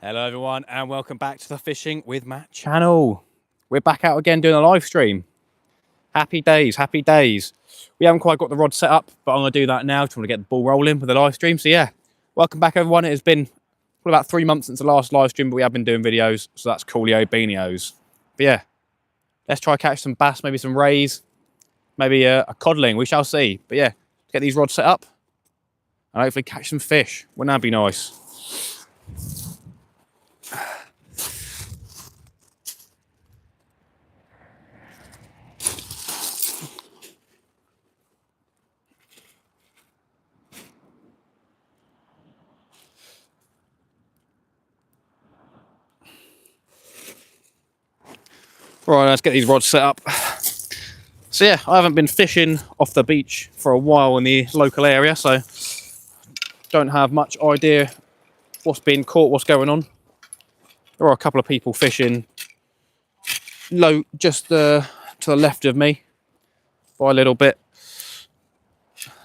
Hello everyone and welcome back to the Fishing with Matt channel. We're back out again doing a live stream. Happy days, happy days. We haven't quite got the rod set up, but I'm going to do that now. Just want to get the ball rolling with the live stream. So yeah, welcome back everyone. It has been about 3 months since the last live stream, but we have been doing videos, so that's coolio beanios. But yeah, let's try catch some bass, maybe some rays, maybe a codling, we shall see. But yeah, get these rods set up and hopefully catch some fish. Wouldn't that be nice? Right, let's get these rods set up. So yeah, I haven't been fishing off the beach for a while in the local area, so don't have much idea what's being caught, what's going on. There are a couple of people fishing low, just to the left of me by a little bit,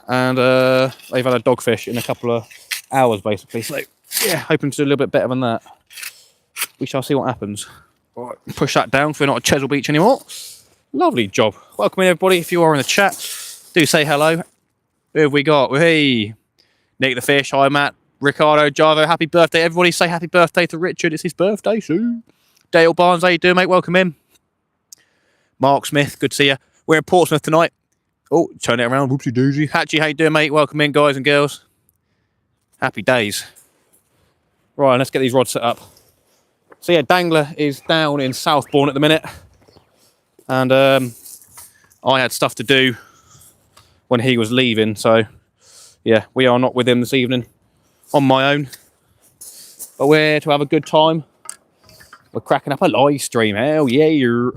and they've had a dogfish in a couple of hours basically. So yeah, hoping to do a little bit better than that. We shall see what happens. Right, push that down so we're not at Chesil Beach anymore. Lovely job. Welcome in everybody. If you are in the chat, do say hello. Who have we got? Hey, Nick the Fish. Hi Matt. Ricardo, Javo. Happy birthday everybody. Say happy birthday to Richard. It's his birthday soon. Dale Barnes, how you doing mate? Welcome in. Mark Smith, good to see you. We're in Portsmouth tonight. Oh, turn it around. Whoopsie doozy. Hatchie, how you doing mate? Welcome in guys and girls. Happy days. Right, let's get these rods set up. So yeah, Dangler is down in Southbourne at the minute, and I had stuff to do when he was leaving, so yeah, we are not with him this evening on my own, but we're to have a good time. We're cracking up a live stream, hell yeah.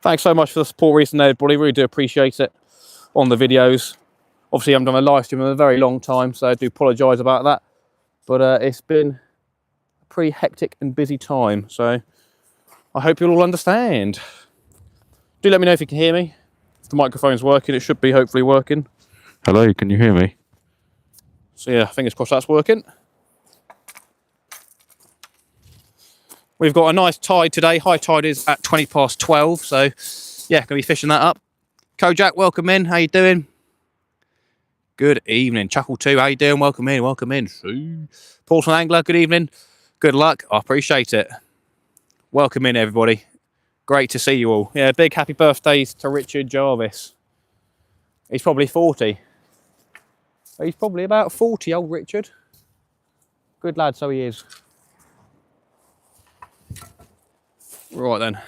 Thanks so much for the support recently everybody, really do appreciate it on the videos. Obviously, I haven't done a live stream in a very long time, so I do apologise about that. But it's been a pretty hectic and busy time, so I hope you'll all understand. Do let me know if you can hear me. If the microphone's working, it should be hopefully working. Hello, can you hear me? So yeah, fingers crossed that's working. We've got a nice tide today. High tide is at 12:20, so yeah, going to be fishing that up. Kojak, welcome in. How you doing? Good evening. Chuckle 2, how you doing? Welcome in, welcome in. Portsmouth Angler, good evening. Good luck, I appreciate it. Welcome in, everybody. Great to see you all. Yeah, big happy birthdays to Richard Jarvis. He's probably 40. He's probably about 40, old Richard. Good lad, so he is. Right then.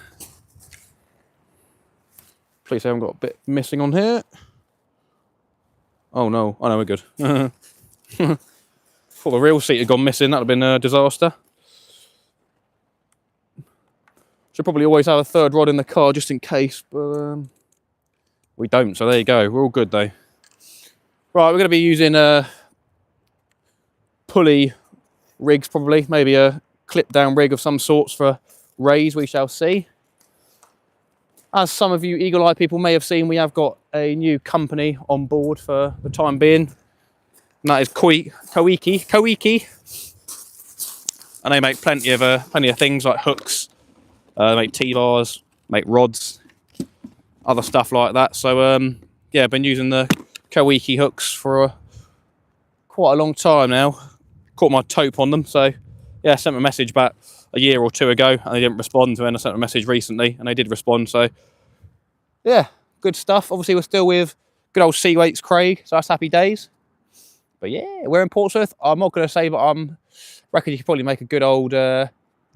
Please, I haven't got a bit missing on here. Oh no, I know we're good. Thought the reel seat had gone missing, that would have been a disaster. Should probably always have a third rod in the car just in case, but we don't, so there you go. We're all good though. Right, we're going to be using pulley rigs probably, maybe a clip down rig of some sorts for rays, we shall see. As some of you eagle-eye people may have seen, we have got a new company on board for the time being, and that is Koike. And they make plenty of things like hooks, make T-bars, make rods, other stuff like that. So yeah, I've been using the Koike hooks for quite a long time now. Caught my tope on them, so yeah, I sent a message back a year or two ago and they didn't respond, and then I sent a message recently and they did respond, so yeah, good stuff. Obviously we're still with good old Cweights Koike, so that's happy days. But yeah, we're in Portsmouth. I'm not going to say, but I reckon you could probably make a good old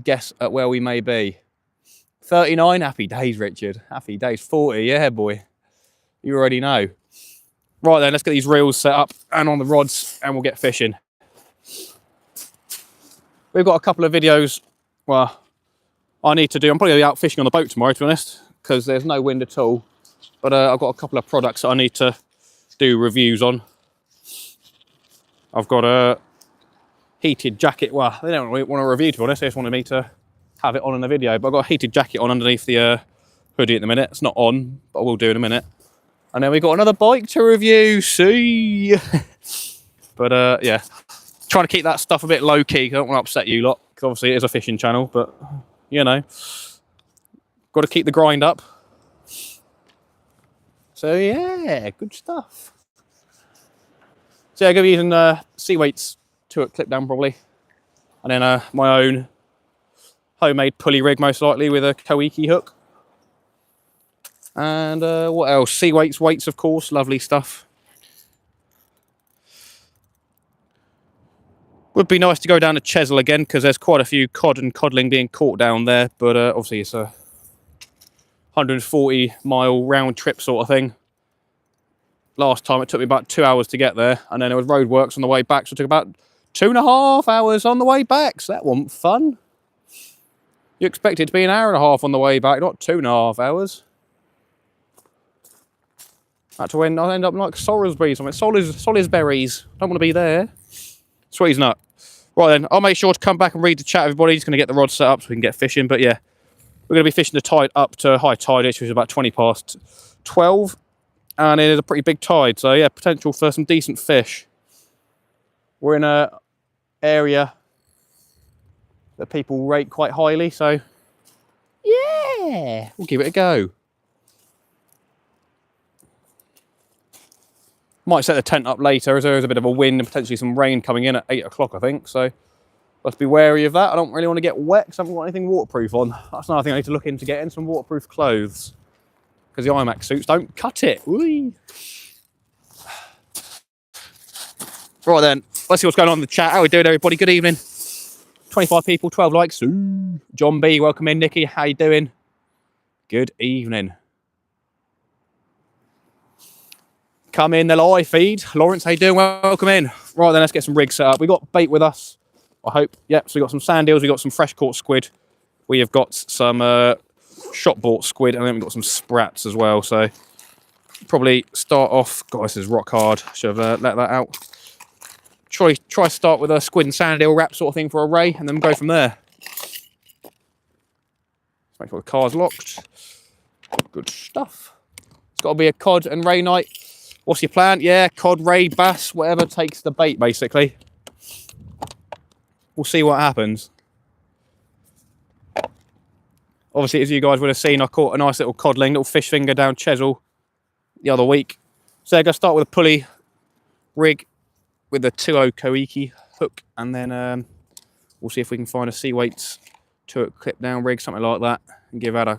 guess at where we may be. 39, happy days Richard, happy days. 40, yeah boy, you already know. Right then, let's get these reels set up and on the rods and we'll get fishing. We've got a couple of videos, well, I need to do. I'm probably going to be out fishing on the boat tomorrow, to be honest, because there's no wind at all. But I've got a couple of products that I need to do reviews on. I've got a heated jacket. Well, they don't want a review, to be honest. They just wanted me to have it on in the video. But I've got a heated jacket on underneath the hoodie at the minute. It's not on, but I will do in a minute. And then we've got another bike to review. See? But yeah, trying to keep that stuff a bit low key. I don't want to upset you lot, because obviously it is a fishing channel. But you know, got to keep the grind up. So yeah, good stuff. So yeah, I'm going to be using Cweights to clip down probably, and then my own homemade pulley rig most likely with a Koike hook. And what else? Cweights weights, of course, lovely stuff. Would be nice to go down to Chesil again, because there's quite a few cod and codling being caught down there, but obviously it's a 140-mile round trip sort of thing. Last time it took me about 2 hours to get there, and then there was roadworks on the way back, so it took about 2.5 hours on the way back, so that wasn't fun. You expect it to be an hour and a half on the way back, not 2.5 hours. Had to end up like Salisbury, something. Salisbury's. Don't want to be there. Sweet nut. Right then, I'll make sure to come back and read the chat, everybody. Just going to get the rod set up so we can get fishing. But yeah, we're going to be fishing the tide up to high tide, which is about 20 past 12. And it is a pretty big tide. So yeah, potential for some decent fish. We're in an area that people rate quite highly. So yeah, we'll give it a go. Might set the tent up later, as there is a bit of a wind and potentially some rain coming in at 8 o'clock, I think. So let's be wary of that. I don't really want to get wet because I haven't got anything waterproof on. That's another thing I need to look into getting, some waterproof clothes, because the IMAX suits don't cut it. Whee! Right then, let's see what's going on in the chat. How are we doing, everybody? Good evening. 25 people, 12 likes. Ooh. John B, welcome in. Nikki, how you doing? Good evening. Come in the live feed. Lawrence, how you doing? Welcome in. Right then, let's get some rigs set up. We got bait with us, I hope. Yep, so we got some sand eels, we got some fresh caught squid. We have got some shop bought squid, and then we've got some sprats as well. So probably start off. God, this is rock hard. Should have let that out. Try start with a squid and sand eel wrap sort of thing for a ray, and then go from there. Let's make sure the car's locked. Good stuff. It's got to be a cod and ray night. What's your plan? Yeah, cod, ray, bass, whatever takes the bait, basically. We'll see what happens. Obviously, as you guys would have seen, I caught a nice little codling, little fish finger down Chesil the other week. So I'm going to start with a pulley rig with a 2.0 Koike hook, and then we'll see if we can find a Cweights to clip down rig, something like that, and give that a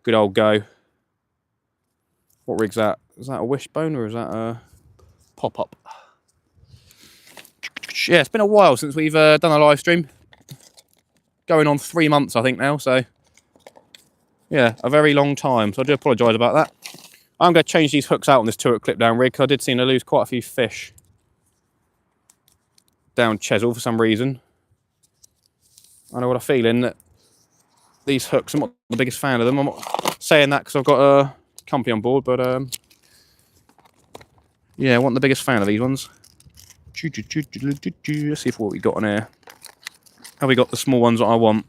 good old go. What rig's that? Is that a wishbone or is that a pop-up? Yeah, it's been a while since we've done a live stream. Going on 3 months, I think, now. So, yeah, a very long time. So I do apologise about that. I'm going to change these hooks out on this 2-hook clip down rig, because I did seem to lose quite a few fish down Chesil for some reason. I know what I'm feeling, that these hooks, I'm not the biggest fan of them. I'm not saying that because I've got a company on board, but yeah, I wasn't the biggest fan of these ones. Let's see what we got on here. Have we got the small ones that I want?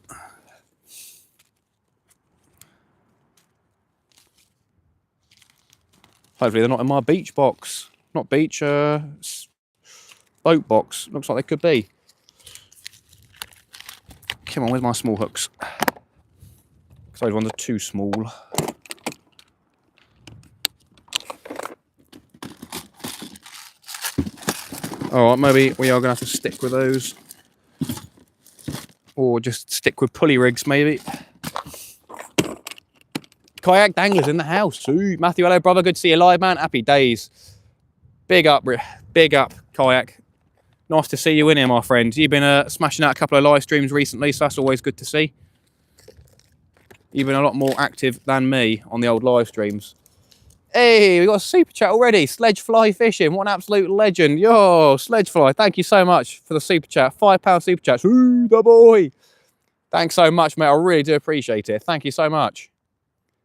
Hopefully they're not in my beach box. Not beach, boat box. Looks like they could be. Come on, where's my small hooks? Because those ones are too small. Alright, maybe we are going to have to stick with those. Or just stick with pulley rigs, maybe. Kayak danglers in the house. Ooh, Matthew, hello, brother. Good to see you live, man. Happy days. Big up, Kayak. Nice to see you in here, my friend. You've been smashing out a couple of live streams recently, so that's always good to see. You've been a lot more active than me on the old live streams. Hey, we got a super chat already. Sledge fly fishing. What an absolute legend. Yo, sledge fly. Thank you so much for the super chat. £5 super chats. Ooh, the boy. Thanks so much, mate. I really do appreciate it. Thank you so much.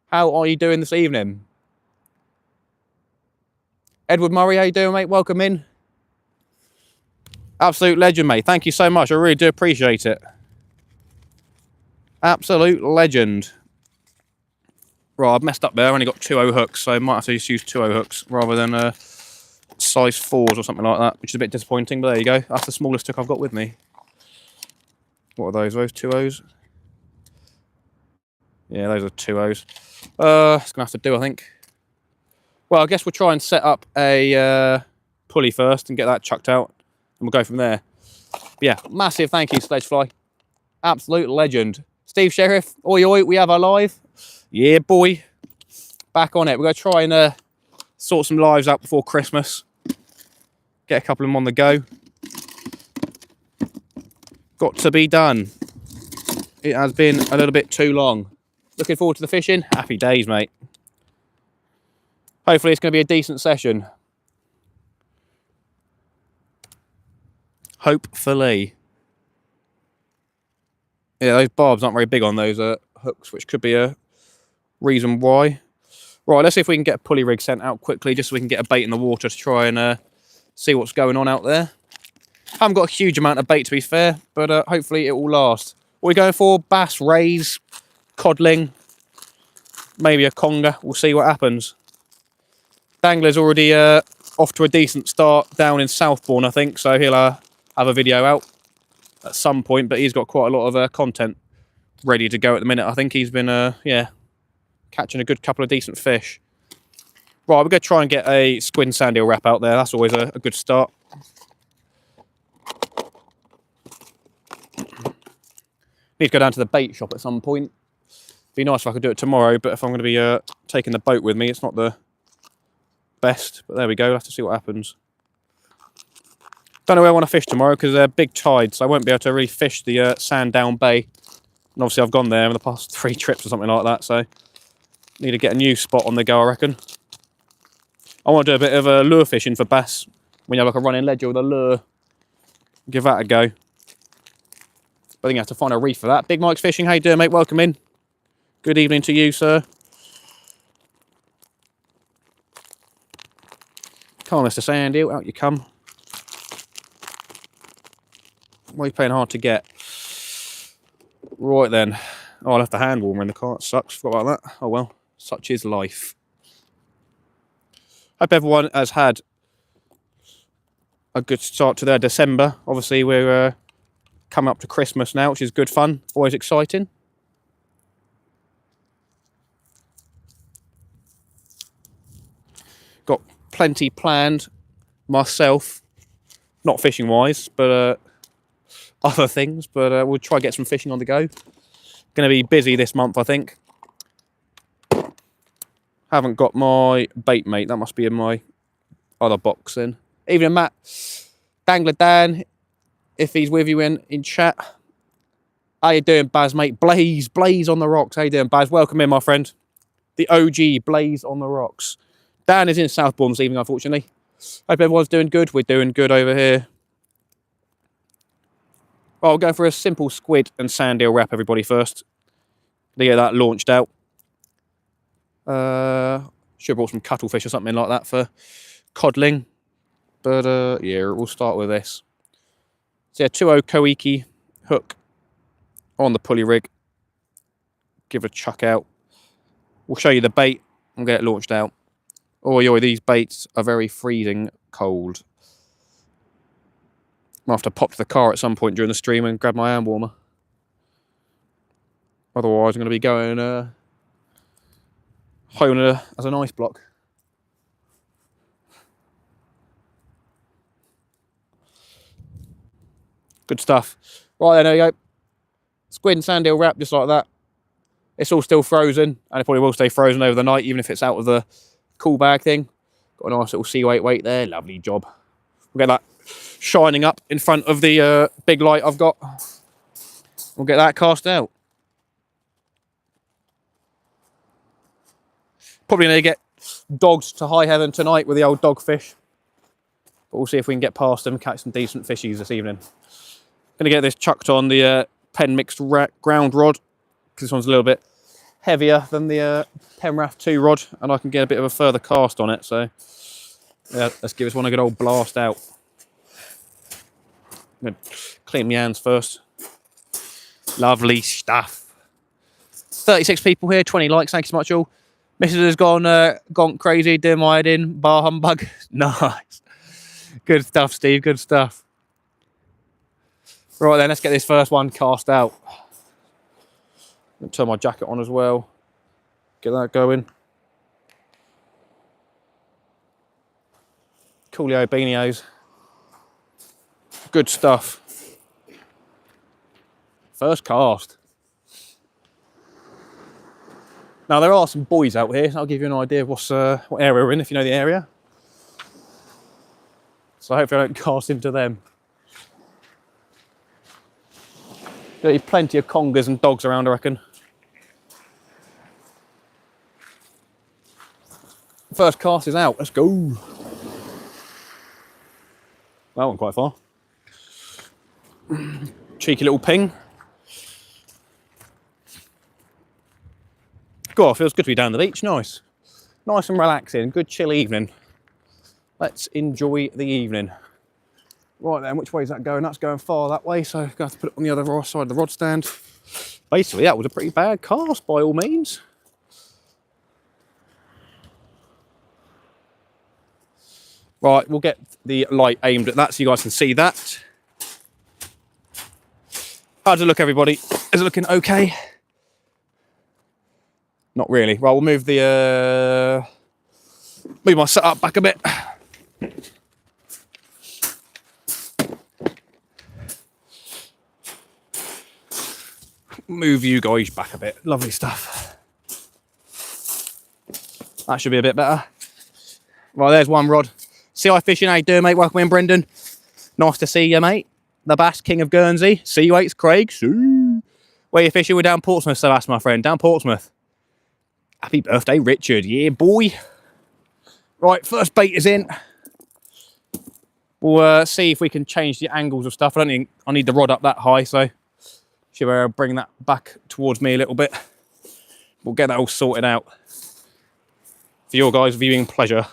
How are you doing this evening? Edward Murray, how you doing, mate? Welcome in. Absolute legend, mate. Thank you so much. I really do appreciate it. Absolute legend. Right, I've messed up there. I only got 2.0 hooks, so I might have to just use 2.0 hooks rather than size 4s or something like that, which is a bit disappointing, but there you go. That's the smallest hook I've got with me. What are those? Those 2.0s? Yeah, those are 2.0s. It's gonna have to do, I think. Well, I guess we'll try and set up a pulley first and get that chucked out, and we'll go from there. But yeah, massive thank you, Sledgefly. Absolute legend. Steve Sheriff, oi oi, we have our live. Yeah, boy. Back on it. We're going to try and sort some lives out before Christmas. Get a couple of them on the go. Got to be done. It has been a little bit too long. Looking forward to the fishing. Happy days, mate. Hopefully it's going to be a decent session. Hopefully. Yeah, those barbs aren't very big on those hooks, which could be a reason why. Right, let's see if we can get a pulley rig sent out quickly, just so we can get a bait in the water to try and see what's going on out there. Haven't got a huge amount of bait, to be fair, but hopefully it will last. What are we going for? Bass, rays, codling, maybe a conger. We'll see what happens. Dangler's already off to a decent start down in Southbourne, I think, so he'll have a video out at some point, but he's got quite a lot of content ready to go at the minute. I think he's been, yeah, catching a good couple of decent fish. Right, we're going to try and get a squid and sand eel wrap out there. That's always a good start. Need to go down to the bait shop at some point. Be nice if I could do it tomorrow, but if I'm going to be taking the boat with me, it's not the best. But there we go, we'll have to see what happens. Don't know where I want to fish tomorrow because they're big tides, so I won't be able to really fish the Sandown Bay. And obviously I've gone there in the past 3 trips or something like that, so need to get a new spot on the go, I reckon. I want to do a bit of lure fishing for bass when you have like a running ledger with a lure. Give that a go. But I think I have to find a reef for that. Big Mike's Fishing, how you doing, mate? Welcome in. Good evening to you, sir. Come on, Mr. Sand Eel, out you come. Why are you playing hard to get? Right then. Oh, I left the hand warmer in the car. It sucks. Forgot about that. Oh well. Such is life. Hope everyone has had a good start to their December. Obviously, we're coming up to Christmas now, which is good fun. Always exciting. Got plenty planned myself. Not fishing-wise, but other things. But we'll try and get some fishing on the go. Going to be busy this month, I think. Haven't got my bait mate. That must be in my other box then. Evening, Matt. Dangler Dan, if he's with you in chat. How you doing, Baz, mate? Blaze on the rocks. How you doing, Baz? Welcome in, my friend. The OG Blaze on the rocks. Dan is in Southbourne this evening, unfortunately. Hope everyone's doing good. We're doing good over here. Well, we'll go for a simple squid and sand eel wrap, everybody, first. To get that launched out. Should have brought some cuttlefish or something like that for codling. But yeah, we'll start with this. So yeah, 2.0 Koike hook on the pulley rig. Give it a chuck out. We'll show you the bait and get it launched out. Oi, oi, these baits are very freezing cold. I'll have to pop to the car at some point during the stream and grab my hand warmer. Otherwise, I'm going to be going home as an ice block. Good stuff. Right, there we go. Squid and sand eel wrap just like that. It's all still frozen, and it probably will stay frozen over the night, even if it's out of the cool bag thing. Got a nice little Cweights weight there. Lovely job. We'll get that shining up in front of the big light I've got. We'll get that cast out. Probably going to get dogs to high heaven tonight with the old dogfish. But we'll see if we can get past them and catch some decent fishies this evening. Going to get this chucked on the Pen Mixed ground rod. Because this one's a little bit heavier than the Penrath 2 rod. And I can get a bit of a further cast on it. So yeah, let's give this one a good old blast out. I'm going to clean my hands first. Lovely stuff. 36 people here, 20 likes. Thank you so much all. Mrs. has gone crazy, doing my head in, bar humbug. Nice. Good stuff, Steve. Good stuff. Right then, let's get this first one cast out. Turn my jacket on as well. Get that going. Coolio beanios. Good stuff. First cast. Now there are some buoys out here, so I'll give you an idea of what area we're in if you know the area. So hopefully I don't cast into them. There'll be plenty of congers and dogs around, I reckon. First cast is out, let's go. That went quite far. Cheeky little ping. God, feels good to be down the beach, nice. Nice and relaxing, good chill evening. Let's enjoy the evening. Right then, which way is that going? That's going far that way, so I'm going to have to put it on the other side of the rod stand. Basically, that was a pretty bad cast by all means. Right, we'll get the light aimed at that so you guys can see that. How does it look, everybody? Is it looking okay? Not really. Right, we'll move the move my setup back a bit. Move you guys back a bit. Lovely stuff. That should be a bit better. Right, there's one rod. Sea fishing, how you doing, mate? Welcome in, Brendan. Nice to see you, mate. The Bass King of Guernsey. Cweights Koike. Where you fishing? We're down Portsmouth, so that's my friend. Down Portsmouth. Happy birthday, Richard. Yeah, boy. Right, first bait is in. We'll see if we can change the angles of stuff. I don't think I need the rod up that high, so should we bring that back towards me a little bit. We'll get that all sorted out for your guys' viewing pleasure.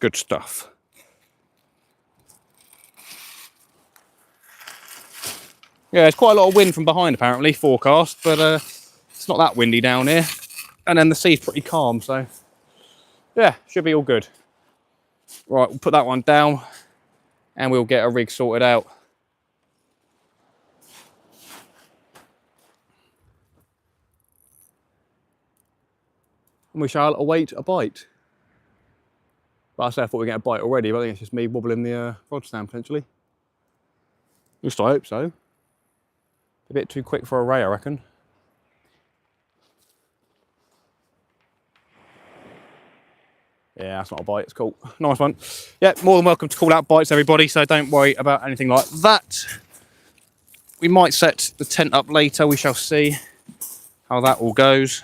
Good stuff. Yeah, there's quite a lot of wind from behind apparently, forecast, but it's not that windy down here. And then the sea's pretty calm, so yeah, should be all good. Right, we'll put that one down and we'll get a rig sorted out. And we shall await a bite. But I say I thought we were getting a bite already, but I think it's just me wobbling the rod stand potentially. At least I hope so. A bit too quick for a ray, I reckon. Yeah, that's not a bite, it's cool. Nice one. Yeah, more than welcome to call out bites, everybody, so don't worry about anything like that. We might set the tent up later, we shall see how that all goes.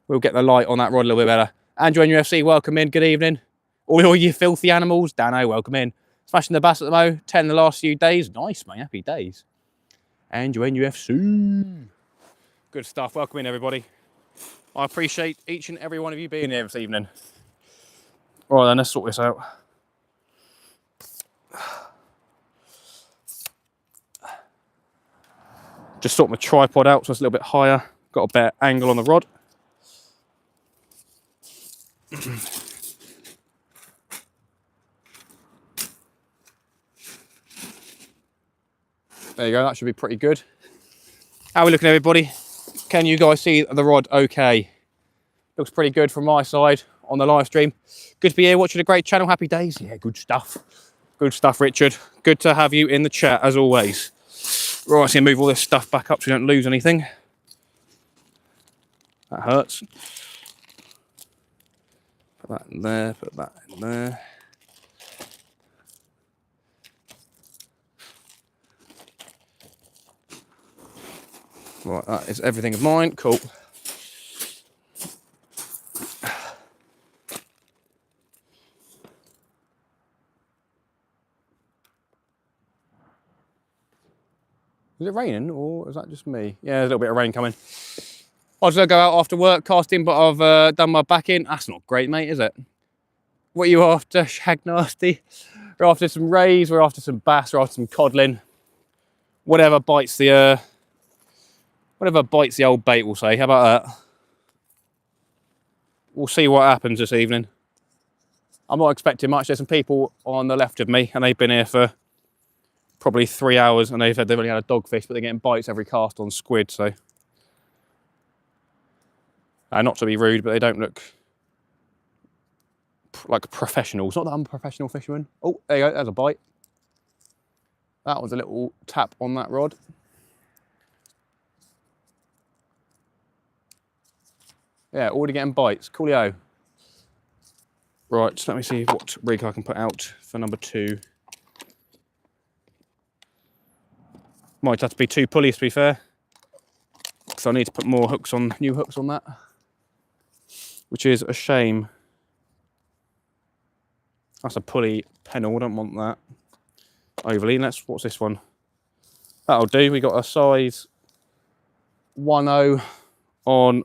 We'll get the light on that rod a little bit better. Andrew NFC, welcome in, good evening. All you filthy animals, Dano, welcome in. Smashing the bass at the mo, 10 the last few days. Nice, mate, happy days. Andrew NFC. Good stuff, welcome in, everybody. I appreciate each and every one of you being here this evening. All right then, let's sort this out. Just sort my tripod out so it's a little bit higher. Got a better angle on the rod. There you go, that should be pretty good. How are we looking, everybody? Can you guys see the rod okay? Looks pretty good from my side on the live stream. Good to be here watching a great channel. Happy days. Yeah, good stuff. Good stuff, Richard. Good to have you in the chat as always. Right, so move all this stuff back up so we don't lose anything. That hurts. Put that in there, put that in there. Right, that is everything of mine. Cool. Is it raining or is that just me? Yeah, there's a little bit of rain coming. I was going to go out after work casting, but I've done my back in. That's not great, mate, is it? What are you after, Shag Nasty? We're after some rays, we're after some bass, we're after some codling. Whatever bites the old bait, we'll say. How about that? We'll see what happens this evening. I'm not expecting much. There's some people on the left of me, and they've been here for probably 3 hours, and they've said they've only had a dogfish, but they're getting bites every cast on squid, so. Not to be rude, but they don't look like professionals. Not that I'm a professional fisherman. Oh, there you go, there's a bite. That was a little tap on that rod. Yeah, already getting bites. Coolio. Right, so let me see what rig I can put out for number 2. Might have to be 2 pulleys, to be fair. So I need to put more hooks on, new hooks on that, which is a shame. That's a pulley pennel, I don't want that overly. What's this one? That'll do. We got a size 1.0 on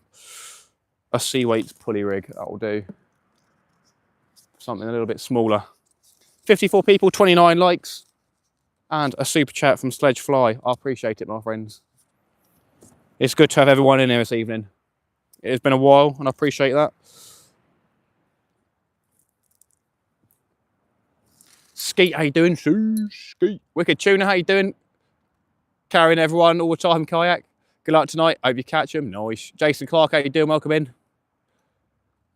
a Cweights pulley rig. That'll do. Something a little bit smaller. 54 people, 29 likes, and a super chat from Sledge Fly. I appreciate it, my friends. It's good to have everyone in here this evening. It has been a while, and I appreciate that. Skeet, how you doing? Skeet. Wicked Tuna, how you doing? Carrying everyone all the time, kayak. Good luck tonight. Hope you catch them. Nice. Jason Clark, how you doing? Welcome in.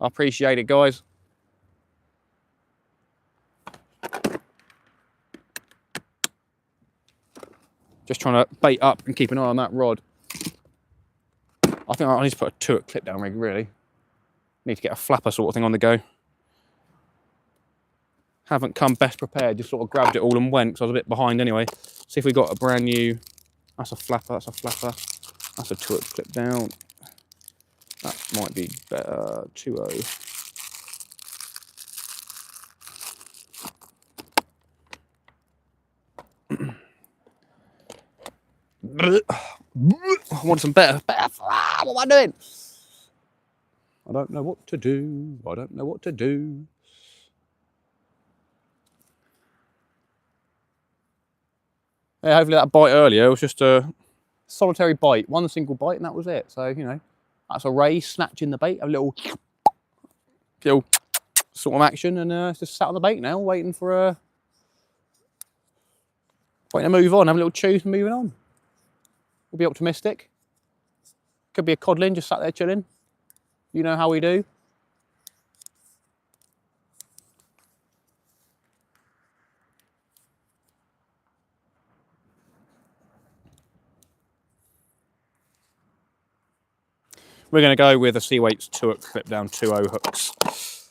I appreciate it, guys. Just trying to bait up and keep an eye on that rod. I think I need to put a 2 clip down rig, really. Need to get a flapper sort of thing on the go. Haven't come best prepared, just sort of grabbed it all and went, because I was a bit behind anyway. See if we got a brand new, that's a flapper, that's a flapper. That's a 2 clip down. That might be better, 2.0. I want some better. What am I doing? I don't know what to do. I don't know what to do. Yeah, hopefully that bite earlier was just a solitary bite, one single bite, and that was it. So, you know, that's a ray snatching the bait, a little sort of action, and it's just sat on the bait now, waiting to move on, have a little chew and moving on. We'll be optimistic. Could be a codlin just sat there chilling. You know how we do. We're going to go with a Cweights 2 clip down 2.0 hooks.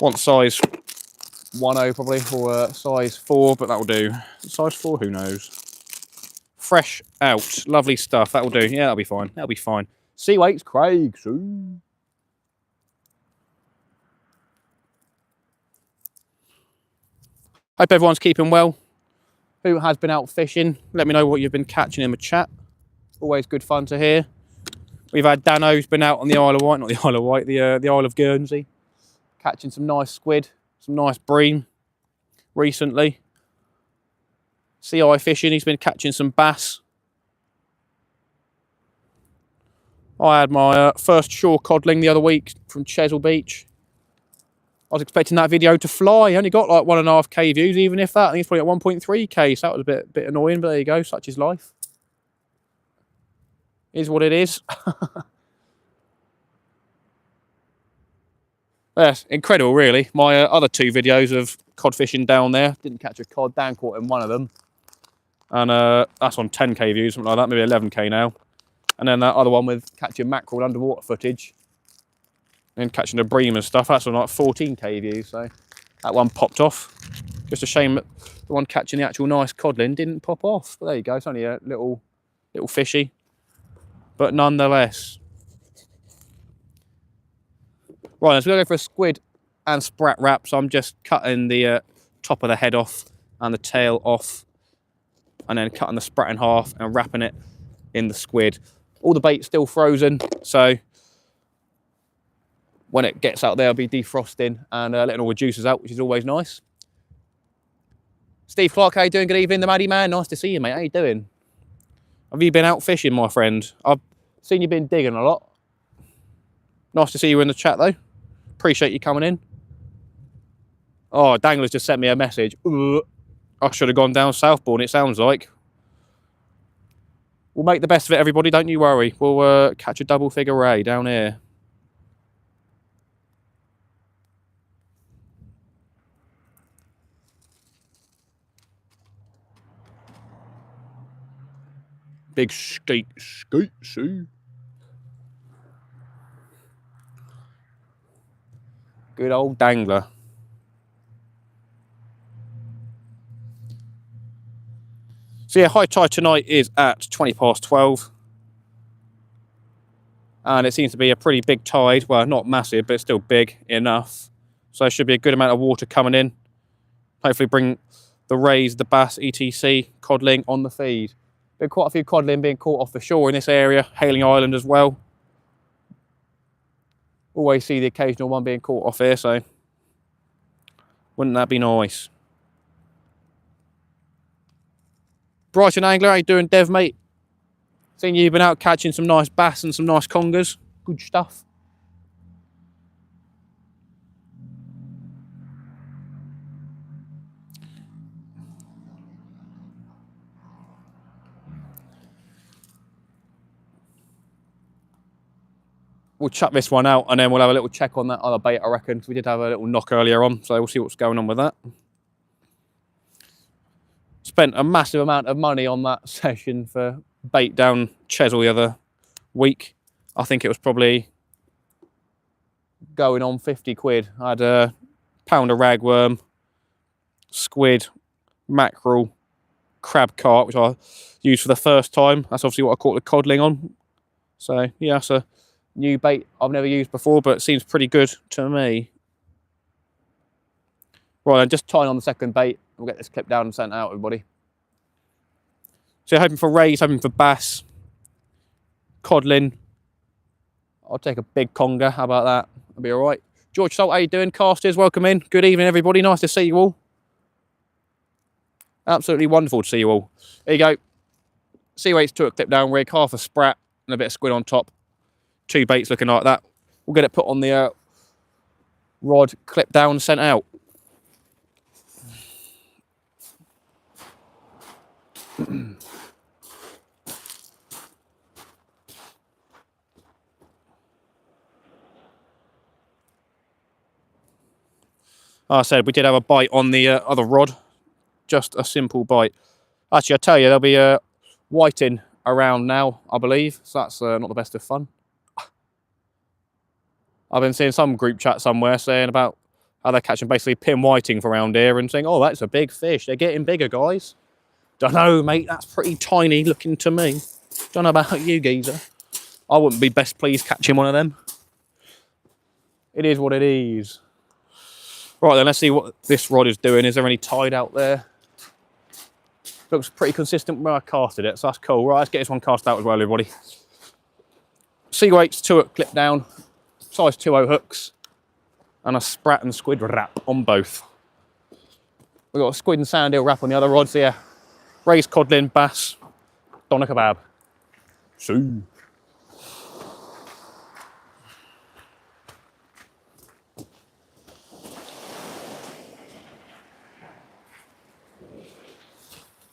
Want size 1.0 probably, or size 4, but that'll do. Size 4, who knows? Fresh out, lovely stuff. That'll do. Yeah, that'll be fine. That'll be fine. Cweights Koike. Hope everyone's keeping well. Who has been out fishing? Let me know what you've been catching in the chat. Always good fun to hear. We've had Dano who's been out on the Isle of Wight, not the Isle of Wight, the Isle of Guernsey, catching some nice squid, some nice bream recently. CI fishing, he's been catching some bass. I had my first shore codling the other week from Chesil Beach. I was expecting that video to fly. He only got like 1.5k views, even if that. I think it's probably at 1.3k, so that was a bit annoying, but there you go, such is life. Is what it is. Yes, incredible, really. My other 2 videos of cod fishing down there, didn't catch a cod, Dan caught in one of them. And that's on 10k views, something like that, maybe 11k now. And then that other one with catching mackerel underwater footage and catching a bream and stuff, that's on like 14k views, so that one popped off. Just a shame that the one catching the actual nice codlin didn't pop off. But there you go, it's only a little fishy, but nonetheless. Right, so we're going to go for a squid and sprat wrap, so I'm just cutting the top of the head off and the tail off, and then cutting the sprat in half and wrapping it in the squid. All the bait's still frozen, so when it gets out there, I'll be defrosting and letting all the juices out, which is always nice. Steve Clark, how you doing? Good evening, the Maddie Man. Nice to see you, mate. How you doing? Have you been out fishing, my friend? I've seen you been digging a lot. Nice to see you in the chat, though. Appreciate you coming in. Oh, Dangler's just sent me a message. I should have gone down Southbourne, it sounds like. We'll make the best of it, everybody. Don't you worry. We'll catch a double figure ray down here. Big skate, see? Good old Dangler. So yeah, high tide tonight is at 12:20. And it seems to be a pretty big tide. Well, not massive, but it's still big enough. So there should be a good amount of water coming in. Hopefully bring the rays, the bass, etc. codling on the feed. Been quite a few codling being caught off the shore in this area, Hailing Island as well. Always see the occasional one being caught off here, so wouldn't that be nice? Brighton Angler, how you doing, Dev, mate? Seen you've been out catching some nice bass and some nice congers. Good stuff. We'll chuck this one out and then we'll have a little check on that other bait, I reckon. We did have a little knock earlier on, so we'll see what's going on with that. Spent a massive amount of money on that session for bait down Chesil the other week. I think it was probably going on 50 quid. I had a pound of ragworm, squid, mackerel, crab carp, which I used for the first time. That's obviously what I caught the codling on. So yeah, that's a new bait I've never used before, but it seems pretty good to me. Right, I'm just tying on the second bait. We'll get this clip down and sent out, everybody. So hoping for rays, hoping for bass, codling. I'll take a big conger. How about that? That'll be all right. George Salt, how you doing? Casters, welcome in. Good evening, everybody. Nice to see you all. Absolutely wonderful to see you all. There you go. Cweights Koike clip down rig, half a sprat and a bit of squid on top. Two baits looking like that. We'll get it put on the rod, clip down, sent out. Like I said, we did have a bite on the other rod. Just a simple bite. Actually, I tell you, there'll be a whiting around now, I believe. So that's not the best of fun. I've been seeing some group chat somewhere saying about how they're catching basically pin whiting from around here and saying, oh, that's a big fish. They're getting bigger, guys. Don't know, mate. That's pretty tiny looking to me. Don't know about you, geezer. I wouldn't be best pleased catching one of them. It is what it is. Right then, let's see what this rod is doing. Is there any tide out there? Looks pretty consistent where I casted it, so that's cool. Right, let's get this one cast out as well, everybody. Cweights Koike clip down. Size 2.0 hooks and a sprat and squid wrap on both. We've got a squid and sand eel wrap on the other rods here. Raised codling, bass, doner kebab. See.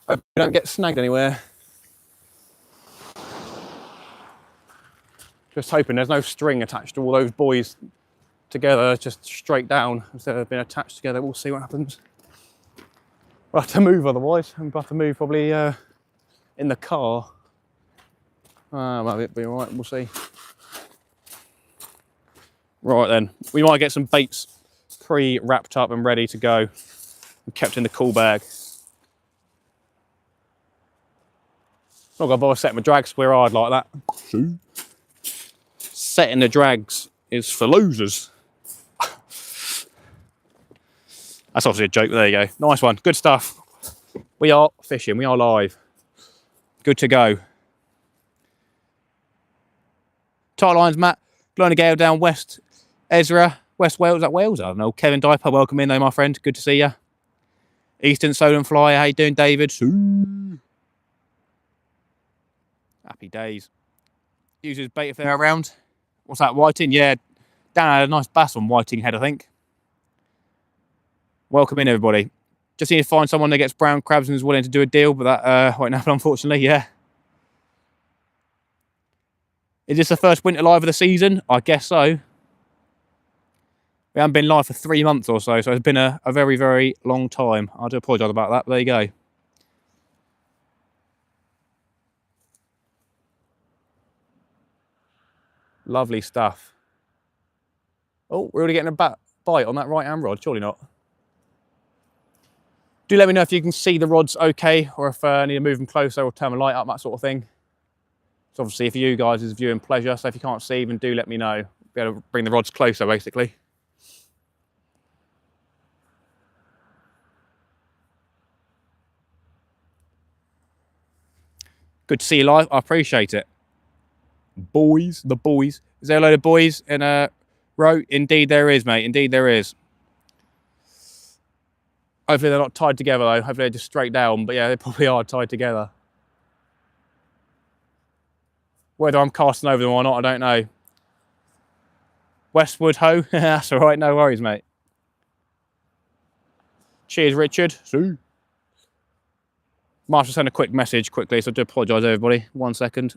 Hope we don't get snagged anywhere. Just hoping there's no string attached to all those buoys together, just straight down instead of being attached together. We'll see what happens. We'll have to move otherwise. We'll have to move probably in the car. Might be all right, we'll see. Right then, we might get some baits pre-wrapped up and ready to go and kept in the cool bag. Not gonna bother setting my drag square hard like that. See? Setting the drags is for losers. That's obviously a joke, but there you go. Nice one, good stuff. We are fishing, we are live. Good to go. Tight lines, Matt. Blowing a gale down West Ezra, West Wales. Is that Wales? I don't know. Kevin Diper, welcome in though, my friend. Good to see you. Eastern Solar Fly, how you doing, David? Happy days. Uses bait if they're around. What's that, whiting? Yeah, Dan had a nice bass on whiting head, I think. Welcome in, everybody. Just need to find someone that gets brown crabs and is willing to do a deal, but that won't happen, unfortunately, yeah. Is this the first winter live of the season? I guess so. We haven't been live for 3 months or so, so it's been a very, very long time. I do apologise about that, but there you go. Lovely stuff. Oh, we're already getting a bite on that right-hand rod. Surely not. Do let me know if you can see the rods okay, or if I need to move them closer or turn the light up, that sort of thing. So obviously for you guys, it's viewing pleasure, so if you can't see, then do let me know. Be able to bring the rods closer, basically. Good to see you live. I appreciate it. Boys, the boys. Is there a load of boys in a row? Indeed there is, mate. Indeed there is. Hopefully they're not tied together, though. Hopefully they're just straight down. But yeah, they probably are tied together. Whether I'm casting over them or not, I don't know. Westwood ho. That's all right. No worries, mate. Cheers, Richard. See. Marshall sent a quick message quickly, so I do apologise, everybody. 1 second.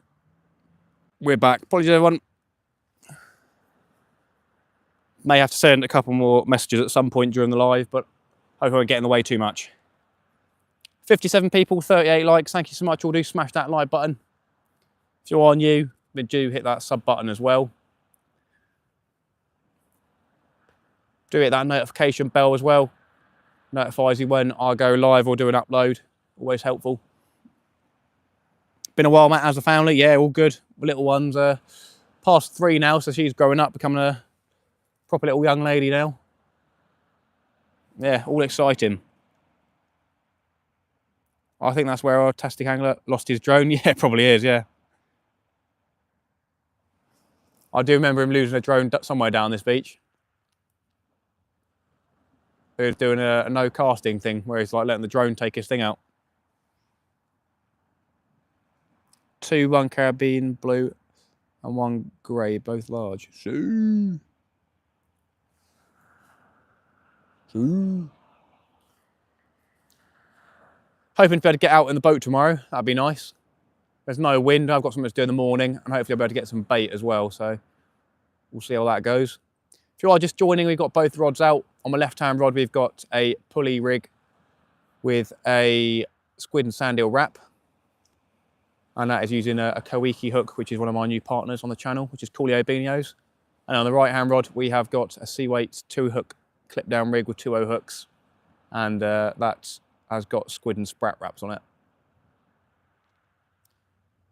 We're back. Apologies, everyone. May have to send a couple more messages at some point during the live, but hope I won't get in the way too much. 57 people, 38 likes. Thank you so much. All do smash that like button. If you are new, then do hit that sub button as well. Do hit that notification bell as well. Notifies you when I go live or do an upload. Always helpful. Been a while, Matt. How's the family? Yeah, all good. Little one's past 3 now, so she's growing up, becoming a proper little young lady now. Yeah, all exciting. I think that's where our tastic angler lost his drone. Yeah, it probably is, yeah. I do remember him losing a drone somewhere down this beach. He was doing a no casting thing where he's like letting the drone take his thing out. 2, 1 Caribbean blue and 1 grey, both large. See. See. Hoping to be able to get out in the boat tomorrow. That'd be nice. There's no wind. I've got something to do in the morning, and hopefully I'll be able to get some bait as well. So we'll see how that goes. If you are just joining, we've got both rods out. On my left-hand rod, we've got a pulley rig with a squid and sand eel wrap. And that is using a Koike hook, which is one of my new partners on the channel, which is Coolio Beanios. And on the right-hand rod, we have got a Cweights 2-hook clip-down rig with 2 hooks. And that has got squid and sprat wraps on it.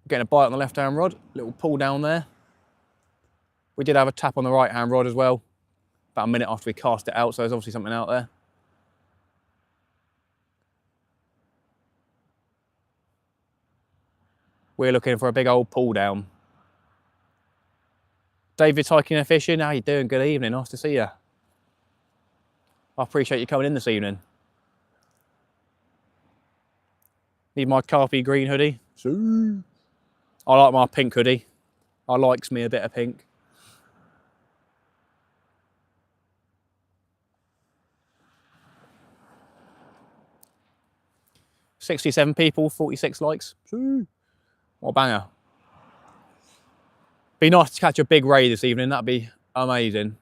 Getting a bite on the left-hand rod, little pull down there. We did have a tap on the right-hand rod as well, about a minute after we cast it out, so there's obviously something out there. We're looking for a big old pull down. David's hiking and fishing. How you doing? Good evening. Nice to see you. I appreciate you coming in this evening. Need my carpy green hoodie. I like my pink hoodie. I likes me a bit of pink. $67 people, 46 likes. What a banger. Be nice to catch a big ray this evening. That'd be amazing.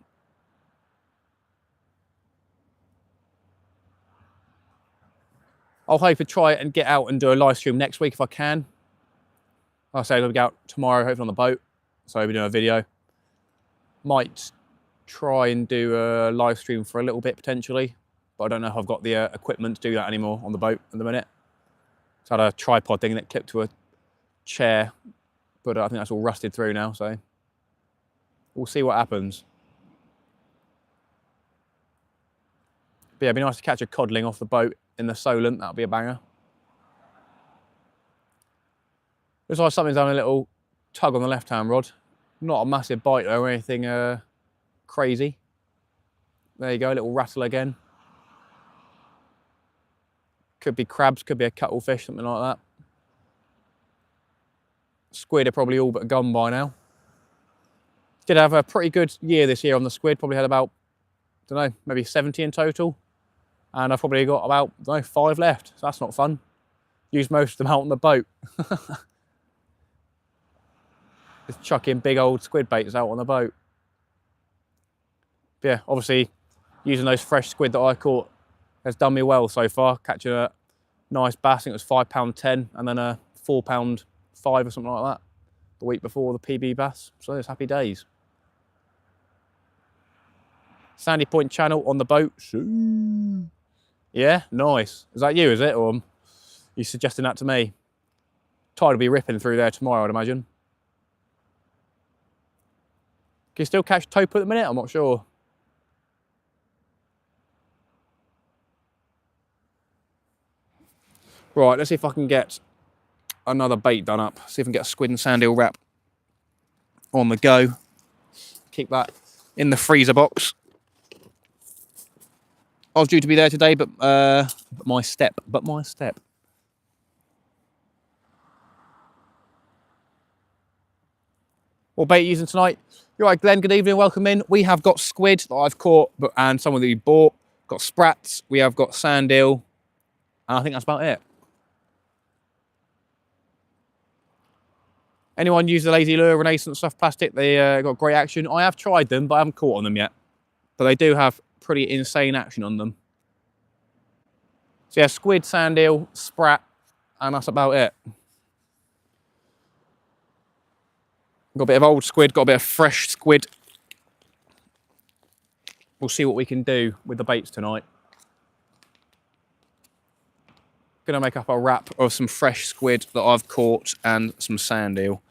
I'll hope to try and get out and do a live stream next week if I can. Like I say, I'll be out tomorrow, hopefully on the boat. So I'll be doing a video. Might try and do a live stream for a little bit potentially, but I don't know if I've got the equipment to do that anymore on the boat at the minute. So I had a tripod thing that clipped to a chair, but I think that's all rusted through now, so we'll see what happens. But yeah, it'd be nice to catch a codling off the boat in the Solent. That'll be a banger. Looks like something's done a little tug on the left-hand rod. Not a massive bite though, or anything crazy. There you go, a little rattle again. Could be crabs, could be a cuttlefish, something like that. Squid are probably all but gone by now. Did have a pretty good year this year on the squid. Probably had about, I don't know, maybe 70 in total. And I've probably got about, I don't know, 5 left. So that's not fun. Used most of them out on the boat. Just chucking big old squid baits out on the boat. But yeah, obviously using those fresh squid that I caught has done me well so far. Catching a nice bass, I think it was £5.10 and then a £4.5 or something like that the week before the PB bass. So it's happy days. Sandy Point channel on the boat. Yeah, nice. Is that you, is it? Or you suggesting that to me? Tide will be ripping through there tomorrow, I'd imagine. Can you still catch tope at the minute? I'm not sure. Right, let's see if I can get another bait done up. See if I can get a squid and sand eel wrap on the go. Keep that in the freezer box. I was due to be there today, but my step. What bait are you using tonight? You're right, Glenn, good evening, welcome in. We have got squid that I've caught and some that we bought. Got sprats, we have got sand eel, and I think that's about it. Anyone use the Lazy Lure, Renaissance Soft Plastic? They got great action. I have tried them, but I haven't caught on them yet. But they do have pretty insane action on them. So yeah, squid, sand eel, sprat, and that's about it. Got a bit of old squid, got a bit of fresh squid. We'll see what we can do with the baits tonight. Gonna make up a wrap of some fresh squid that I've caught and some sand eel.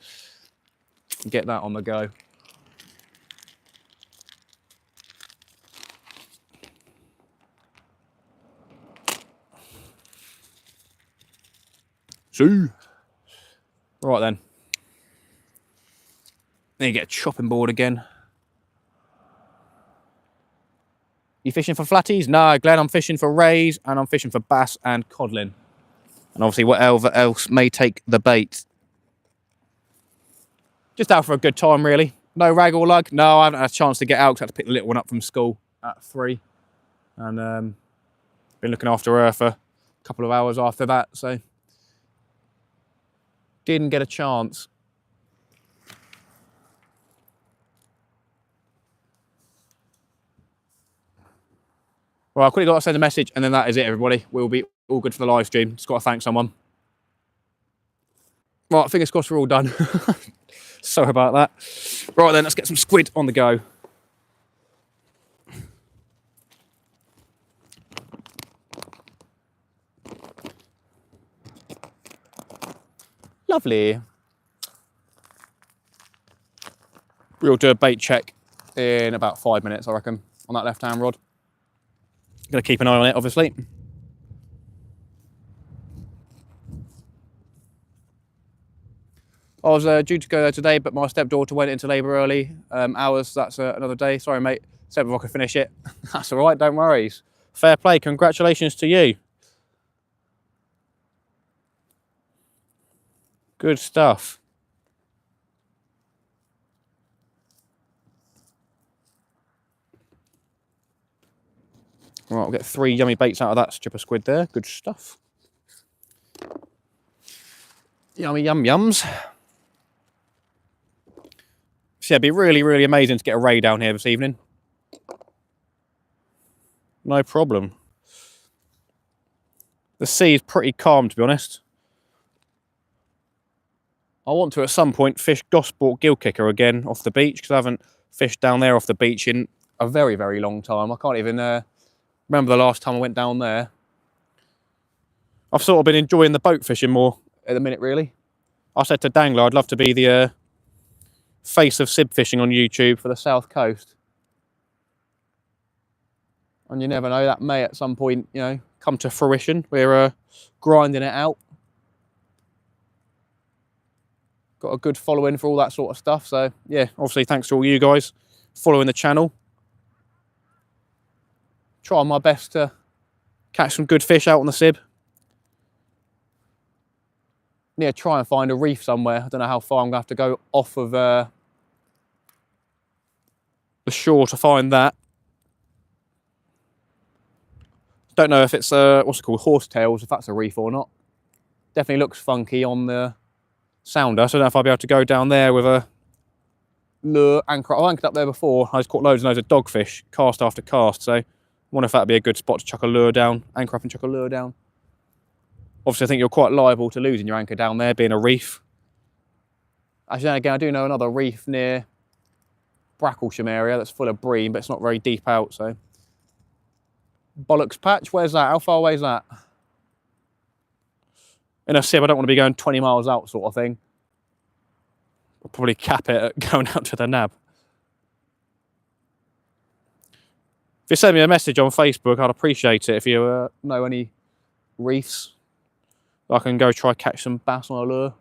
Get that on the go. See. Right then. Then you get a chopping board again. You fishing for flatties? No, Glenn, I'm fishing for rays and I'm fishing for bass and codlin. And obviously whatever else may take the bait. Just out for a good time, really. No rag or lug. No, I haven't had a chance to get out because I had to pick the little one up from school at 3. And been looking after her for a couple of hours after that, so didn't get a chance. Well, I've quickly got to send a message and then that is it, everybody. We'll be all good for the live stream. Just got to thank someone. Right, fingers crossed we're all done. Sorry about that. Right then, let's get some squid on the go. Lovely. We'll do a bait check in about 5 minutes, I reckon, on that left-hand rod. Gonna keep an eye on it, obviously. I was due to go there today, but my stepdaughter went into labour early hours. That's another day. Sorry, mate. Said if I could finish it. That's all right, don't worry. Fair play. Congratulations to you. Good stuff. Right, we'll get 3 yummy baits out of that strip of squid there. Good stuff. Yummy yum yums. So yeah, it'd be really, really amazing to get a ray down here this evening. No problem. The sea is pretty calm, to be honest. I want to, at some point, fish Gosport gill kicker again off the beach, because I haven't fished down there off the beach in a very, very long time. I can't even remember the last time I went down there. I've sort of been enjoying the boat fishing more at the minute, really. I said to Dangler I'd love to be the face of sib fishing on YouTube for the South Coast. And you never know, that may at some point, you know, come to fruition. We're grinding it out. got a good following for all that sort of stuff. So yeah, obviously thanks to all you guys following the channel. Trying my best to catch some good fish out on the Sib. Yeah, try and find a reef somewhere. I don't know how far I'm going to have to go off of the shore to find that. Don't know if it's what's it called, horsetails, if that's a reef or not. Definitely looks funky on the sounder, so I don't know if I'll be able to go down there with a lure anchor. I've anchored up there before. I just caught loads and loads of dogfish, cast after cast, so I wonder if that'd be a good spot to chuck a lure down, anchor up and chuck a lure down. Obviously, I think you're quite liable to losing your anchor down there, being a reef. Actually, then again, I do know another reef near Bracklesham area that's full of bream, but it's not very deep out, so. Bollocks Patch, where's that? How far away is that? In a Sib, I don't want to be going 20 miles out sort of thing. I'll probably cap it at going out to the nab. If you send me a message on Facebook, I'd appreciate it if you know any reefs. I can go try catch some bass on a lure.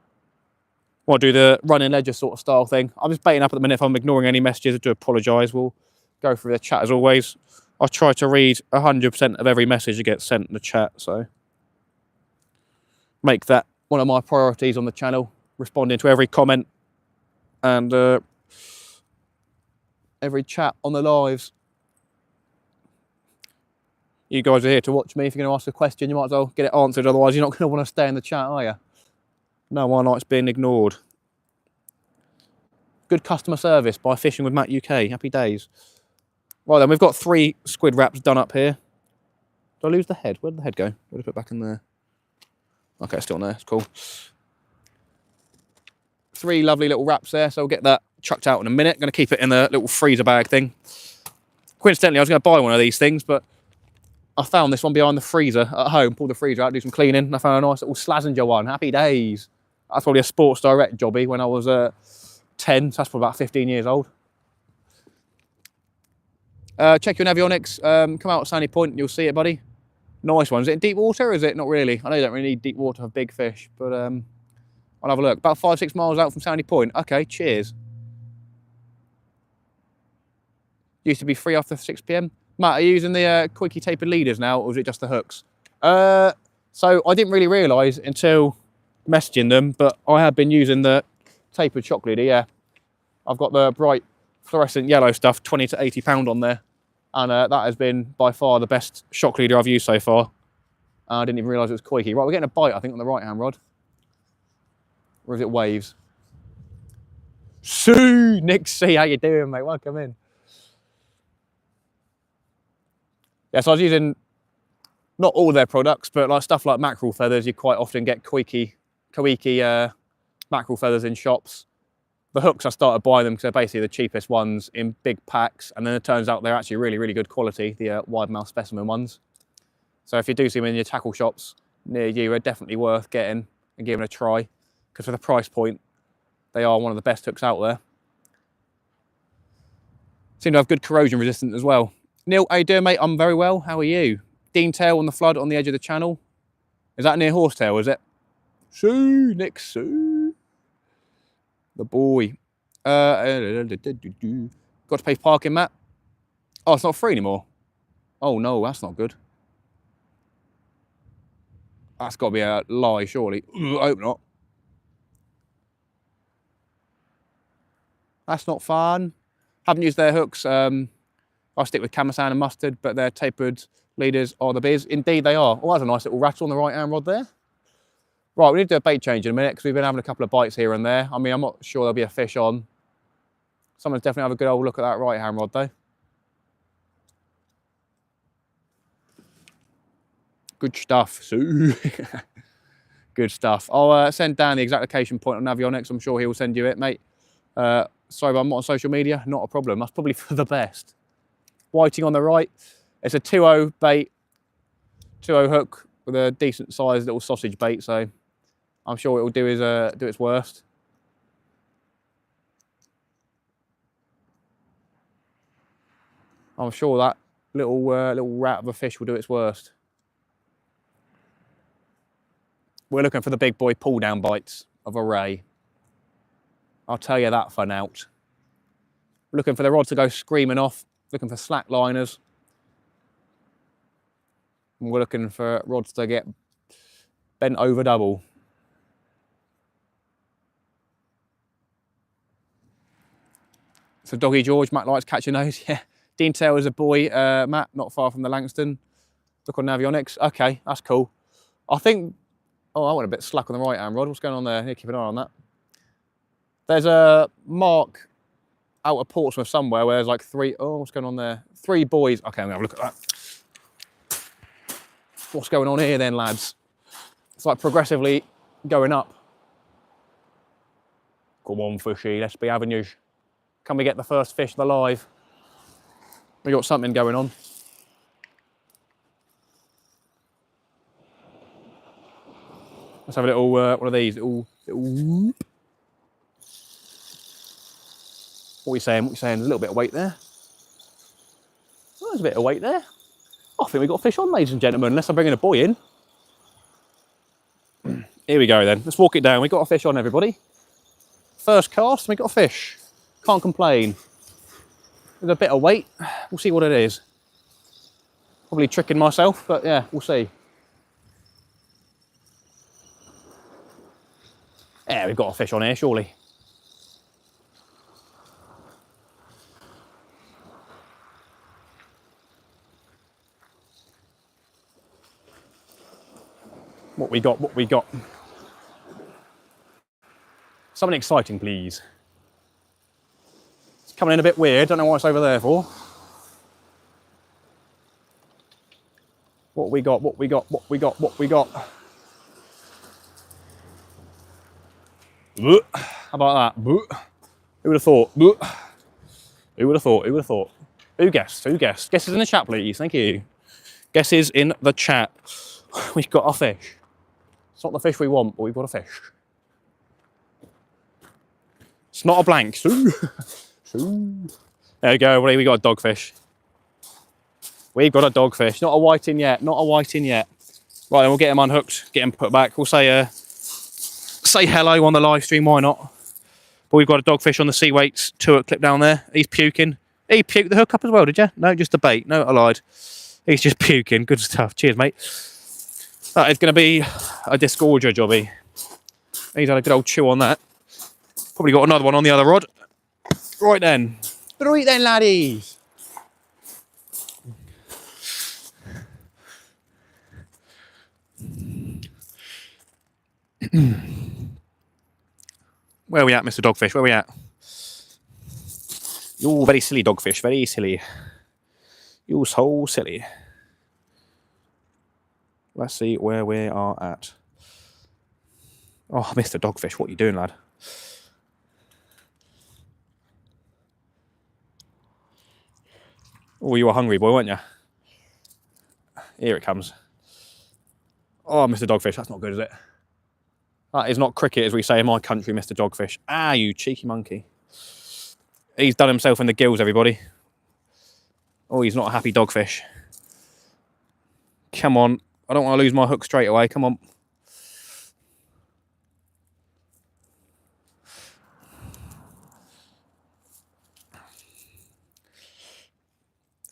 Want to do the running ledger sort of style thing. I'm just baiting up at the minute. If I'm ignoring any messages, I do apologise. We'll go through the chat as always. I try to read 100% of every message that gets sent in the chat, so make that one of my priorities on the channel, responding to every comment and every chat on the lives. You guys are here to watch me. If you're going to ask a question, you might as well get it answered, otherwise you're not going to want to stay in the chat, are you? No one likes being ignored. Good customer service by Fishing with Matt UK. Happy days. Right then, we've got 3 squid wraps done up here. Did I lose the head? Where did the head go? Where did I put it back in there? Okay, it's still in there. It's cool. 3 lovely little wraps there, so we'll get that chucked out in a minute. Going to keep it in the little freezer bag thing. Coincidentally, I was going to buy one of these things, but I found this one behind the freezer at home. Pulled the freezer out, do some cleaning, and I found a nice little Slazenger one. Happy days. That's probably a Sports Direct jobby when I was 10, so that's probably about 15 years old. Check your avionics, come out at Sandy Point and you'll see it, buddy. Nice one. Is it in deep water or is it not really? I know you don't really need deep water for big fish, but I'll have a look. About 5-6 miles out from Sandy Point. Okay, cheers. Used to be free after 6 PM. Matt, are you using the Koike tapered leaders now, or is it just the hooks? So I didn't really realise until messaging them, but I have been using the tapered shock leader, yeah. I've got the bright fluorescent yellow stuff, 20 to 80 pound on there. And that has been by far the best shock leader I've used so far. I didn't even realise it was Koike. Right, we're getting a bite, I think, on the right-hand rod. Or is it waves? Sue! Nick C, how you doing, mate? Welcome in. Yeah, so I was using, not all their products, but like stuff like mackerel feathers. You quite often get Koike mackerel feathers in shops. The hooks, I started buying them because they're basically the cheapest ones in big packs, and then it turns out they're actually really, really good quality, the wide mouth specimen ones. So if you do see them in your tackle shops near you, they're definitely worth getting and giving a try, because for the price point, they are one of the best hooks out there. Seem to have good corrosion resistance as well. Neil, how you doing, mate? I'm very well. How are you? Dean Tail on the flood on the edge of the channel. Is that near Horsetail, is it? Sue, Nick Sue. The boy. Got to pay parking, Matt. Oh, it's not free anymore. Oh no, that's not good. That's got to be a lie, surely. I hope not. That's not fun. Haven't used their hooks. I stick with Camasan and mustard, but their tapered leaders are the biz. Indeed they are. Oh, that's a nice little rattle on the right-hand rod there. Right, we need to do a bait change in a minute because we've been having a couple of bites here and there. I mean, I'm not sure there'll be a fish on. Someone's definitely have a good old look at that right-hand rod though. Good stuff, Sue. Good stuff. I'll send Dan the exact location point on Navionics. I'm sure he'll send you it, mate. Sorry, but I'm not on social media. Not a problem. That's probably for the best. Whiting on the right. It's a 2.0 bait, 2.0 hook with a decent sized little sausage bait. So I'm sure it will do its worst. I'm sure that little rat of a fish will do its worst. We're looking for the big boy pull down bites of a ray. I'll tell you that for out. Looking for the rod to go screaming off, looking for slack liners. And we're looking for rods to get bent over double. So Doggy George, Matt likes catching those. Yeah, Dean Taylor is a boy. Matt, not far from the Langston. Look on Navionics. Okay, that's cool. I think, oh, I went a bit slack on the right hand rod. What's going on there? Here, keep an eye on that. There's a mark out of Portsmouth somewhere where there's like three, oh, what's going on there? 3 buoys. Okay, I'm gonna have a look at that. What's going on here then, lads? It's like progressively going up. Come on, fishy, let's be having you. Can we get the first fish alive? We got something going on. Let's have a little, one of these, little. What are you saying? What are you saying? There's a little bit of weight there. Oh, there's a bit of weight there. I think we've got a fish on, ladies and gentlemen, unless I'm bringing a buoy in. Here we go then. Let's walk it down. We've got a fish on, everybody. First cast, we got a fish. Can't complain. There's a bit of weight. We'll see what it is. Probably tricking myself, but yeah, we'll see. Yeah, we've got a fish on here, surely. What we got, what we got. Something exciting, please. It's coming in a bit weird, don't know what it's over there for. What we got, what we got, what we got, what we got. How about that? Who would have thought? Who would have thought? Who would have thought? Who guessed? Who guessed? Guesses in the chat, please. Thank you. Guesses in the chat. We've got a fish. It's not the fish we want, but we've got a fish. It's not a blank. There we go. We got a dogfish. We've got a dogfish. Not a whiting yet. Not a whiting yet. Right, then we'll get him unhooked. Get him put back. We'll say hello on the live stream. Why not? But we've got a dogfish on the Cweights Koike clip down there. He's puking. He puked the hook up as well, did you? No, just the bait. No, I lied. He's just puking. Good stuff. Cheers, mate. That is going to be a disgorger jobby. He's had a good old chew on that. Probably got another one on the other rod. Right then. Right then, laddies. Where are we at, Mr. Dogfish? Where are we at? You're very silly, dogfish. Very silly. You're so silly. Let's see where we are at. Oh, Mr. Dogfish, what are you doing, lad? Oh, you were hungry, boy, weren't you? Here it comes. Oh, Mr. Dogfish, that's not good, is it? That is not cricket, as we say in my country, Mr. Dogfish. Ah, you cheeky monkey. He's done himself in the gills, everybody. Oh, he's not a happy dogfish. Come on. I don't want to lose my hook straight away. Come on.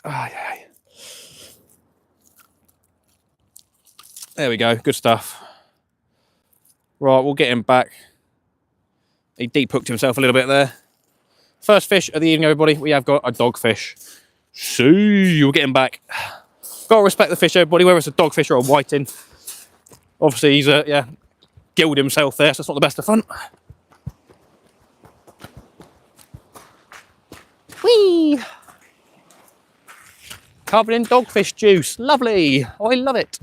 Ah, yeah. There we go. Good stuff. Right, we'll get him back. He deep hooked himself a little bit there. First fish of the evening, everybody. We have got a dogfish. See, we'll get him back. Gotta respect the fish, everybody, whether it's a dogfish or a whiting. Obviously, he's yeah, gilled himself there, so it's not the best of fun. Whee! Covered in dogfish juice. Lovely. Oh, I love it.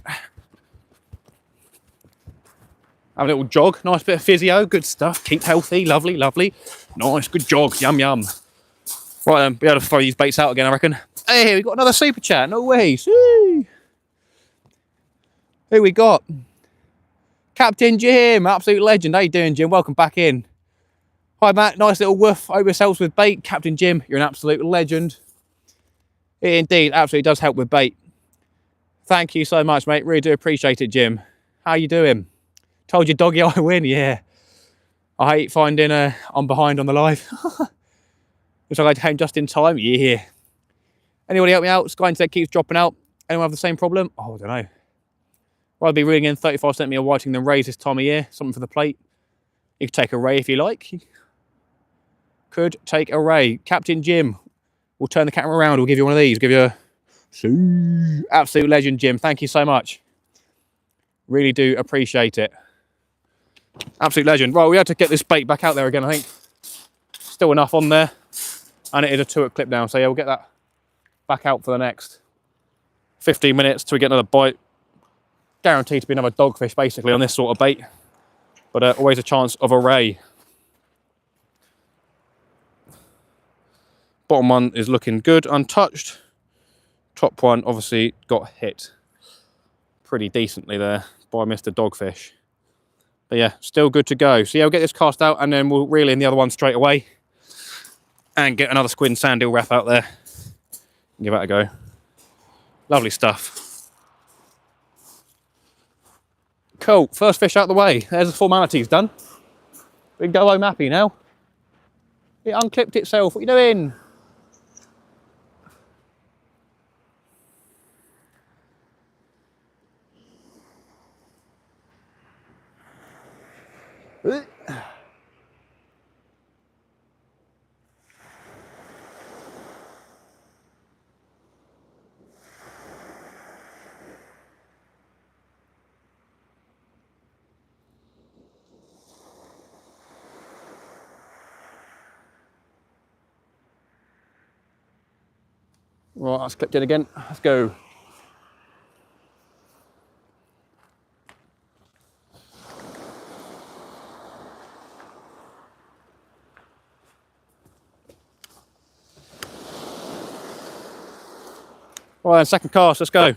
Have a little jog. Nice bit of physio. Good stuff. Keep healthy. Lovely, lovely. Nice. Good jog. Yum, yum. Right then, be able to throw these baits out again, I reckon. Hey, we got another super chat. No way. See. Who we got? Captain Jim. Absolute legend. How you doing, Jim? Welcome back in. Hi, Matt. Nice little woof over yourselves with bait. Captain Jim, you're an absolute legend. It indeed absolutely does help with bait. Thank you so much, mate. Really do appreciate it, Jim. How you doing? Told you, doggy, I win. Yeah. I hate finding I'm behind on the live. Looks like I came just in time. Yeah. Anybody help me out? Sky Internet keeps dropping out. Anyone have the same problem? Oh, I don't know. Rather be reeling in 35 centimetre whiting than rays this time of year. Something for the plate. You could take a ray if you like. Could take a ray. Captain Jim. We'll turn the camera around. We'll give you one of these. Give you a absolute legend, Jim. Thank you so much. Really do appreciate it. Absolute legend. Right, we had to get this bait back out there again, I think. Still enough on there. And it is a 2-hook clip now. So yeah, we'll get that back out for the next 15 minutes till we get another bite. Guaranteed to be another dogfish basically on this sort of bait. But always a chance of a ray. Bottom one is looking good, untouched. Top one obviously got hit pretty decently there by Mr. Dogfish. But yeah, still good to go. So yeah, we'll get this cast out and then we'll reel in the other one straight away. And get another squid and sand eel wrap out there. Give that a go. Lovely stuff. Cool, first fish out of the way. There's the formalities done. We can go home happy now. It unclipped itself, what are you doing? Right, that's clipped in again. Let's go. Right then, second cast, let's go.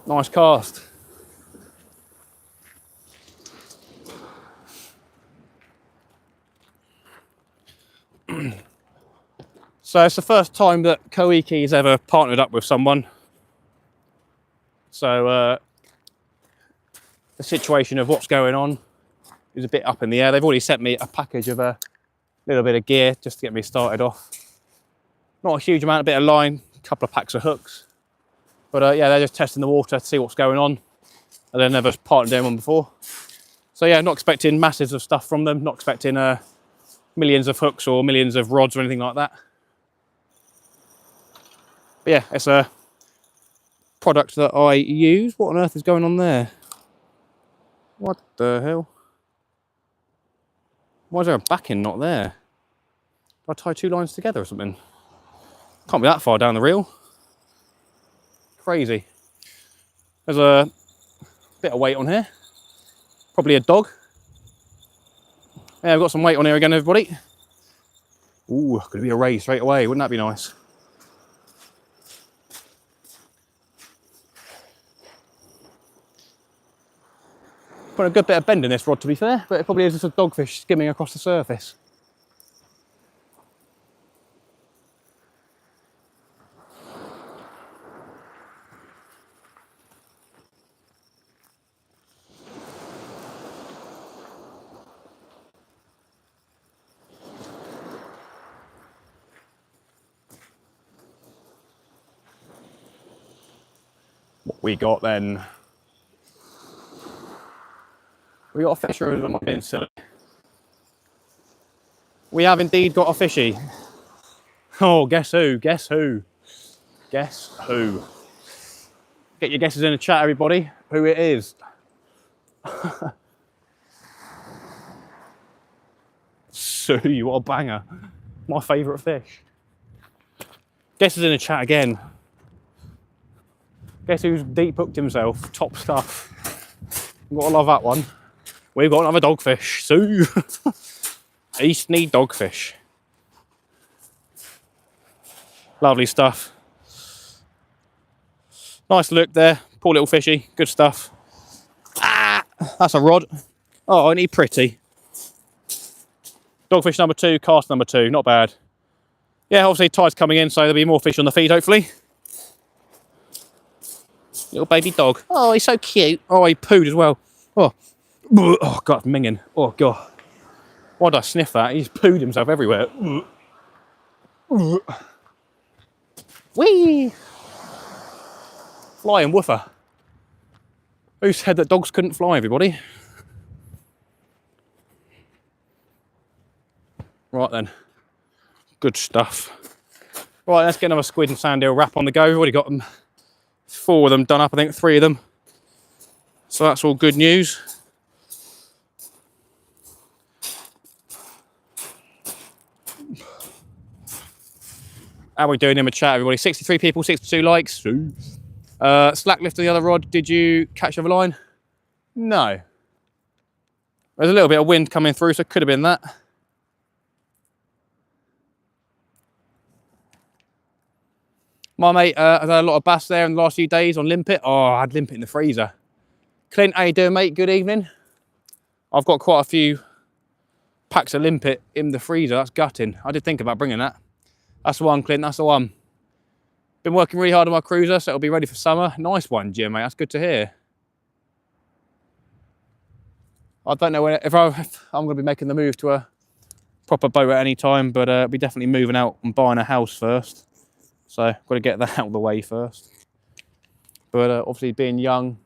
Nice cast. So it's the first time that Koike has ever partnered up with someone. So the situation of what's going on is a bit up in the air. They've already sent me a package of a little bit of gear just to get me started off. Not a huge amount, a bit of line, a couple of packs of hooks. But yeah, they're just testing the water to see what's going on. And they've never partnered anyone before. So yeah, not expecting masses of stuff from them, not expecting millions of hooks or millions of rods or anything like that. But yeah, it's a product that I use. What on earth is going on there? What the hell? Why is there a backing not there? Did I tie two lines together or something? Can't be that far down the reel. Crazy. There's a bit of weight on here. Probably a dog. Yeah, we've got some weight on here again, everybody. Ooh, could be a ray straight away. Wouldn't that be nice? Put a good bit of bend in this rod, to be fair, but it probably is just a dogfish skimming across the surface. What we got then? We got a fish, or am I being silly? We have indeed got a fishy. Oh, guess who? Guess who? Guess who? Get your guesses in the chat, everybody. Who it is? Sue, what a banger. My favourite fish. Guesses in the chat again. Guess who's deep hooked himself? Top stuff. Gotta love that one. We've got another dogfish. Sue. Eastney dogfish. Lovely stuff. Nice look there. Poor little fishy. Good stuff. Ah, that's a rod. Oh, ain't he pretty? Dogfish number 2, cast number 2. Not bad. Yeah, obviously tide's coming in, so there'll be more fish on the feed, hopefully. Little baby dog. Oh, he's so cute. Oh, he pooed as well. Oh, oh God, minging. Oh, God. Why did I sniff that? He's pooed himself everywhere. Whee! Flying woofer. Who said that dogs couldn't fly, everybody? Right then. Good stuff. Right, let's get another squid and sand eel wrap on the go. We've already got them. 4 of them done up, I think 3 of them. So that's all good news. How are we doing in the chat, everybody? 63 people, 62 likes. Slack lift on the other rod. Did you catch the other line? No. There's a little bit of wind coming through, so it could have been that. My mate has had a lot of bass there in the last few days on limpet. Oh, I had limpet in the freezer. Clint, how you doing, mate? Good evening. I've got quite a few packs of limpet in the freezer. That's gutting. I did think about bringing that. That's the one, Clint. That's the one. Been working really hard on my cruiser, so it'll be ready for summer. Nice one, Jim, mate. That's good to hear. I don't know if I'm going to be making the move to a proper boat at any time, but I'll be definitely moving out and buying a house first. So I've got to get that out of the way first. But obviously being young,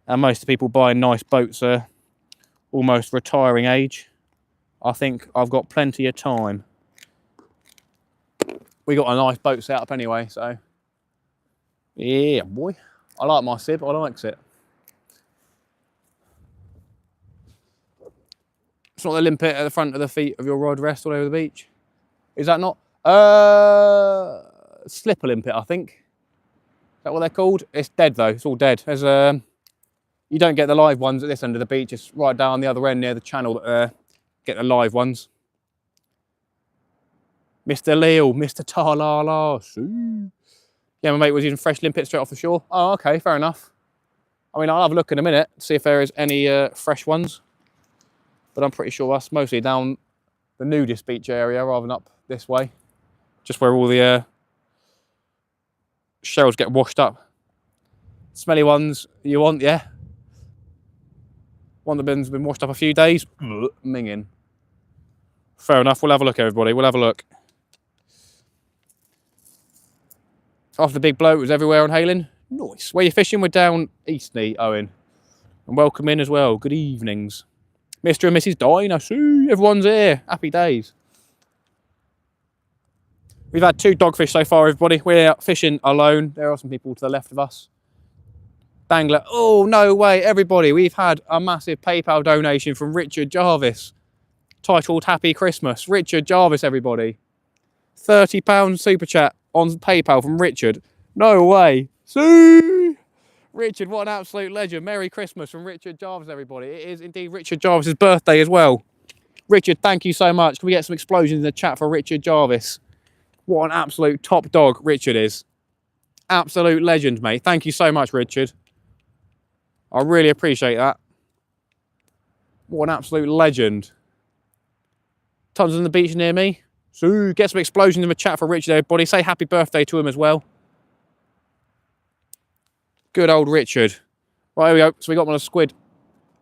and most people buying nice boats are almost retiring age, I think I've got plenty of time. We got a nice boat set up anyway, so yeah, boy. I like my sib, I likes it. It's not the limpet at the front of the feet of your rod rest all over the beach. Is that not? Slipper limpet, I think. Is that what they're called? It's dead though, it's all dead. There's you don't get the live ones at this end of the beach, it's right down the other end near the channel that get the live ones. Mr. Leo, Mr. Talala. Yeah, my mate was using fresh limpet straight off the shore. Oh, okay, fair enough. I mean, I'll have a look in a minute, see if there is any fresh ones. But I'm pretty sure that's mostly down the nudist beach area rather than up this way. Just where all the shells get washed up. Smelly ones you want, yeah? One of the bins been washed up a few days. Minging. Fair enough, we'll have a look, everybody. We'll have a look. After the big blow, it was everywhere on Halen. Nice. Where you fishing? We're down Eastney, Owen. And welcome in as well. Good evenings. Mr. and Mrs. Dino. Everyone's here. Happy days. We've had 2 dogfish so far, everybody. We're out fishing alone. There are some people to the left of us. Dangler. Oh, no way. Everybody, we've had a massive PayPal donation from Richard Jarvis. Titled Happy Christmas. Richard Jarvis, everybody. £30 super chat on PayPal from Richard. No way. See? Richard, what an absolute legend. Merry Christmas from Richard Jarvis, everybody. It is indeed Richard Jarvis's birthday as well. Richard, thank you so much. Can we get some explosions in the chat for Richard Jarvis? What an absolute top dog Richard is. Absolute legend, mate. Thank you so much, Richard. I really appreciate that. What an absolute legend. Tons on the beach near me. So get some explosions in the chat for Richard, everybody. Say happy birthday to him as well. Good old Richard. Right, here we go. So we got one of the squid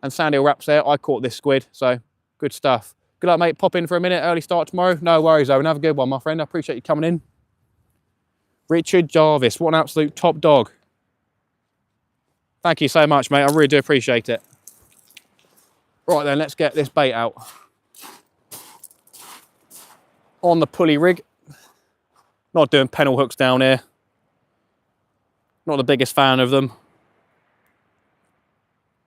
and sand eel wraps there. I caught this squid, so good stuff. Good luck, mate. Pop in for a minute. Early start tomorrow. No worries, Owen. Have a good one, my friend. I appreciate you coming in. Richard Jarvis. What an absolute top dog. Thank you so much, mate. I really do appreciate it. Right then, let's get this bait out. On the pulley rig. Not doing pennel hooks down here. Not the biggest fan of them.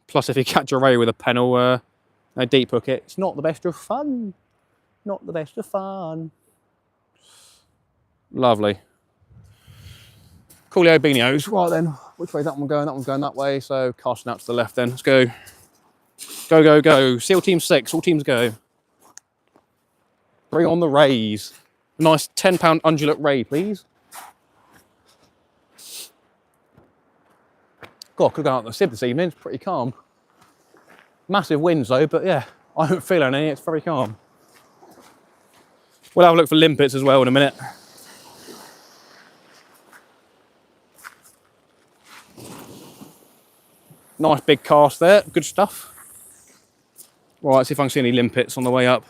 Plus, if you catch a ray with a pennel, no deep hook it, it's not the best of fun. Not the best of fun. Lovely. Coolio beanios. Right then, which way is that one going? That one's going that way, so casting out to the left then. Let's go. Go, go, go. SEAL Team 6, all teams go. Bring on the rays. Nice 10-pound undulate ray, please. God, could go out on the sib this evening. It's pretty calm. Massive winds though, but yeah, I don't feel any. It's very calm. We'll have a look for limpets as well in a minute. Nice big cast there, good stuff. Right, see if I can see any limpets on the way up.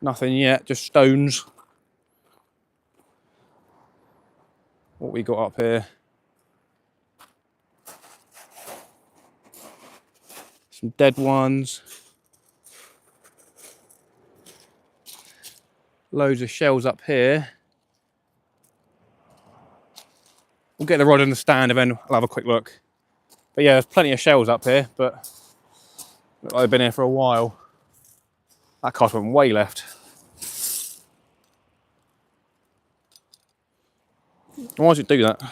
Nothing yet, just stones. What we got up here? Some dead ones. Loads of shells up here. We'll get the rod in the stand and then I'll have a quick look. But yeah, there's plenty of shells up here, but look like they've been here for a while. That cast went way left. Why does it do that?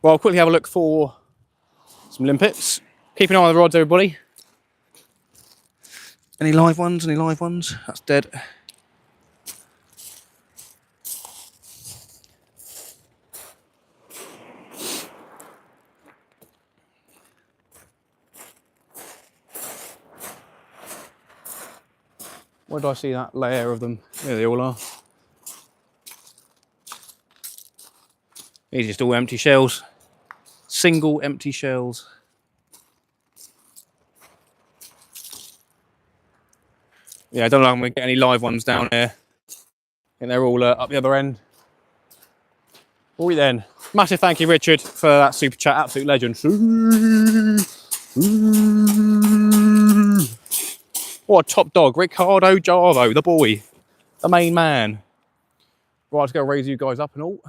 Well, I'll quickly have a look for some limpets. Keep an eye on the rods, everybody. Any live ones? Any live ones? That's dead. Where do I see that layer of them? There they all are. These are just all empty shells. Single empty shells. Yeah, I don't know if I'm going to get any live ones down here. I think they're all up the other end. All right then. Massive thank you, Richard, for that super chat. Absolute legend. What a top dog. Ricardo Jarvo, the boy. The main man. Right, let's go raise you guys up and all.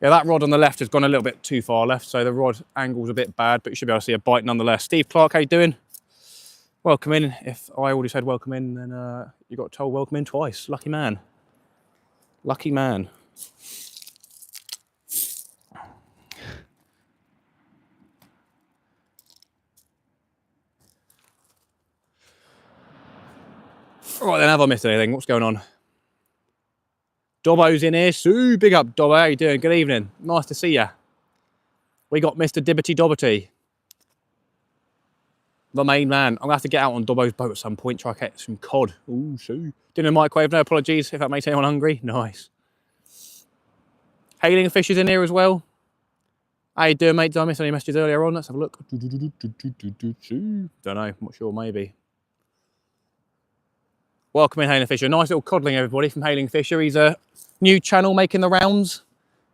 Yeah, that rod on the left has gone a little bit too far left, so the rod angle's a bit bad, but you should be able to see a bite nonetheless. Steve Clark, how you doing? Welcome in. If I already said welcome in, then you got told welcome in twice. Lucky man. Lucky man. Right then, have I missed anything? What's going on? Dobbo's in here. Sue, big up, Dobbo. How you doing? Good evening. Nice to see ya. We got Mr. Dibbity Dobbity. The main man. I'm going to have to get out on Dobbo's boat at some point, try to get some cod. Ooh, Sue. Dinner microwave, no apologies if that makes anyone hungry. Nice. Hailing Fish is in here as well. How you doing, mate? Did I miss any messages earlier on? Let's have a look. Don't know. I'm not sure, maybe. Welcome in, Hailing Fisher. Nice little codling, everybody, from Hailing Fisher. He's a new channel making the rounds,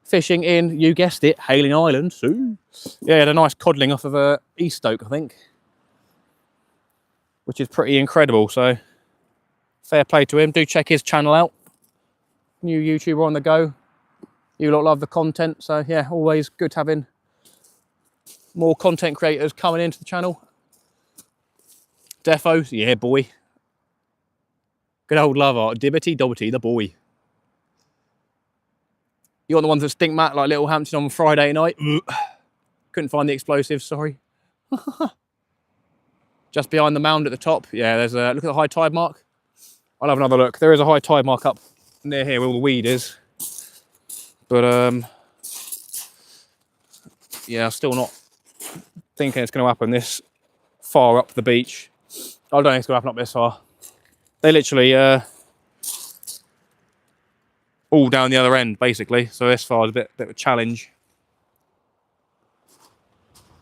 fishing in, you guessed it, Hailing Island. Ooh. Yeah, he had a nice codling off of Eaststoke, I think, which is pretty incredible. So, fair play to him. Do check his channel out. New YouTuber on the go. You lot love the content, so yeah, always good having more content creators coming into the channel. Defo, yeah, boy. Good old love art. Dibbity Dobbity, the boy. You want the ones that stink, Matt, like Little Hampton on Friday night? Couldn't find the explosives, sorry. Just behind the mound at the top. Yeah, there's a look at the high tide mark. I'll have another look. There is a high tide mark up near here where all the weed is. But yeah, I'm still not thinking it's going to happen this far up the beach. I don't think it's going to happen up this far. They literally all down the other end, basically. So this far is a bit of a challenge.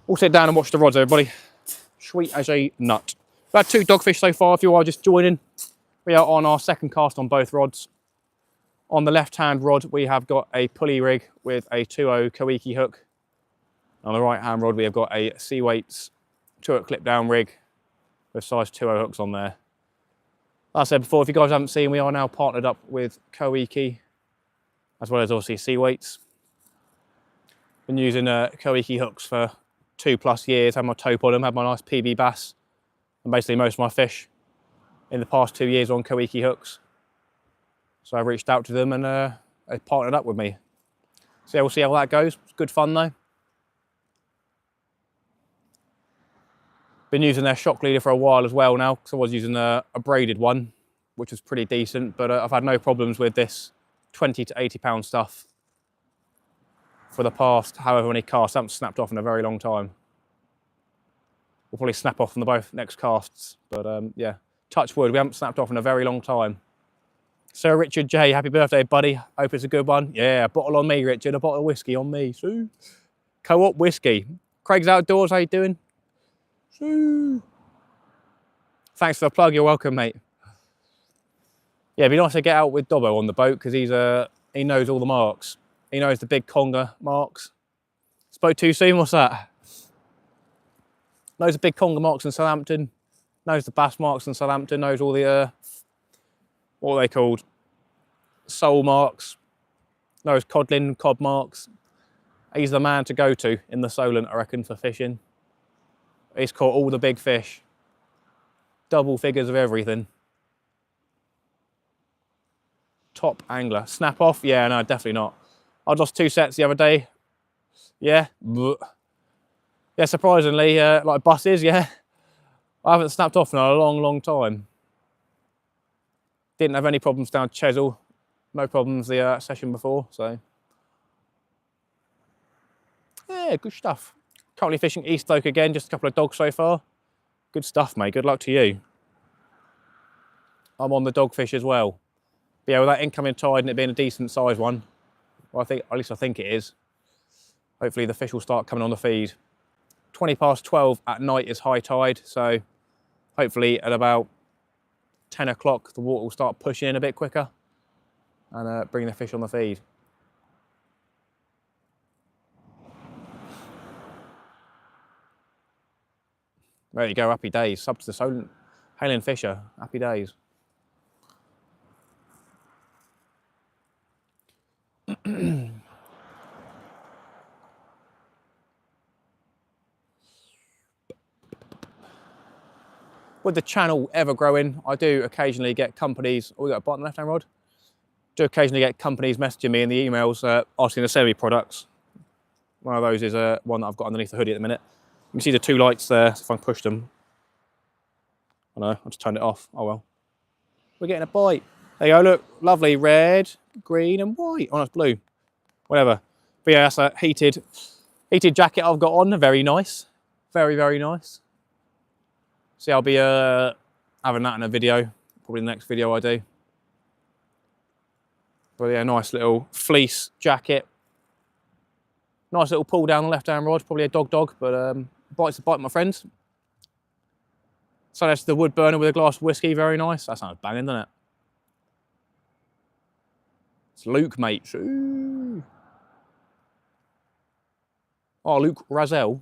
All sit down and watch the rods, everybody. Sweet as a nut. We've had 2 dogfish so far. If you are just joining, we are on our second cast on both rods. On the left-hand rod, we have got a pulley rig with a 2.0 Koike hook. On the right-hand rod, we have got a Cweights 2-hook clip-down rig with size 2.0 hooks on there. Like I said before, if you guys haven't seen, we are now partnered up with Koike, as well as obviously Cweights. Been using Koike hooks for 2+ years, had my tope on them, had my nice PB bass, and basically most of my fish in the past 2 years on Koike hooks. So I reached out to them and they partnered up with me. So yeah, we'll see how that goes. It's good fun though. Been using their shock leader for a while as well now, because I was using a braided one, which was pretty decent, but I've had no problems with this 20 to 80 pound stuff for the past however many casts. I haven't snapped off in a very long time. We'll probably snap off on the both next casts, but yeah, touch wood, we haven't snapped off in a very long time. Sir Richard J, happy birthday, buddy. Hope it's a good one. Yeah, a bottle on me, Richard, a bottle of whiskey on me. So, Co-op whiskey. Craig's Outdoors, how you doing? So, thanks for the plug, you're welcome, mate. Yeah, it'd be nice to get out with Dobbo on the boat because he knows all the marks. He knows the big conger marks. Spoke too soon, what's that? Knows the big conger marks in Southampton. Knows the bass marks in Southampton. Knows all the, what are they called? Sole marks. Knows codlin, cod marks. He's the man to go to in the Solent, I reckon, for fishing. He's caught all the big fish. Double figures of everything. Top angler. Snap off? Yeah, no, definitely not. I lost 2 sets the other day. Yeah. Yeah, surprisingly, like buses, yeah. I haven't snapped off in a long, long time. Didn't have any problems down Chesil. No problems the session before, so. Yeah, good stuff. Currently fishing East Koike again, just a couple of dogs so far. Good stuff, mate. Good luck to you. I'm on the dogfish as well. But yeah, with that incoming tide and it being a decent sized one, well, I think, at least I think it is. Hopefully the fish will start coming on the feed. 20 past 12 at night is high tide, so hopefully at about 10 o'clock the water will start pushing in a bit quicker and bring the fish on the feed. There you go, happy days. Sub to the Solent, Halen Fisher, happy days. With the channel ever growing, I do occasionally get companies, oh, we got a bite on the left-hand rod? Do occasionally get companies messaging me in the emails asking to sell me products. One of those is one that I've got underneath the hoodie at the minute. You can see the 2 lights there, so if I can push them. I know, I just turned it off, oh well. We're getting a bite. There you go, look, lovely, red, green and white. Oh, no, it's blue, whatever. But yeah, that's a heated jacket I've got on, very nice. Very, very nice. See, I'll be having that in a video, probably the next video I do. But yeah, nice little fleece jacket. Nice little pull down the left-hand rod, probably a dog, but bite's a bite, my friends. So that's the wood burner with a glass of whiskey, very nice. That sounds banging, doesn't it? It's Luke, mate. Ooh. Oh, Luke Razel.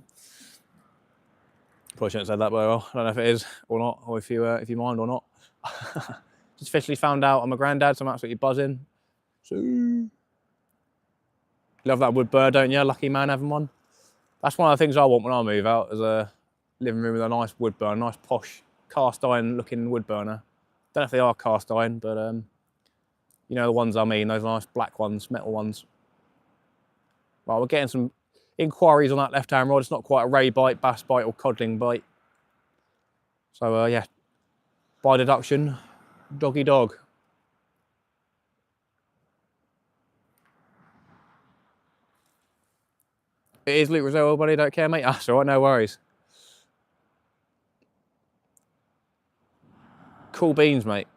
Probably shouldn't have said that, but well, I don't know if it is or not, or if you mind or not. Just officially found out I'm a granddad, so I'm absolutely buzzing. So, love that wood burner, don't you? Lucky man having one. That's one of the things I want when I move out, is a living room with a nice wood burner, nice posh cast iron looking wood burner. Don't know if they are cast iron, but you know the ones I mean, those nice black ones, metal ones. Right, we're getting some inquiries on that left-hand rod. It's not quite a ray bite, bass bite or codling bite. So yeah, by deduction, doggy dog. It is Luke Roselle, buddy, don't care, mate. That's all right, no worries. Cool beans, mate.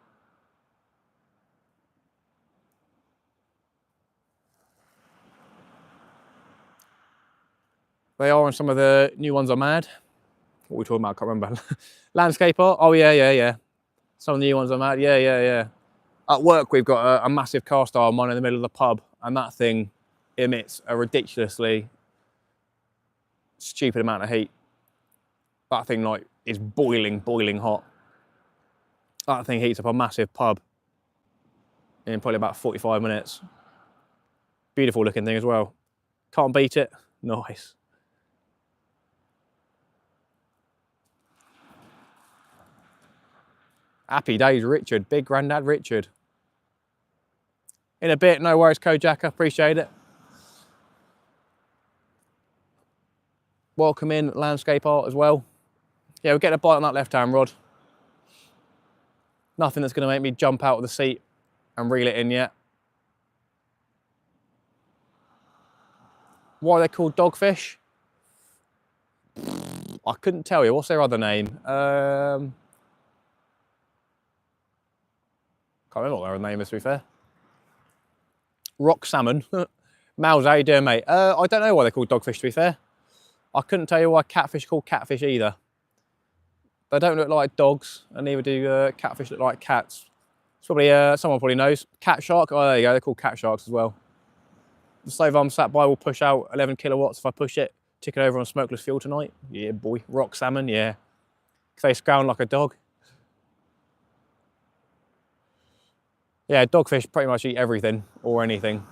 They are on some of the new ones I'm mad. What are we talking about? I can't remember. Landscape art? Oh, yeah. Some of the new ones I'm mad. Yeah. At work, we've got a massive cast iron one in the middle of the pub, and that thing emits a ridiculously stupid amount of heat. That thing like is boiling hot. That thing heats up a massive pub in probably about 45 minutes. Beautiful looking thing as well. Can't beat it. Nice. Happy days, Richard. Big Grandad Richard. In a bit, no worries, Kojak. I appreciate it. Welcome in landscape art as well. Yeah, we'll get a bite on that left-hand rod. Nothing that's going to make me jump out of the seat and reel it in yet. Why they're called dogfish? I couldn't tell you. What's their other name? Can't remember what their other name is, to be fair. Rock salmon. Miles, how you doing, mate? I don't know why they're called dogfish, to be fair. I couldn't tell you why catfish are called catfish either. They don't look like dogs, and neither do catfish look like cats. It's probably, someone probably knows. Cat shark, oh there you go, they're called cat sharks as well. The stove I'm sat by will push out 11 kilowatts if I push it. Tick it over on smokeless fuel tonight. Yeah, boy. Rock salmon, yeah. They scrounge like a dog. Yeah, dogfish pretty much eat everything or anything.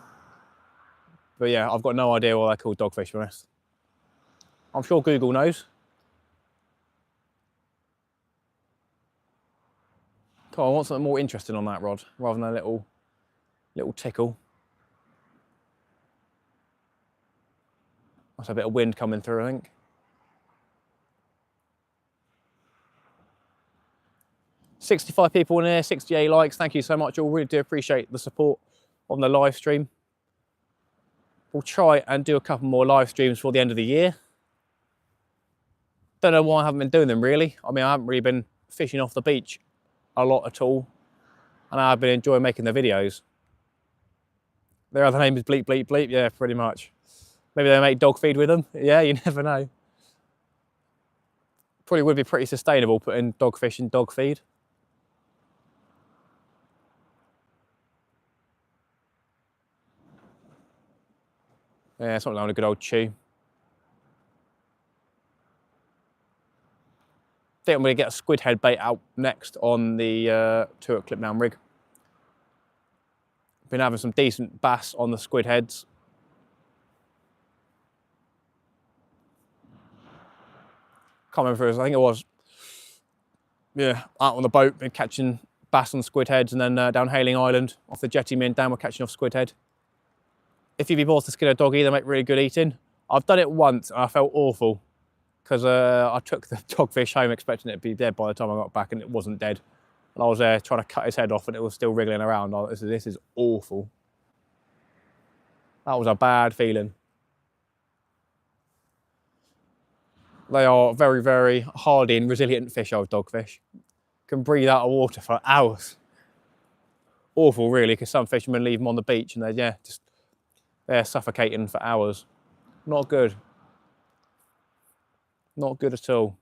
But yeah, I've got no idea why they're called dogfish, to be honest. I'm sure Google knows. Cool, I want something more interesting on that rod, rather than a little tickle. That's a bit of wind coming through, I think. "65 people in here, 68 likes. Thank you so much. All really do appreciate the support on the live stream. We'll try and do a couple more live streams for the end of the year. Don't know why I haven't been doing them really. I mean, I haven't really been fishing off the beach a lot at all, and I've been enjoying making the videos. Their other name is Bleep Bleep Bleep. Yeah, pretty much. Maybe they make dog feed with them. Yeah, you never know. Probably would be pretty sustainable putting dogfish in dog feed. Yeah, something like a good old chew. I think I'm going to get a squid head bait out next on the 2 clip down rig. Been having some decent bass on the squid heads. Can't remember if it was, I think it was, yeah, out on the boat, been catching bass on squid heads, and then down Hailing Island off the jetty, me and Dan were catching off squid head. If you'd be bored to skin a doggy, they make really good eating. I've done it once and I felt awful because I took the dogfish home expecting it to be dead by the time I got back, and it wasn't dead. And I was there trying to cut his head off and it was still wriggling around. This is awful. That was a bad feeling. They are very, very hardy and resilient fish, old dogfish. Can breathe out of water for hours. Awful, really, because some fishermen leave them on the beach and they're suffocating for hours. Not good. Not good at all.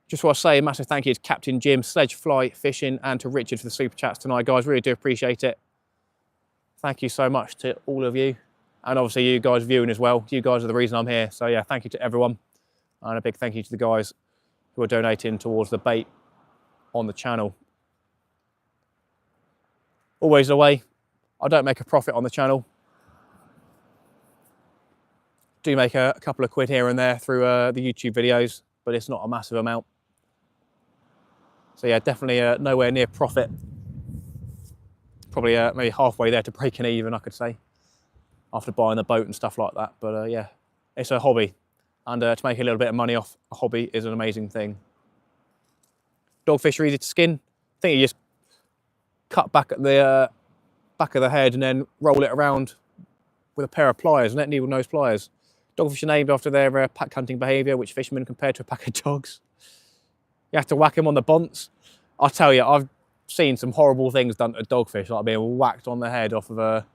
Just want to say a massive thank you to Captain Jim, Sledge Fly Fishing, and to Richard for the super chats tonight, guys. Really do appreciate it. Thank you so much to all of you, and obviously you guys viewing as well. You guys are the reason I'm here. So yeah, thank you to everyone, and a big thank you to the guys who are donating towards the bait on the channel. Always the way. I don't make a profit on the channel. Do make a couple of quid here and there through the YouTube videos, but it's not a massive amount. So yeah, definitely nowhere near profit. Probably maybe halfway there to breaking even, I could say, after buying the boat and stuff like that. But yeah, it's a hobby, and to make a little bit of money off a hobby is an amazing thing. Dogfish are easy to skin. I think you just cut back at the back of the head and then roll it around with a pair of pliers, net needle nose pliers. Dogfish are named after their pack hunting behaviour, which fishermen compare to a pack of dogs. You have to whack them on the bonts. I tell you, I've seen some horrible things done to dogfish, like being whacked on the head off of a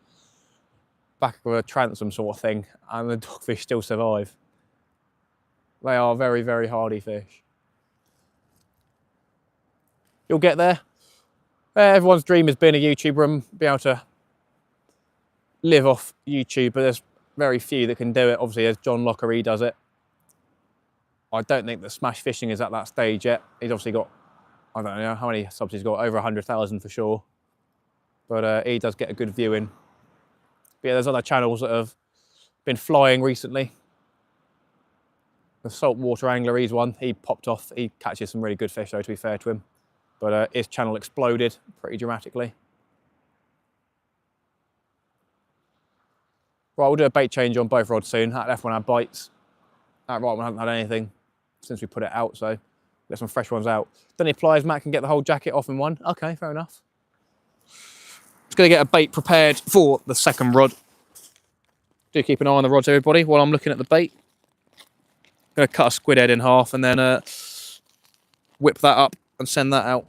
back of a transom sort of thing, and the dogfish still survive. They are very, very hardy fish. You'll get there. Everyone's dream has been a YouTuber and be able to live off YouTube, but there's very few that can do it. Obviously, there's John Locker, he does it. I don't think that Smash Fishing is at that stage yet. He's obviously got, I don't know how many subs he's got, over 100,000 for sure. But he does get a good viewing. But yeah, there's other channels that have been flying recently. The Saltwater Angler, he's one. He popped off. He catches some really good fish though, to be fair to him. But his channel exploded pretty dramatically. Right, we'll do a bait change on both rods soon. That left one had bites. That right one hasn't had anything since we put it out, so get some fresh ones out. Don't need pliers, Matt can get the whole jacket off in one. Okay, fair enough. Just going to get a bait prepared for the second rod. Do keep an eye on the rods, everybody, while I'm looking at the bait. I'm going to cut a squid head in half and then whip that up and send that out.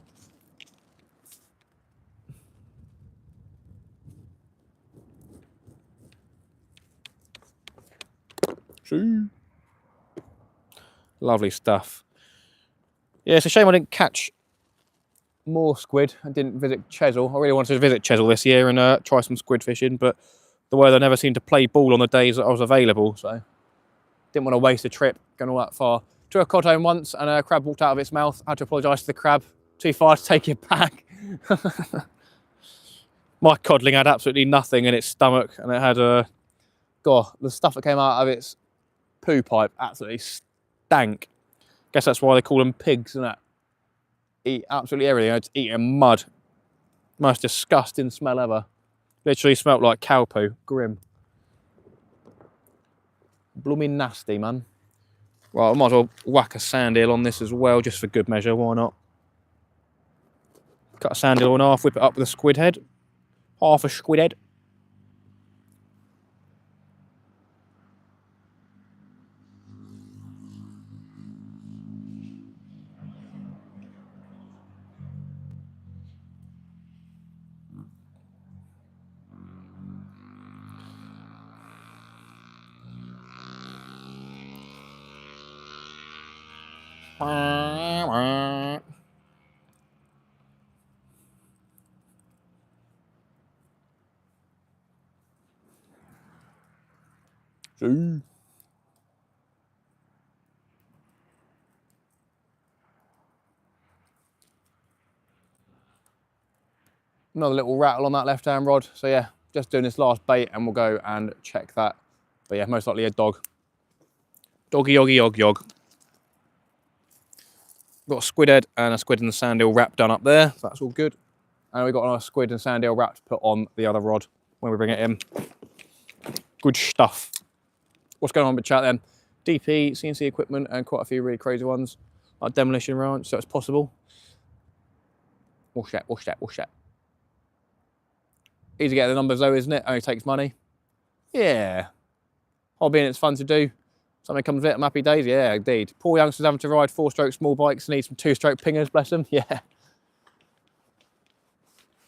See? Lovely stuff. Yeah, it's a shame I didn't catch more squid. I didn't visit Chesil. I really wanted to visit Chesil this year and try some squid fishing, but the weather never seemed to play ball on the days that I was available, so didn't want to waste a trip going all that far. Took a cod home once and a crab walked out of its mouth. I had to apologise to the crab. Too far to take it back. My codling had absolutely nothing in its stomach, and it had God, the stuff that came out of its poo pipe absolutely stank. Guess that's why they call them pigs, isn't it? Eat absolutely everything. It's eating mud. Most disgusting smell ever. Literally smelt like cow poo. Grim. Blooming nasty, man. Right, I might as well whack a sand eel on this as well, just for good measure. Why not? Cut a sand eel in half, whip it up with a squid head. Half a squid head. See? Another little rattle on that left-hand rod. So yeah, just doing this last bait and we'll go and check that. But yeah, most likely a dog. Doggy, yoggy, yog, yog. Got a squid head and a squid and the sand eel wrap done up there. So that's all good. And we've got another squid and sand eel wrap to put on the other rod when we bring it in. Good stuff. What's going on with chat then? DP, CNC equipment, and quite a few really crazy ones, like Demolition Ranch, so it's possible. Wash that, wash that, wash that. Easy to get the numbers though, isn't it? Only takes money. Yeah. Hobby and it's fun to do. Something comes of it, I'm happy days. Yeah, indeed. Poor youngsters having to ride 4-stroke small bikes, need some 2-stroke pingers, bless them. Yeah.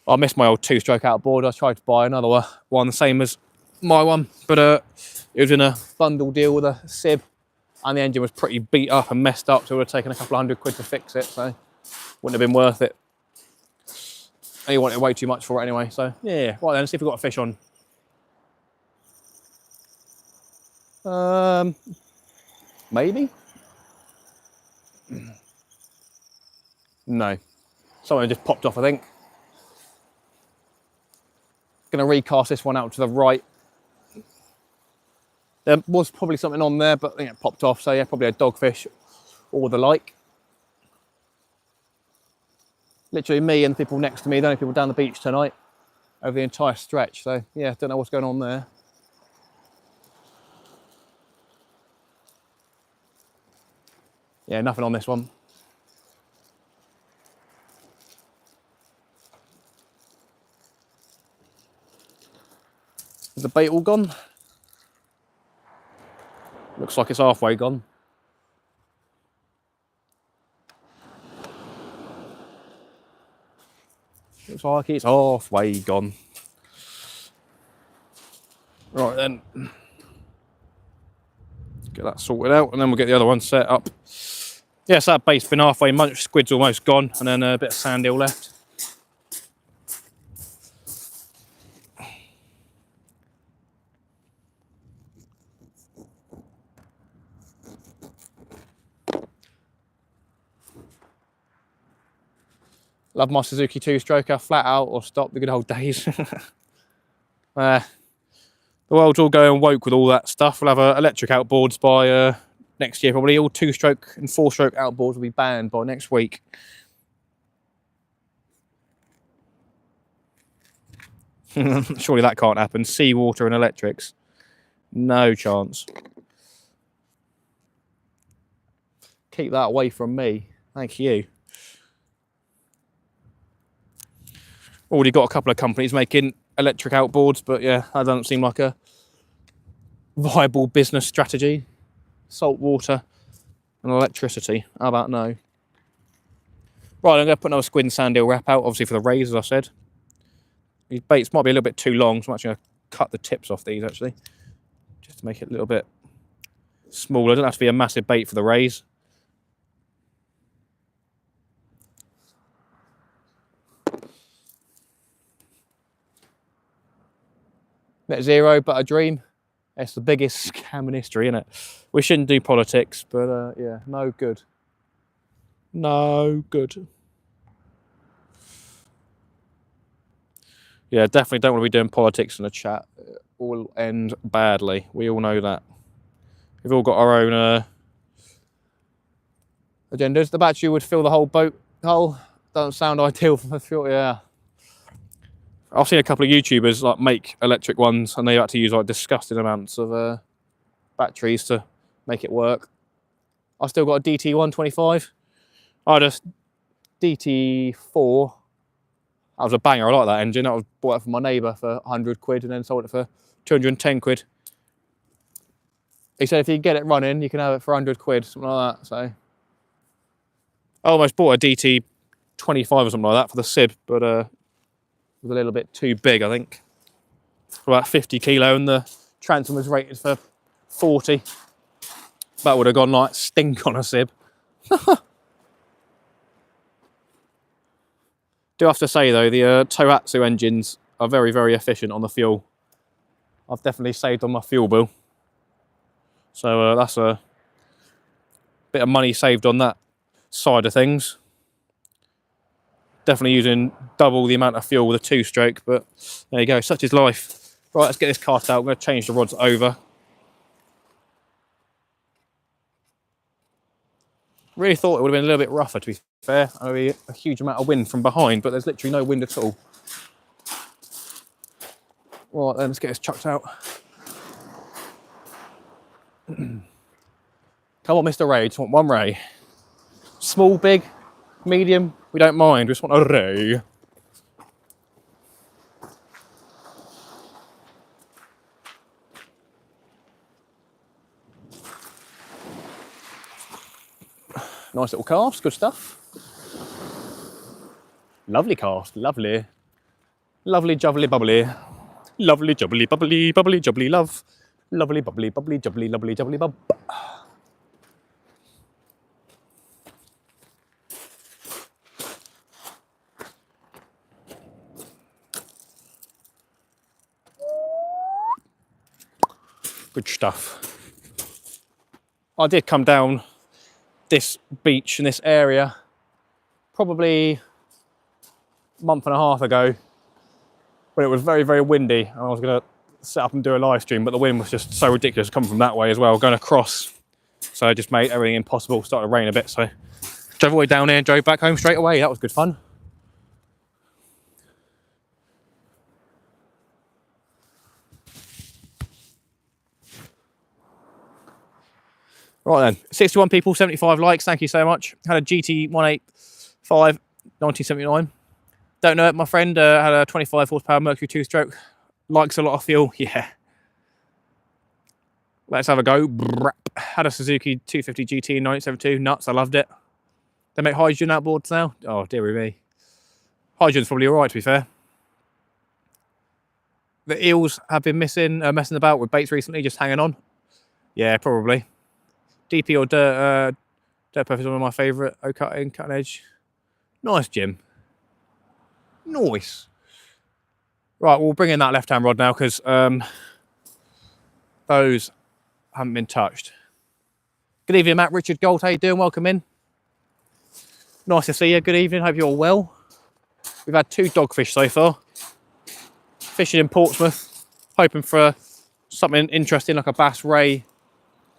I miss my old 2-stroke outboard. I tried to buy another one, the same as my one, but it was in a bundle deal with a sib, and the engine was pretty beat up and messed up, so it would have taken a couple £100 to fix it, so wouldn't have been worth it. And you wanted way too much for it anyway, so yeah. Right then, let's see if we've got a fish on. Maybe? No. Something just popped off, I think. Gonna recast this one out to the right. There was probably something on there, but I think it popped off, so yeah, probably a dogfish or the like. Literally me and the people next to me, the only people down the beach tonight over the entire stretch, so yeah, don't know what's going on there. Yeah, nothing on this one. Is the bait all gone? Looks like it's halfway gone. Looks like it's halfway gone. Right then. Get that sorted out and then we'll get the other one set up. Yes, that bait's been halfway munched, squid's almost gone, and then a bit of sand eel left. Love my Suzuki 2-stroker, flat out or stop, the good old days. The world's all going woke with all that stuff. We'll have electric outboards by next year probably. All 2-stroke and 4-stroke outboards will be banned by next week. Surely that can't happen. Seawater and electrics. No chance. Keep that away from me. Thank you. Already got a couple of companies making electric outboards, but yeah, that doesn't seem like a viable business strategy. Salt water and electricity. How about no? Right, I'm going to put another squid and sand eel wrap out, obviously for the rays, as I said. These baits might be a little bit too long, so I'm actually going to cut the tips off these, actually. Just to make it a little bit smaller. It doesn't have to be a massive bait for the rays. Net zero, but a dream. It's the biggest scam in history, isn't it? We shouldn't do politics, but yeah, no good. No good. Yeah, definitely don't want to be doing politics in the chat. It will end badly. We all know that. We've all got our own agendas. The battery would fill the whole boat hull. Doesn't sound ideal for fuel, yeah. I've seen a couple of YouTubers like make electric ones, and they had to use like disgusting amounts of batteries to make it work. I still got a DT125. I had a DT4. That was a banger. I like that engine. I bought it from my neighbour for 100 quid and then sold it for 210 quid. He said if you get it running, you can have it for 100 quid, something like that. So I almost bought a DT25 or something like that for the SIB, but it was a little bit too big, I think. For about 50 kilo, and the transom was rated for 40. That would have gone like stink on a SIB. Do have to say though, the Tohatsu engines are very, very efficient on the fuel. I've definitely saved on my fuel bill. So that's a bit of money saved on that side of things. Definitely using double the amount of fuel with a 2-stroke, but there you go, such is life. Right, let's get this cast out. I'm going to change the rods over. Really thought it would have been a little bit rougher, to be fair. Only a huge amount of wind from behind, but there's literally no wind at all. Right then, let's get this chucked out. Come on, Mr. Ray, just want one ray. Small, big, medium, we don't mind, we just want a ray. Nice little cast, good stuff. Lovely cast, lovely. Lovely, jubbly, bubbly. Lovely, jubbly, bubbly, bubbly, jubbly, love. Lovely, bubbly, bubbly, jubbly, lovely, jubbly, bub. Good stuff. I did come down this beach in this area probably a month and a half ago when it was very, very windy, and I was going to set up and do a live stream, but the wind was just so ridiculous coming from that way as well, going across. So it just made everything impossible. Started to rain a bit, so drove all the way down here and drove back home straight away. That was good fun. Right then, 61 people, 75 likes, thank you so much. Had a GT185 1979. Don't know it, my friend, had a 25 horsepower Mercury 2-stroke. Likes a lot of fuel, yeah. Let's have a go. Had a Suzuki 250 GT in 1972, nuts, I loved it. They make hydrogen outboards now? Oh, dearie me. Hydrogen's probably alright, to be fair. The eels have been messing about with baits recently, just hanging on. Yeah, probably. DP or dirt puff is one of my favourite. cutting edge. Nice, Jim. Nice. Right, we'll bring in that left-hand rod now because those haven't been touched. Good evening, Matt. Richard Gold, how you doing? Welcome in. Nice to see you. Good evening. Hope you're all well. We've had 2 dogfish so far. Fishing in Portsmouth, hoping for something interesting like a bass ray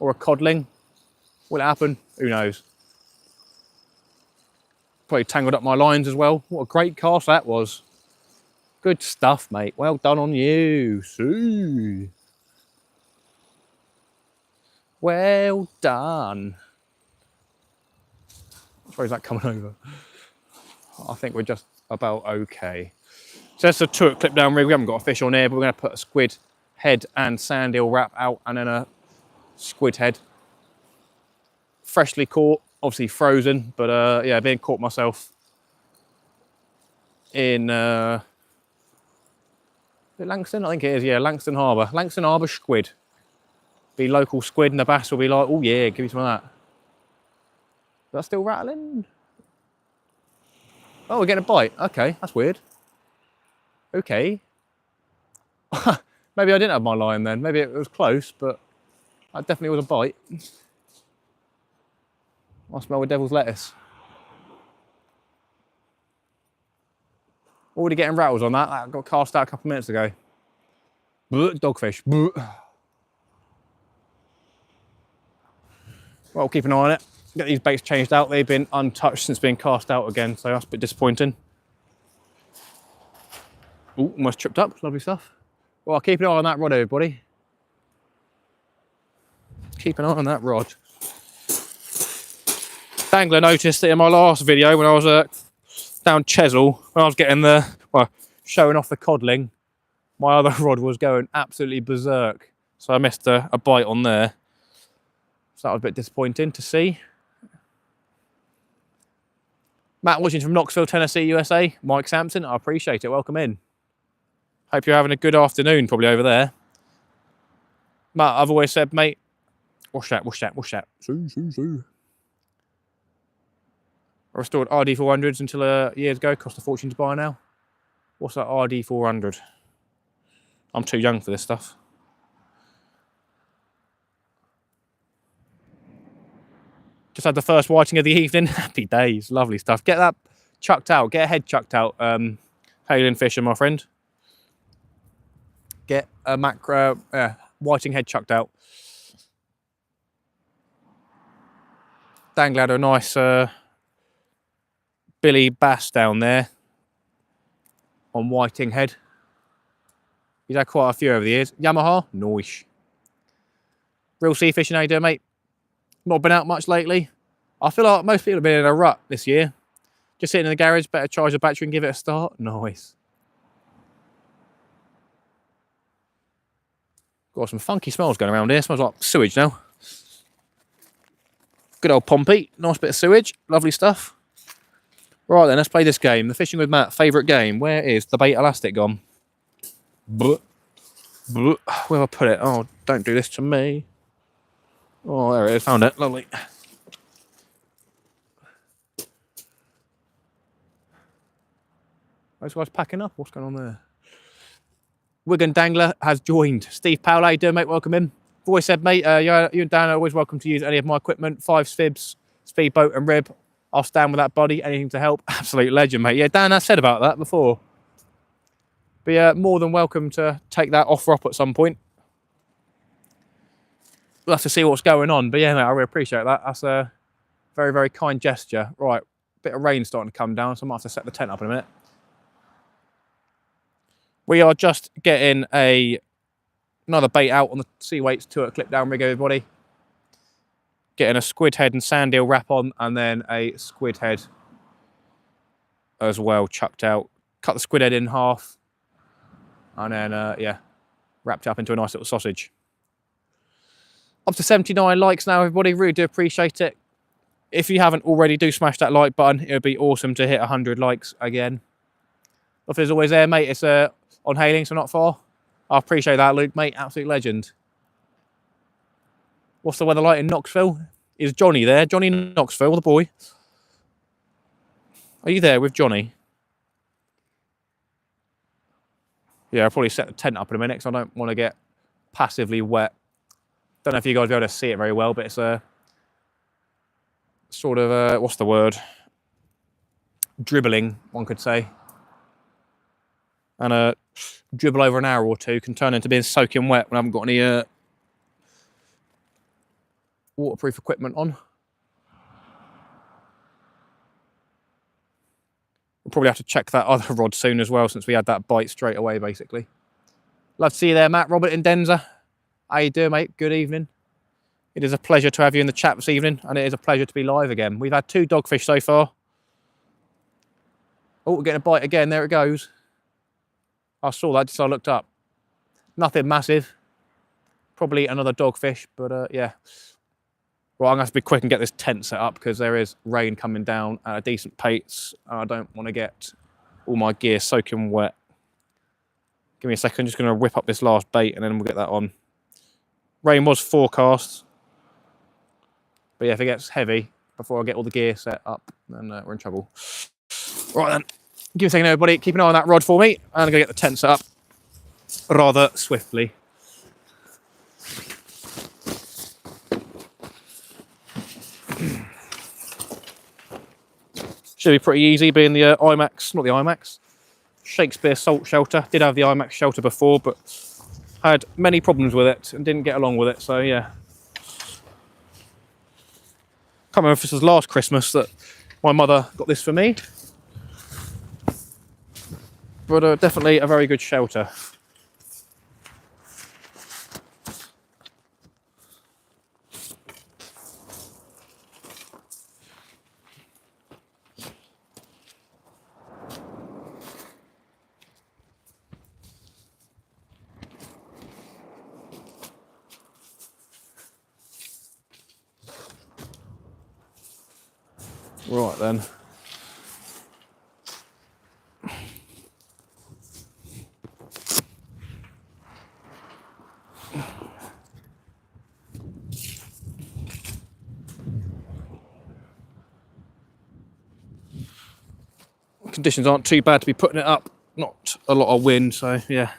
or a codling. Will it happen? Who knows? Probably tangled up my lines as well. What a great cast that was. Good stuff, mate. Well done on you. See. Well done. Where's that coming over? I think we're just about okay. So that's a 2 clip down rig. We haven't got a fish on here, but we're going to put a squid head and sand eel wrap out, and then a squid head. Freshly caught, obviously frozen, but yeah, being caught myself in Langston, I think it is, yeah, Langston Harbour. Langston Harbour squid. Be local squid, and the bass will be like, oh yeah, give me some of that. Is that still rattling? Oh, we're getting a bite. Okay, that's weird. Okay. Maybe I didn't have my line then. Maybe it was close, but that definitely was a bite. I smell the devil's lettuce. Already getting rattles on that. That got cast out a couple of minutes ago. Dogfish. Well, keep an eye on it. Get these baits changed out. They've been untouched since being cast out again, so that's a bit disappointing. Ooh, almost tripped up. Lovely stuff. Well, keep an eye on that rod, everybody. Keep an eye on that rod. Dangler noticed that in my last video when I was down Chesil, when I was getting showing off the codling, my other rod was going absolutely berserk. So I missed a bite on there. So that was a bit disappointing to see. Matt watching from Knoxville, Tennessee, USA. Mike Sampson, I appreciate it. Welcome in. Hope you're having a good afternoon, probably over there. Matt, I've always said, mate, wash that. See. I restored RD400s until years ago. Cost a fortune to buy now. What's that RD400? I'm too young for this stuff. Just had the first whiting of the evening. Happy days. Lovely stuff. Get that chucked out. Get a head chucked out. Hailing fisher, my friend. Get a macro whiting head chucked out. Dangler had a nice Billy bass down there on whiting head. He's had quite a few over the years. Yamaha, nice. Real sea fishing, how you doing, mate? Not been out much lately. I feel like most people have been in a rut this year. Just sitting in the garage, better charge the battery and give it a start. Nice. Got some funky smells going around here. Smells like sewage now. Good old Pompey. Nice bit of sewage. Lovely stuff. Right then, let's play this game. The Fishing with Matt favourite game. Where is the bait elastic gone? Where have I put it? Oh, don't do this to me. Oh, there it is. Found it. Lovely. Those guys packing up. What's going on there? Wigan Dangler has joined. Steve Powell, how you doing, mate? Welcome in. I've always said, mate, you and Dan are always welcome to use any of my equipment. 5 fibs, speedboat and rib. I'll stand with that body. Anything to help. Absolute legend, mate. Yeah, Dan has said about that before. But yeah, more than welcome to take that offer up at some point. We'll have to see what's going on. But yeah, mate, I really appreciate that. That's a very, very kind gesture. Right, bit of rain starting to come down, so I might have to set the tent up in a minute. We are just getting another bait out on the Cweights Koike clip down rig, everybody. Getting a squid head and sand eel wrap on, and then a squid head as well chucked out. Cut the squid head in half, and then yeah, wrapped up into a nice little sausage. Up to 79 likes now, everybody. Really do appreciate it. If you haven't already, do smash that like button. It would be awesome to hit 100 likes again. If there's always there, mate, it's on hailing, so not far. I appreciate that, Luke, mate. Absolute legend. What's the weather like in Knoxville? Is Johnny there? Johnny in Knoxville, the boy. Are you there with Johnny? Yeah, I'll probably set the tent up in a minute because I don't want to get passively wet. Don't know if you guys will be able to see it very well, but it's a sort of, what's the word? Dribbling, one could say. And a dribble over an hour or two can turn into being soaking wet when I haven't got any waterproof equipment on. We'll probably have to check that other rod soon as well, since we had that bite straight away, basically. Love to see you there, Matt. Robert in Denver. How you doing, mate? Good evening. It is a pleasure to have you in the chat this evening, and it is a pleasure to be live again. We've had 2 dogfish so far. Oh, we're getting a bite again. There it goes. I saw that, so I looked up. Nothing massive. Probably another dogfish, but yeah. Well, I'm going to have to be quick and get this tent set up because there is rain coming down at a decent pace. I don't want to get all my gear soaking wet. Give me a second, I'm just going to whip up this last bait and then we'll get that on. Rain was forecast. But yeah, if it gets heavy before I get all the gear set up, then we're in trouble. Right then, give me a second everybody, keep an eye on that rod for me. I'm going to get the tent set up rather swiftly. Should be pretty easy being the IMAX, not the IMAX, Shakespeare salt shelter. Did have the IMAX shelter before, but had many problems with it and didn't get along with it, so yeah. Can't remember if this was last Christmas that my mother got this for me. But definitely a very good shelter. Right then. Conditions aren't too bad to be putting it up. Not a lot of wind, so yeah.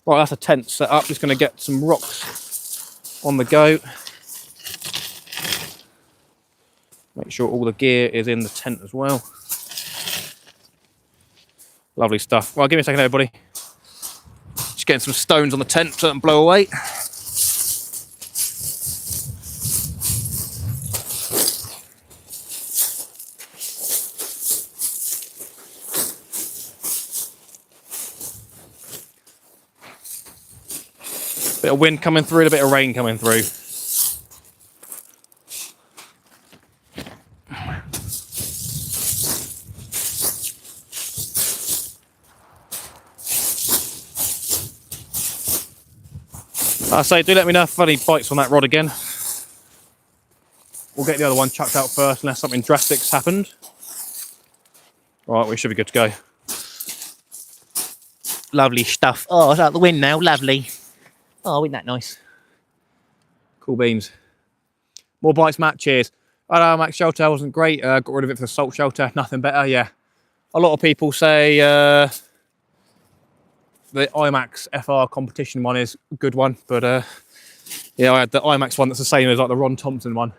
Right, that's a tent set up. Just going to get some rocks on the go. Make sure all the gear is in the tent as well. Lovely stuff. Well, give me a second, everybody. Just getting some stones on the tent so it doesn't blow away. Bit of wind coming through, a bit of rain coming through. I say, do let me know if any bites on that rod again. We'll get the other one chucked out first unless something drastic's happened. Right, we should be good to go. Lovely stuff. Oh, it's out the wind now, lovely. Oh, isn't that nice? Cool beans. More bites, Matt, cheers. I know Max shelter wasn't great, got rid of it for the salt shelter, nothing better, yeah. A lot of people say the IMAX FR competition one is a good one, but yeah, I had the IMAX one that's the same as like the Ron Thompson one,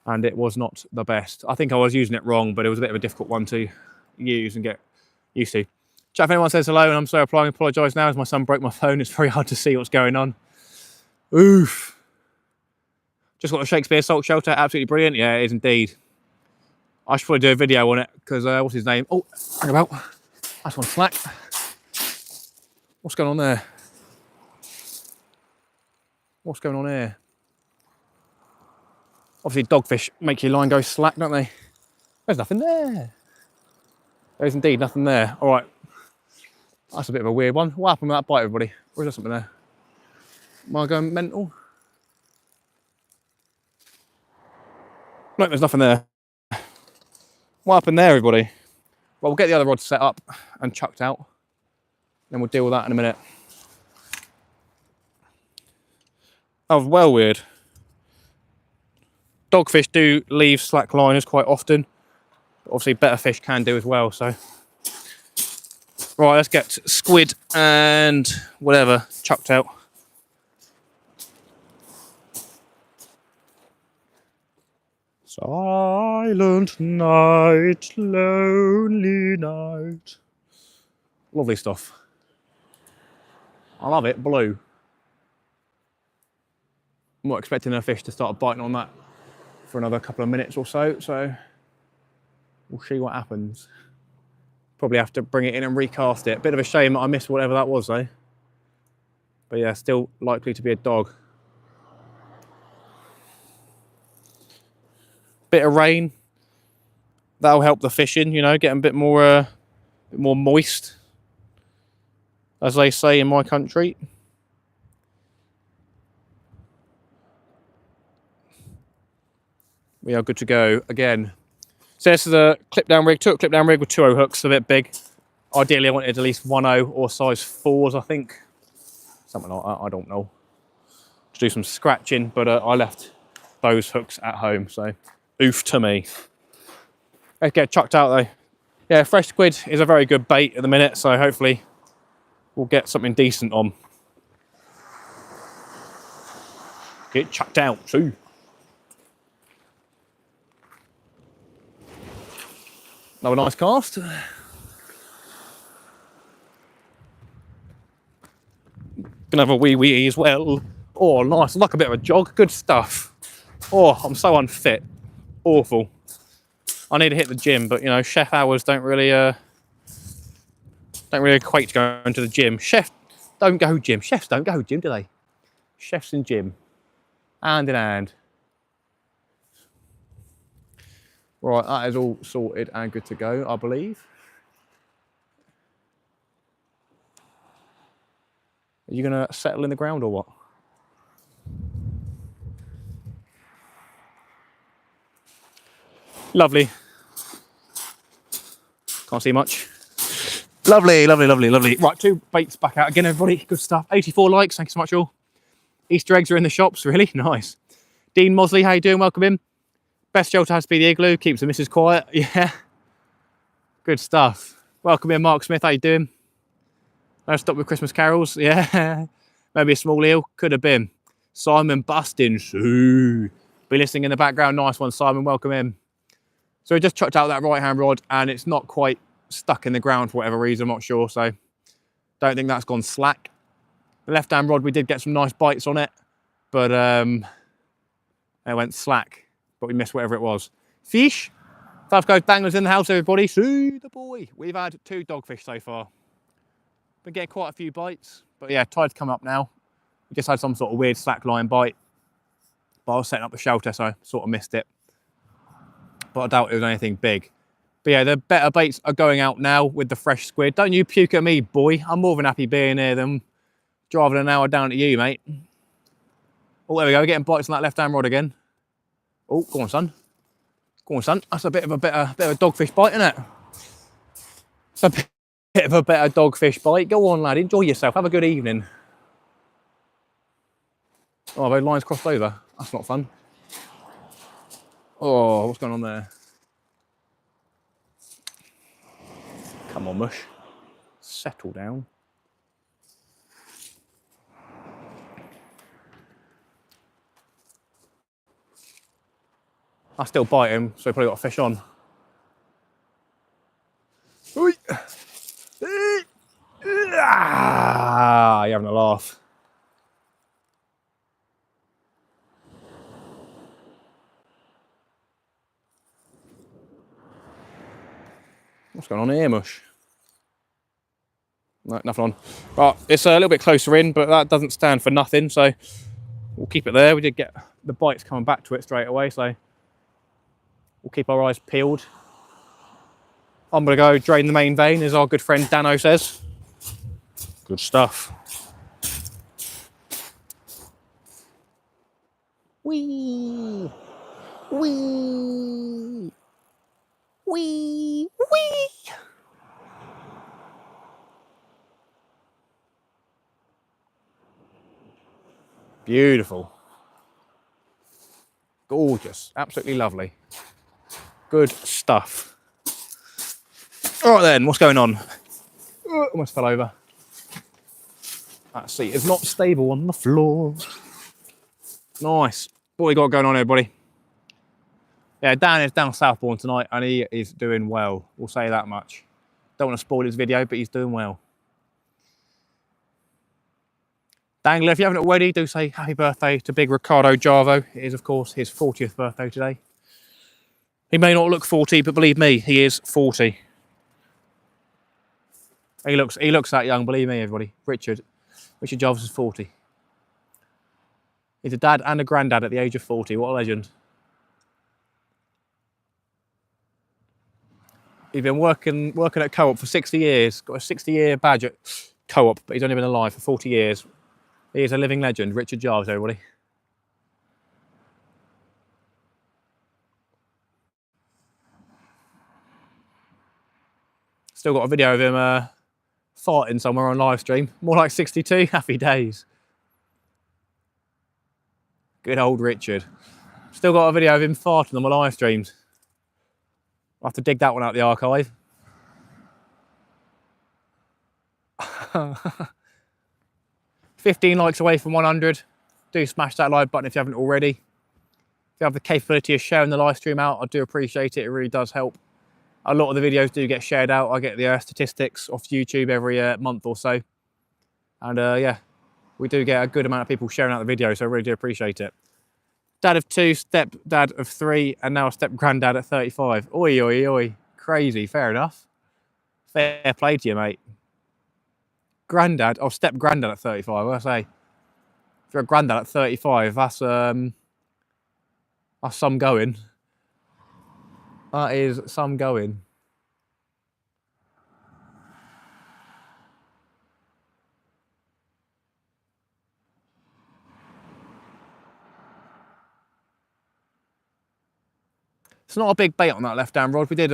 and it was not the best. I think I was using it wrong, but it was a bit of a difficult one to use and get used to. Chat, if anyone says hello and I'm so applying, I apologise now as my son broke my phone. It's very hard to see what's going on. Oof. Just got a Shakespeare salt shelter, absolutely brilliant. Yeah, it is indeed. I should probably do a video on it because what's his name? Oh, hang about. That's one slack. What's going on there? What's going on here? Obviously, dogfish make your line go slack, don't they? There's nothing there. There's indeed nothing there. All right. That's a bit of a weird one. What happened with that bite, everybody? Or is there something there? Am I going mental? No, there's nothing there. What happened there, everybody? Well, we'll get the other rod set up and chucked out. Then we'll deal with that in a minute. That was well weird. Dogfish do leave slack liners quite often. But obviously, better fish can do as well, so. Right, let's get squid and whatever chucked out. Silent night, lonely night. Lovely stuff. I love it, blue. I'm not expecting a fish to start biting on that for another couple of minutes or so, so we'll see what happens. Probably have to bring it in and recast it. Bit of a shame that I missed whatever that was though. But yeah, still likely to be a dog. Bit of rain. That'll help the fishing, you know, getting a bit more moist. as they say in my country. We are good to go again. So this is a clip down rig, took clip down rig with 2.0 hooks, a bit big. Ideally I wanted at least 1.0 or size 4s, I think. Something like that, I don't know. To do some scratching, but I left those hooks at home, so oof to me. Let's get chucked out though. Yeah, fresh squid is a very good bait at the minute, so hopefully we'll get something decent on. Get chucked out too. Another nice cast. Gonna have a wee as well. Oh, nice, like a bit of a jog, good stuff. Oh, I'm so unfit, awful. I need to hit the gym, but you know, chef hours don't really equate to going to the gym. Chefs don't go gym, do they? Chefs and gym, hand in hand. Right, that is all sorted and good to go, I believe. Are you gonna settle in the ground or what? Lovely. Can't see much. Lovely, lovely, lovely, lovely. Right, 2 baits back out again, everybody. Good stuff. 84 likes, thank you so much all. Easter eggs are in the shops, really nice. Dean Mosley, how you doing? Welcome in. Best shelter has to be the igloo, keeps the missus quiet. Yeah. Good stuff. Welcome in, Mark Smith, how you doing? No stop with Christmas carols, yeah. Maybe a small eel, could have been. Simon Bustin, be listening in the background. Nice one, Simon, welcome in. So we just chucked out that right hand rod and it's not quite stuck in the ground for whatever reason, I'm not sure, so don't think that's gone slack. The left hand rod, we did get some nice bites on it, but it went slack, but we missed whatever it was. Fish, South Coast Danglers in the house, everybody. See the boy. We've had 2 dogfish so far. Been getting quite a few bites, but yeah, tide's come up now. We just had some sort of weird slack line bite, but I was setting up the shelter, so I sort of missed it. But I doubt it was anything big. But yeah, the better baits are going out now with the fresh squid. Don't you puke at me, boy. I'm more than happy being here than driving an hour down to you, mate. Oh, there we go. We're getting bites on that left-hand rod again. Oh, go on, son. Go on, son. That's a bit of a dogfish bite, isn't it? It's a bit of a better dogfish bite. Go on, lad. Enjoy yourself. Have a good evening. Oh, those lines crossed over. That's not fun. Oh, what's going on there? Come on, mush. Settle down. I still bite him, so he probably got a fish on. Ah, you're having a laugh. What's going on here, mush? No, nothing on. Right, it's a little bit closer in, but that doesn't stand for nothing, so we'll keep it there. We did get the bites coming back to it straight away, so we'll keep our eyes peeled. I'm going to go drain the main vein, as our good friend Dano says. Good stuff. Wee! Wee! Wee! Wee! Beautiful. Gorgeous. Absolutely lovely. Good stuff. All right then, what's going on? Almost fell over. That seat is not stable on the floor. Nice. What we got going on, everybody? Yeah, Dan is down Southbourne tonight and he is doing well. We'll say that much. Don't want to spoil his video, but he's doing well. Dangler, if you haven't already, do say happy birthday to big Ricardo Jarvo. It is, of course, his 40th birthday today. He may not look 40, but believe me, he is 40. He looks that young, believe me, everybody. Richard Jarvis is 40. He's a dad and a granddad at the age of 40. What a legend. He's been working at Co-op for 60 years. Got a 60-year badge at co-op, but he's only been alive for 40 years. He is a living legend. Richard Jarvis, everybody. Still got a video of him farting somewhere on Livestream. More like 62. Happy days. Good old Richard. Still got a video of him farting on my live streams. I'll have to dig that one out of the archive. 15 likes away from 100. Do smash that like button if you haven't already. If you have the capability of sharing the live stream out, I do appreciate it. It really does help. A lot of the videos do get shared out. I get the statistics off YouTube every month or so. And yeah, we do get a good amount of people sharing out the video, so I really do appreciate it. Dad of 2, step dad of 3, and now a step granddad at 35. Oi, oi, oi. Crazy, fair enough. Fair play to you, mate. Granddad, oh, step granddad at 35, what do I say? If you're a granddad at 35, that's some going. That is some going. It's not a big bait on that left-hand rod. We did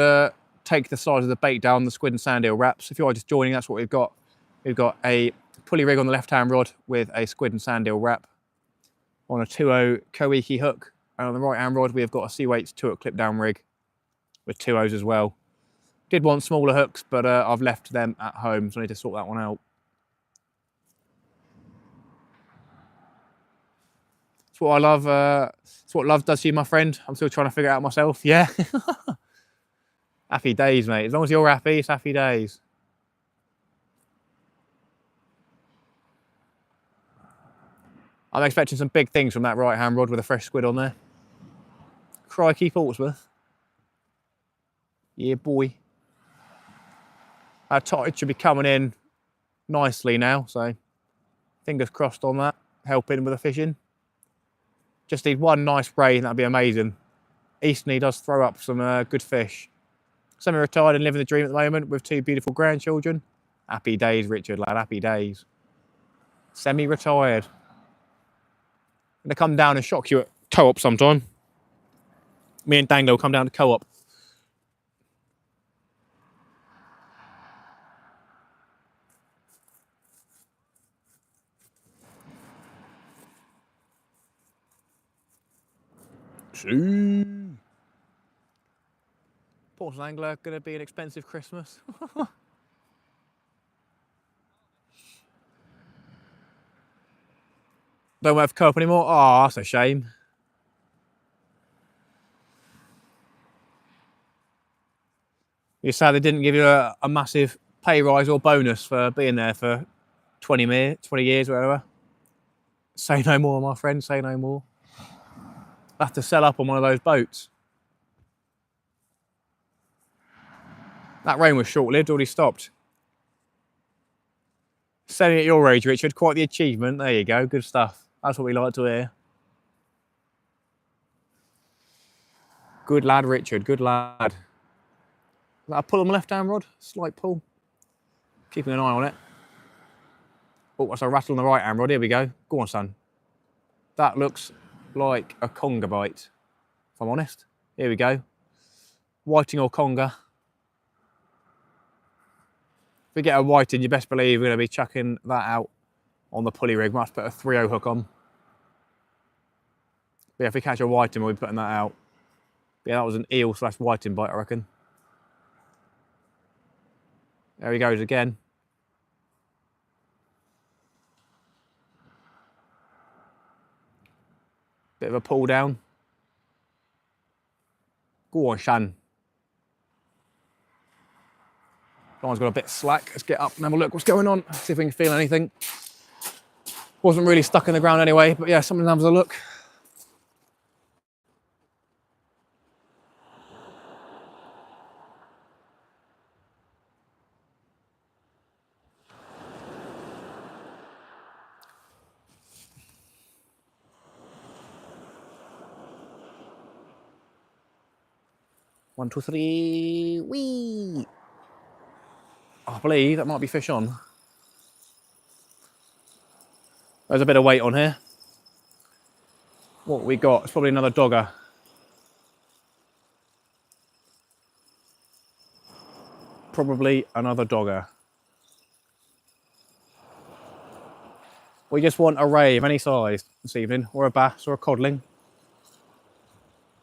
take the size of the bait down, the squid and sand eel wraps. If you are just joining, that's what we've got. We've got a pulley rig on the left-hand rod with a squid and sand eel wrap on a 2.0 Koike hook. And on the right-hand rod, we've got a Cweights Koike clip down rig with 2.0s as well. Did want smaller hooks, but I've left them at home, so I need to sort that one out. It's what I love. It's what love does to you, my friend. I'm still trying to figure it out myself. Yeah. Happy days, mate. As long as you're happy, it's happy days. I'm expecting some big things from that right-hand rod with a fresh squid on there. Crikey, Portsmouth. Yeah, boy. Our tide should be coming in nicely now, so fingers crossed on that, helping with the fishing. Just need one nice spray and that'd be amazing. Eastney does throw up some good fish. Semi-retired and living the dream at the moment with 2 beautiful grandchildren. Happy days, Richard, lad, happy days. Semi-retired. I'm gonna come down and shock you at co-op sometime. Me and Dango will come down to co-op. Portsmouth angler, gonna be an expensive Christmas. Don't have co-op anymore? Oh, that's a shame. You're sad they didn't give you a massive pay rise or bonus for being there for 20 years, whatever. Say no more, my friend, say no more. I'll have to sell up on one of those boats. That rain was short-lived, already stopped. Selling at your age, Richard, quite the achievement. There you go, good stuff. That's what we like to hear. Good lad, Richard, good lad. Is that a pull on the left-hand rod? Slight pull. Keeping an eye on it. Oh, that's a rattle on the right-hand rod. Here we go. Go on, son. That looks like a conger bite, if I'm honest. Here we go. Whiting or conger. If we get a whiting, you best believe we're going to be chucking that out on the pulley rig. Might have to put a 3.0 hook on. But yeah, if we catch a whiting, we'll be putting that out. But yeah, that was an eel / whiting bite, I reckon. There he goes again. Bit of a pull down. Go on, Shan. Line's got a bit slack. Let's get up and have a look what's going on. See if we can feel anything. Wasn't really stuck in the ground anyway, but yeah, something have a look. One, two, three, wee! I believe that might be fish on. There's a bit of weight on here. What we got? It's probably another dogger. Probably another dogger. We just want a ray of any size this evening, or a bass or a codling.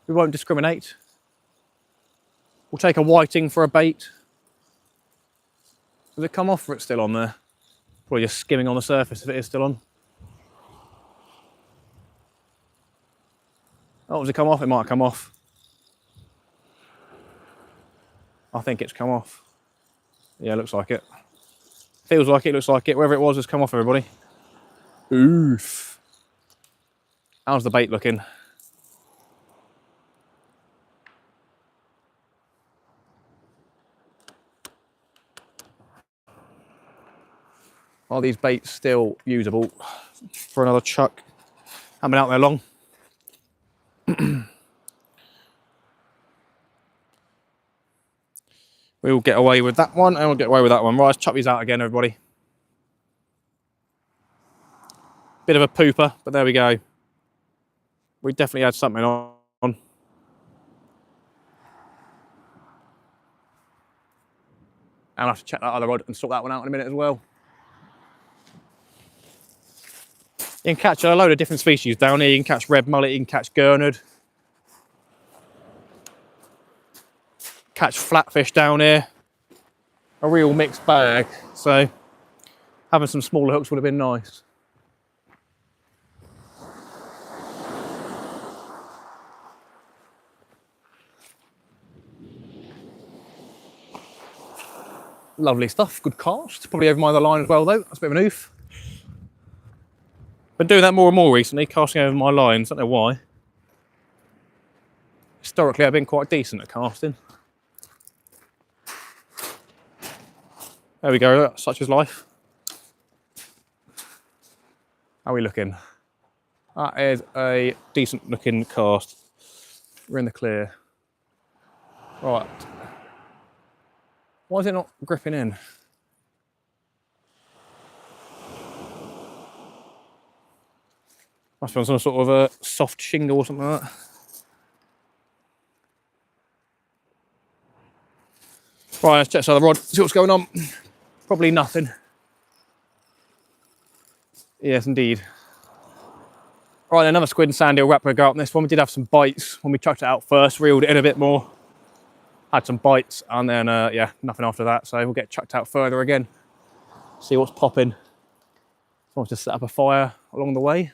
We won't discriminate. We'll take a whiting for a bait. Does it come off or it's still on there? Probably just skimming on the surface if it is still on. Oh, does it come off? It might come off. I think it's come off. Yeah, looks like it. Feels like it, looks like it. Wherever it was, it's come off, everybody. Oof. How's the bait looking? Are these baits still usable for another chuck? Haven't been out there long. We'll get away with that one, and we'll get away with that one. Right, let's chuck these out again, everybody. Bit of a pooper, but there we go. We definitely had something on. And I'll have to check that other rod and sort that one out in a minute as well. You can catch a load of different species down here. You can catch red mullet, you can catch gurnard. Catch flatfish down here. A real mixed bag. So having some smaller hooks would have been nice. Lovely stuff, good cast. Probably over my other line as well though, that's a bit of an oof. Been doing that more and more recently, casting over my lines, I don't know why. Historically I've been quite decent at casting. There we go, such is life. How are we looking? That is a decent looking cast. We're in the clear. Right. Why is it not gripping in? Must be on some sort of a soft shingle or something like that. Right, let's check this other rod, see what's going on. Probably nothing. Yes, indeed. Right, another squid and sandeel wrap will go up on this one. We did have some bites when we chucked it out first, reeled it in a bit more. Had some bites, and then, yeah, nothing after that. So we'll get chucked out further again. See what's popping. Someone's just set up a fire along the way.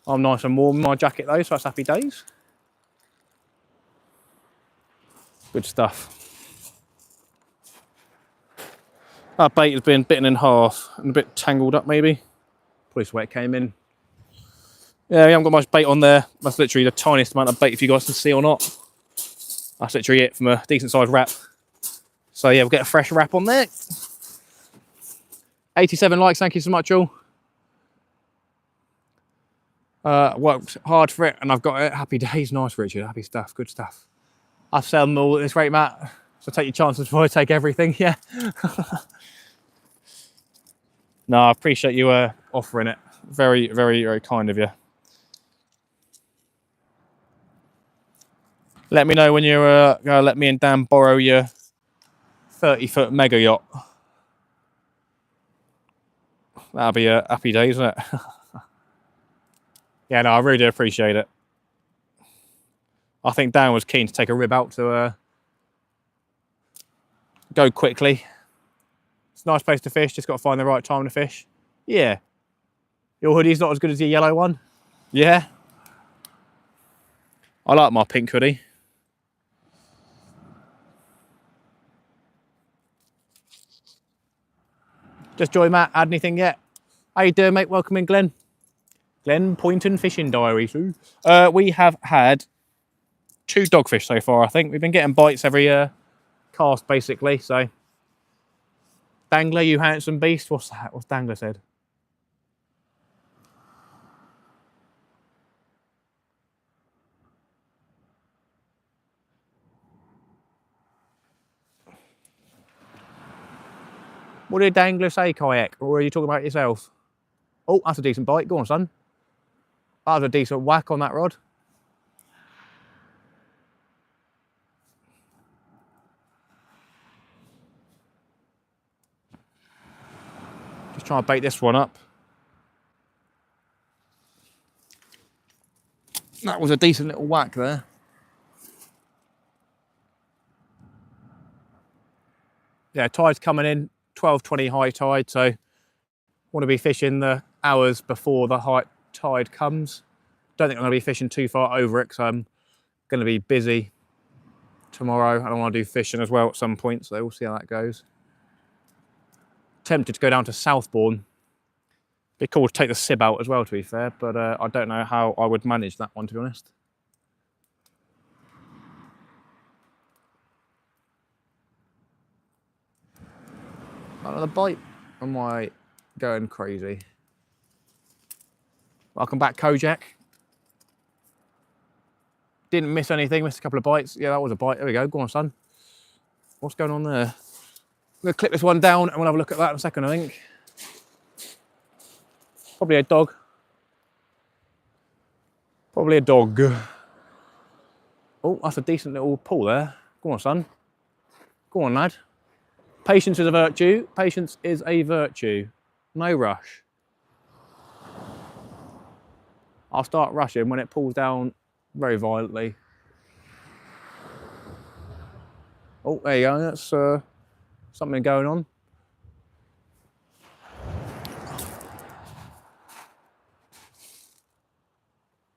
I'm nice and warm in my jacket though, so that's happy days. Good stuff. That bait has been bitten in half and a bit tangled up maybe. Probably the way it came in. Yeah, we haven't got much bait on there. That's literally the tiniest amount of bait, if you guys can see or not. That's literally it from a decent sized wrap. So yeah, we'll get a fresh wrap on there. 87 likes, thank you so much all. Worked hard for it and I've got it. Happy days, nice Richard, happy stuff, good stuff. I've sold them all at this rate, Matt. So take your chances before I take everything, yeah. No, I appreciate you offering it. Very, very, very kind of you. Let me know when you're going to let me and Dan borrow your 30-foot mega yacht. That'll be a happy day, isn't it? Yeah, no, I really do appreciate it. I think Dan was keen to take a rib out to go quickly. It's a nice place to fish, just got to find the right time to fish. Yeah. Your hoodie's not as good as your yellow one? Yeah. I like my pink hoodie. Just joined Matt, add anything yet? How you doing, mate? Welcome in, Glenn. Glenn Poynton Fishing Diary. We have had 2 dogfish so far, I think. We've been getting bites every cast, basically, so. Dangler, you handsome beast. What's that? What's Dangler said? What did Dangler say, Kayak? Or are you talking about yourself? Oh, that's a decent bite. Go on, son. That was a decent whack on that rod. Just trying to bait this one up. That was a decent little whack there. Yeah, tide's coming in, 12:20 high tide, so want to be fishing the hours before the high tide comes. Don't think I'm going to be fishing too far over it, because I'm going to be busy tomorrow and I want to do fishing as well at some point, so we'll see how that goes. Tempted to go down to Southbourne. Be cool to take the sib out as well, to be fair, but I don't know how I would manage that one, to be honest. Another bite. Am I going crazy? Welcome back, Kojak. Didn't miss anything, missed a couple of bites. Yeah, that was a bite. There we go. Go on, son. What's going on there? I'm going to clip this one down and we'll have a look at that in a second, I think. Probably a dog. Probably a dog. Oh, that's a decent little pull there. Go on, son. Go on, lad. Patience is a virtue. Patience is a virtue. No rush. I'll start rushing when it pulls down very violently. Oh, there you go. That's something going on.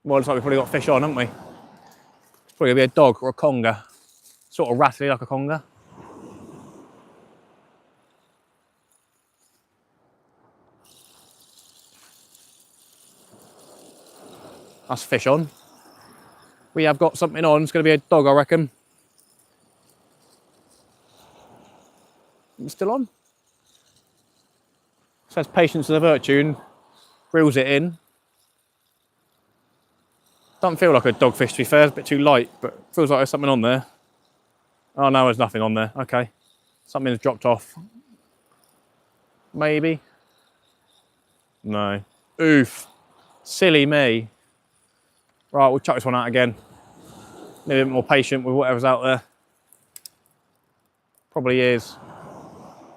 Well, looks like we've probably got fish on, haven't we? It's probably going to be a dog or a conger. Sort of rattly like a conger. That's fish on. We have got something on. It's going to be a dog, I reckon. It's still on. It says patience is a virtue and reels it in. Doesn't feel like a dogfish, to be fair. It's a bit too light, but feels like there's something on there. Oh no, there's nothing on there. Okay. Something's dropped off. Maybe. No. Oof. Silly me. Right, we'll chuck this one out again. Need a bit more patient with whatever's out there. Probably is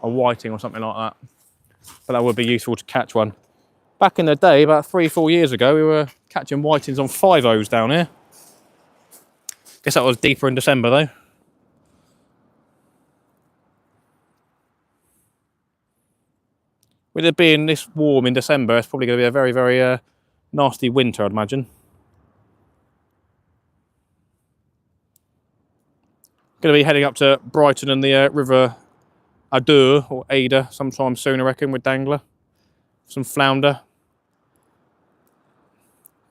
a whiting or something like that. But that would be useful to catch one. Back in the day, about 3-4 years ago, we were catching whitings on 5-0s down here. Guess that was deeper in December though. With it being this warm in December, it's probably going to be a very, very nasty winter, I'd imagine. Going to be heading up to Brighton and the River Adur, or Ada, sometime soon, I reckon, with Dangler. Some flounder.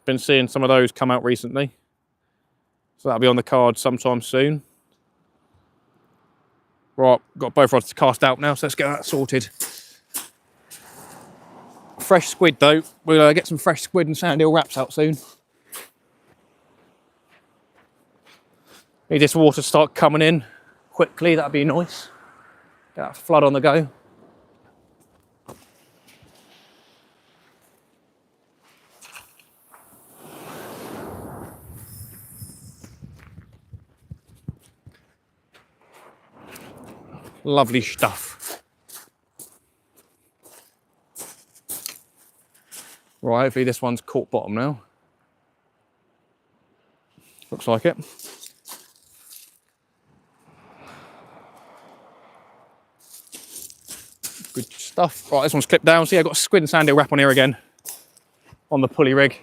Been seeing some of those come out recently. So that'll be on the card sometime soon. Right, got both rods to cast out now, so let's get that sorted. Fresh squid though. We'll get some fresh squid and sand eel wraps out soon. Need this water to start coming in quickly, that'd be nice. Get that flood on the go. Lovely stuff. Right, hopefully this one's caught bottom now. Looks like it. Good stuff. Right, this one's clipped down. See, I've got a squid and sand eel wrap on here again. On the pulley rig.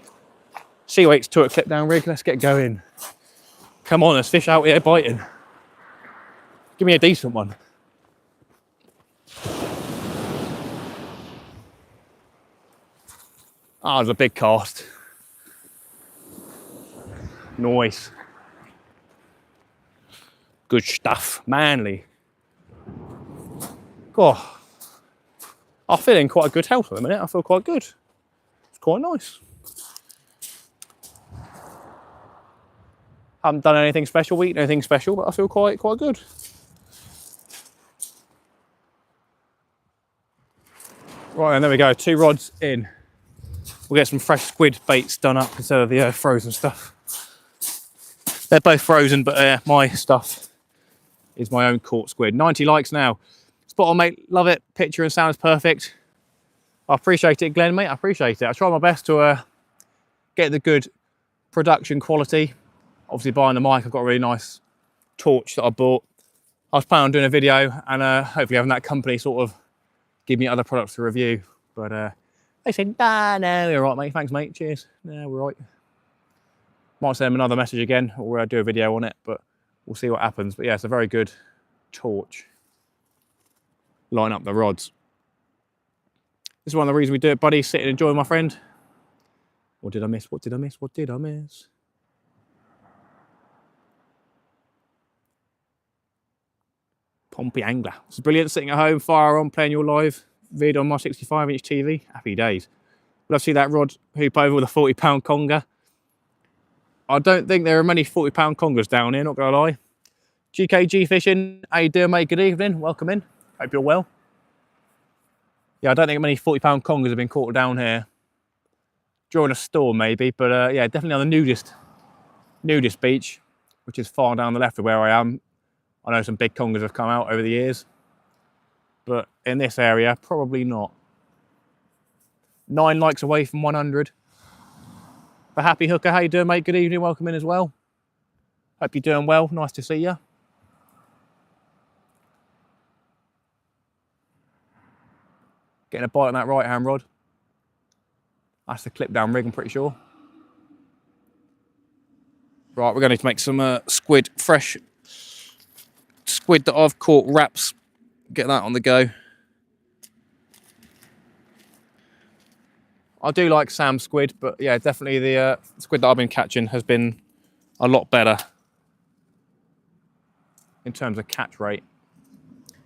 Cweights Koike clip down rig. Let's get going. Come on, there's fish out here biting. Give me a decent one. Ah, there's a big cast. Nice. Good stuff. Manly. God. I'm feeling quite a good health at the minute. I feel quite good. It's quite nice. Haven't done anything special, eaten anything special, but I feel quite good. Right, and there we go, 2 rods in. We'll get some fresh squid baits done up instead of the frozen stuff. They're both frozen, but my stuff is my own caught squid. 90 likes now. Spot on, mate. Love it. Picture and sound is perfect. I appreciate it, Glenn, mate. I appreciate it. I try my best to get the good production quality. Obviously, buying the mic, I've got a really nice torch that I bought. I was planning on doing a video and hopefully having that company sort of give me other products to review. But they said, nah, no, you're right, mate. Thanks, mate. Cheers. No, we're right. Might send them another message again or do a video on it, but we'll see what happens. But yeah, it's a very good torch. Line up the rods. This is one of the reasons we do it, buddy. Sit and enjoy, my friend. What did I miss? What did I miss? What did I miss? Pompey angler. It's brilliant. Sitting at home, fire on, playing your live vid on my 65-inch TV. Happy days. Love to see that rod hoop over with a 40-pound conger. I don't think there are many 40-pound congers down here, not gonna lie. GKG Fishing, how you doing, mate? Good evening. Welcome in. Hope you're well. Yeah, I don't think many 40-pound congers have been caught down here. During a storm, maybe, but yeah, definitely on the nudist beach, which is far down the left of where I am. I know some big congers have come out over the years, but in this area, probably not. 9 likes away from 100. The Happy Hooker, how you doing, mate? Good evening, welcome in as well. Hope you're doing well, nice to see you. Getting a bite on that right-hand rod. That's the clip down rig, I'm pretty sure. Right, we're going to need to make some squid, fresh squid that I've caught wraps. Get that on the go. I do like Sam's squid, but yeah, definitely the squid that I've been catching has been a lot better in terms of catch rate.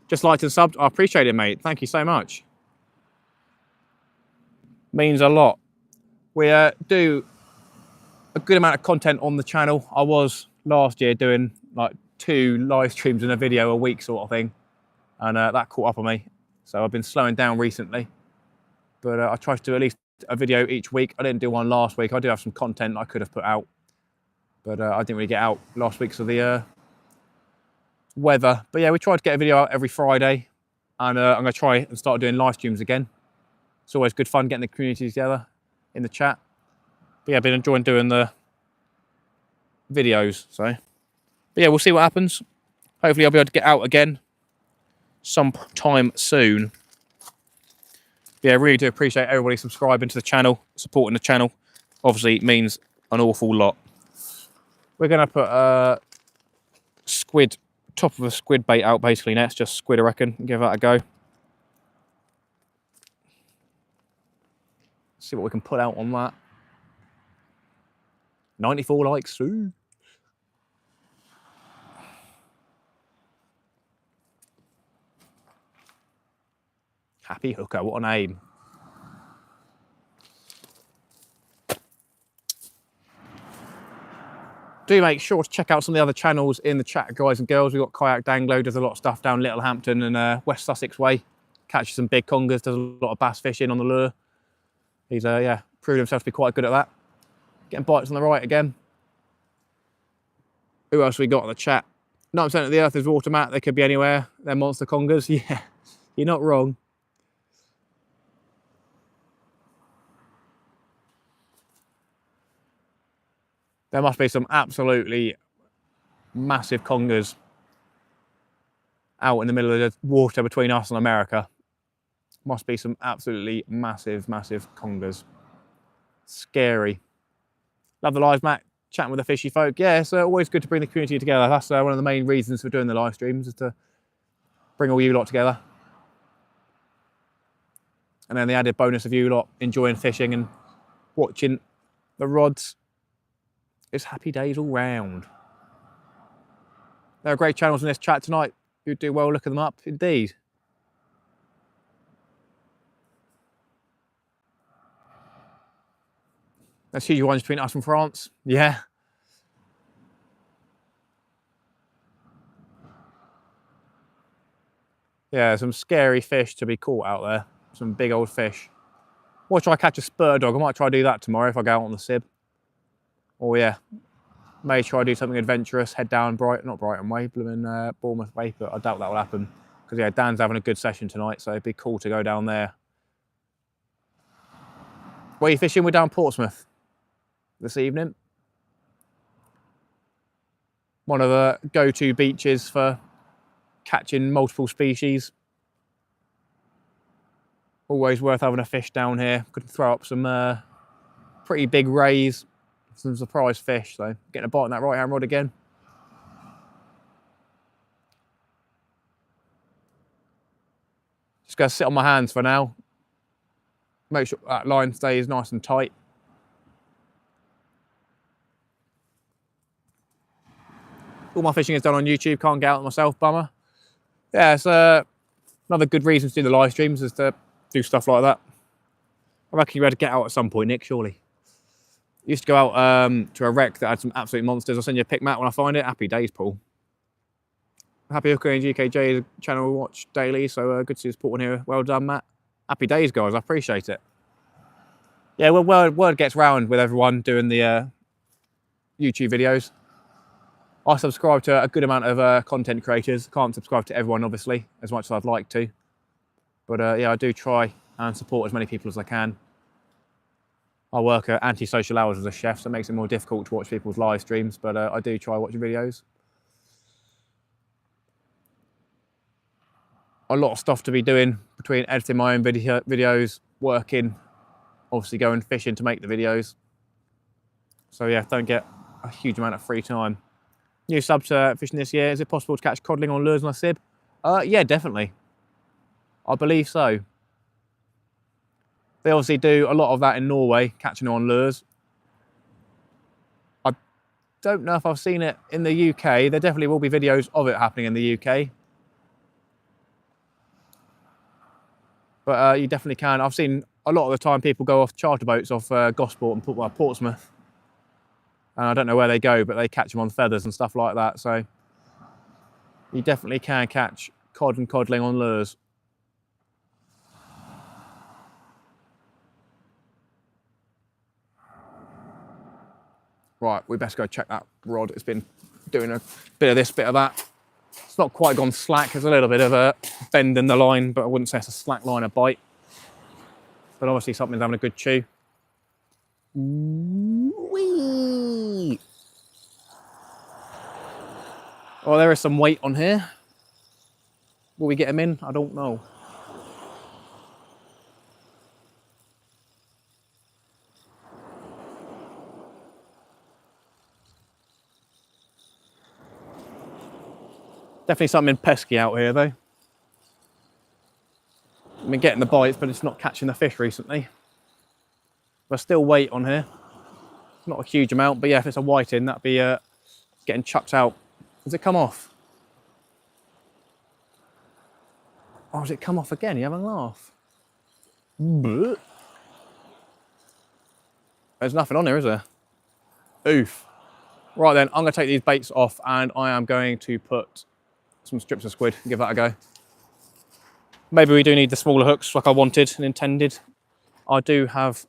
Just liked and subbed. I appreciate it, mate. Thank you so much. Means a lot. We do a good amount of content on the channel. I was last year doing like 2 live streams and a video a week sort of thing, and that caught up on me. So I've been slowing down recently, but I try to do at least a video each week. I didn't do one last week. I do have some content I could have put out, but I didn't really get out last week because of the weather. But yeah, we tried to get a video out every Friday, and I'm going to try and start doing live streams again. It's always good fun getting the community together in the chat. But yeah, I've been enjoying doing the videos. So, but yeah, we'll see what happens. Hopefully I'll be able to get out again sometime soon. But yeah, I really do appreciate everybody subscribing to the channel, supporting the channel. Obviously, it means an awful lot. We're going to put squid, top of a squid bait out basically next, just squid I reckon, and give that a go. See what we can put out on that. 94 likes. Ooh. Happy Hooker, what a name. Do make sure to check out some of the other channels in the chat, guys and girls. We've got Kayak Danglo, does a lot of stuff down Littlehampton and West Sussex way. Catches some big congers, does a lot of bass fishing on the lure. He's yeah, proved himself to be quite good at that. Getting bites on the right again. Who else we got on the chat? 9% of the earth is water, Matt. They could be anywhere. They're monster congers. Yeah, you're not wrong. There must be some absolutely massive congers out in the middle of the water between us and America. Must be some absolutely massive, massive congers. Scary. Love the live, Matt. Chatting with the fishy folk. Yeah, it's always good to bring the community together. That's one of the main reasons for doing the live streams, is to bring all you lot together. And then the added bonus of you lot enjoying fishing and watching the rods. It's happy days all round. There are great channels in this chat tonight. You'd do well looking them up, indeed. That's huge ones between us and France. Yeah. Yeah, some scary fish to be caught out there. some big old fish. Or try catch a spur dog. I might try do that tomorrow if I go out on the Sib. Or yeah, may try do something adventurous, head down not Brighton way, blooming Bournemouth way, but I doubt that will happen. Because yeah, Dan's having a good session tonight, so it'd be cool to go down there. Where are you fishing? We're down Portsmouth this evening. One of the go-to beaches for catching multiple species. Always worth having a fish down here. Could throw up some pretty big rays, some surprise fish. So getting a bite on that right hand rod again. Just gonna sit on my hands for now. Make sure that line stays nice and tight. All my fishing is done on YouTube, can't get out myself, bummer. Yeah, it's another good reason to do the live streams is to do stuff like that. I reckon you had to get out at some point, Nick, surely. Used to go out to a wreck that had some absolute monsters. I'll send you a pic, Matt, when I find it. Happy days, Paul. Happy Hooker and GKJ channel we watch daily, so good to see you supporting here. Well done, Matt. Happy days, guys. I appreciate it. Yeah, well, word gets round with everyone doing the YouTube videos. I subscribe to a good amount of content creators. Can't subscribe to everyone, obviously, as much as I'd like to. But yeah, I do try and support as many people as I can. I work at anti-social hours as a chef, so it makes it more difficult to watch people's live streams, but I do try watching videos. A lot of stuff to be doing between editing my own videos, working, obviously going fishing to make the videos. So yeah, don't get a huge amount of free time. New sub to fishing this year. Is it possible to catch codling on lures on a Sib? Yeah, definitely. I believe so. They obviously do a lot of that in Norway, catching on lures. I don't know if I've seen it in the UK. There definitely will be videos of it happening in the UK. But you definitely can. I've seen a lot of the time people go off charter boats off Gosport and Portsmouth. And I don't know where they go, but they catch them on feathers and stuff like that. So you definitely can catch cod and codling on lures. Right, we best go check that rod. It's been doing a bit of this, bit of that. It's not quite gone slack. There's a little bit of a bend in the line, but I wouldn't say it's a slack line of bite. But obviously something's having a good chew. Whee! Oh, there is some weight on here. Will we get him in? I don't know. Definitely something pesky out here though. I've been getting the bites, but it's not catching the fish recently. There's still weight on here. Not a huge amount, but yeah, if it's a whiting, that'd be getting chucked out. Has it come off? Oh, has it come off again? You having a laugh? There's nothing on there, is there? Oof. Right then, I'm going to take these baits off and I am going to put some strips of squid and give that a go. Maybe we do need the smaller hooks like I wanted and intended. I do have,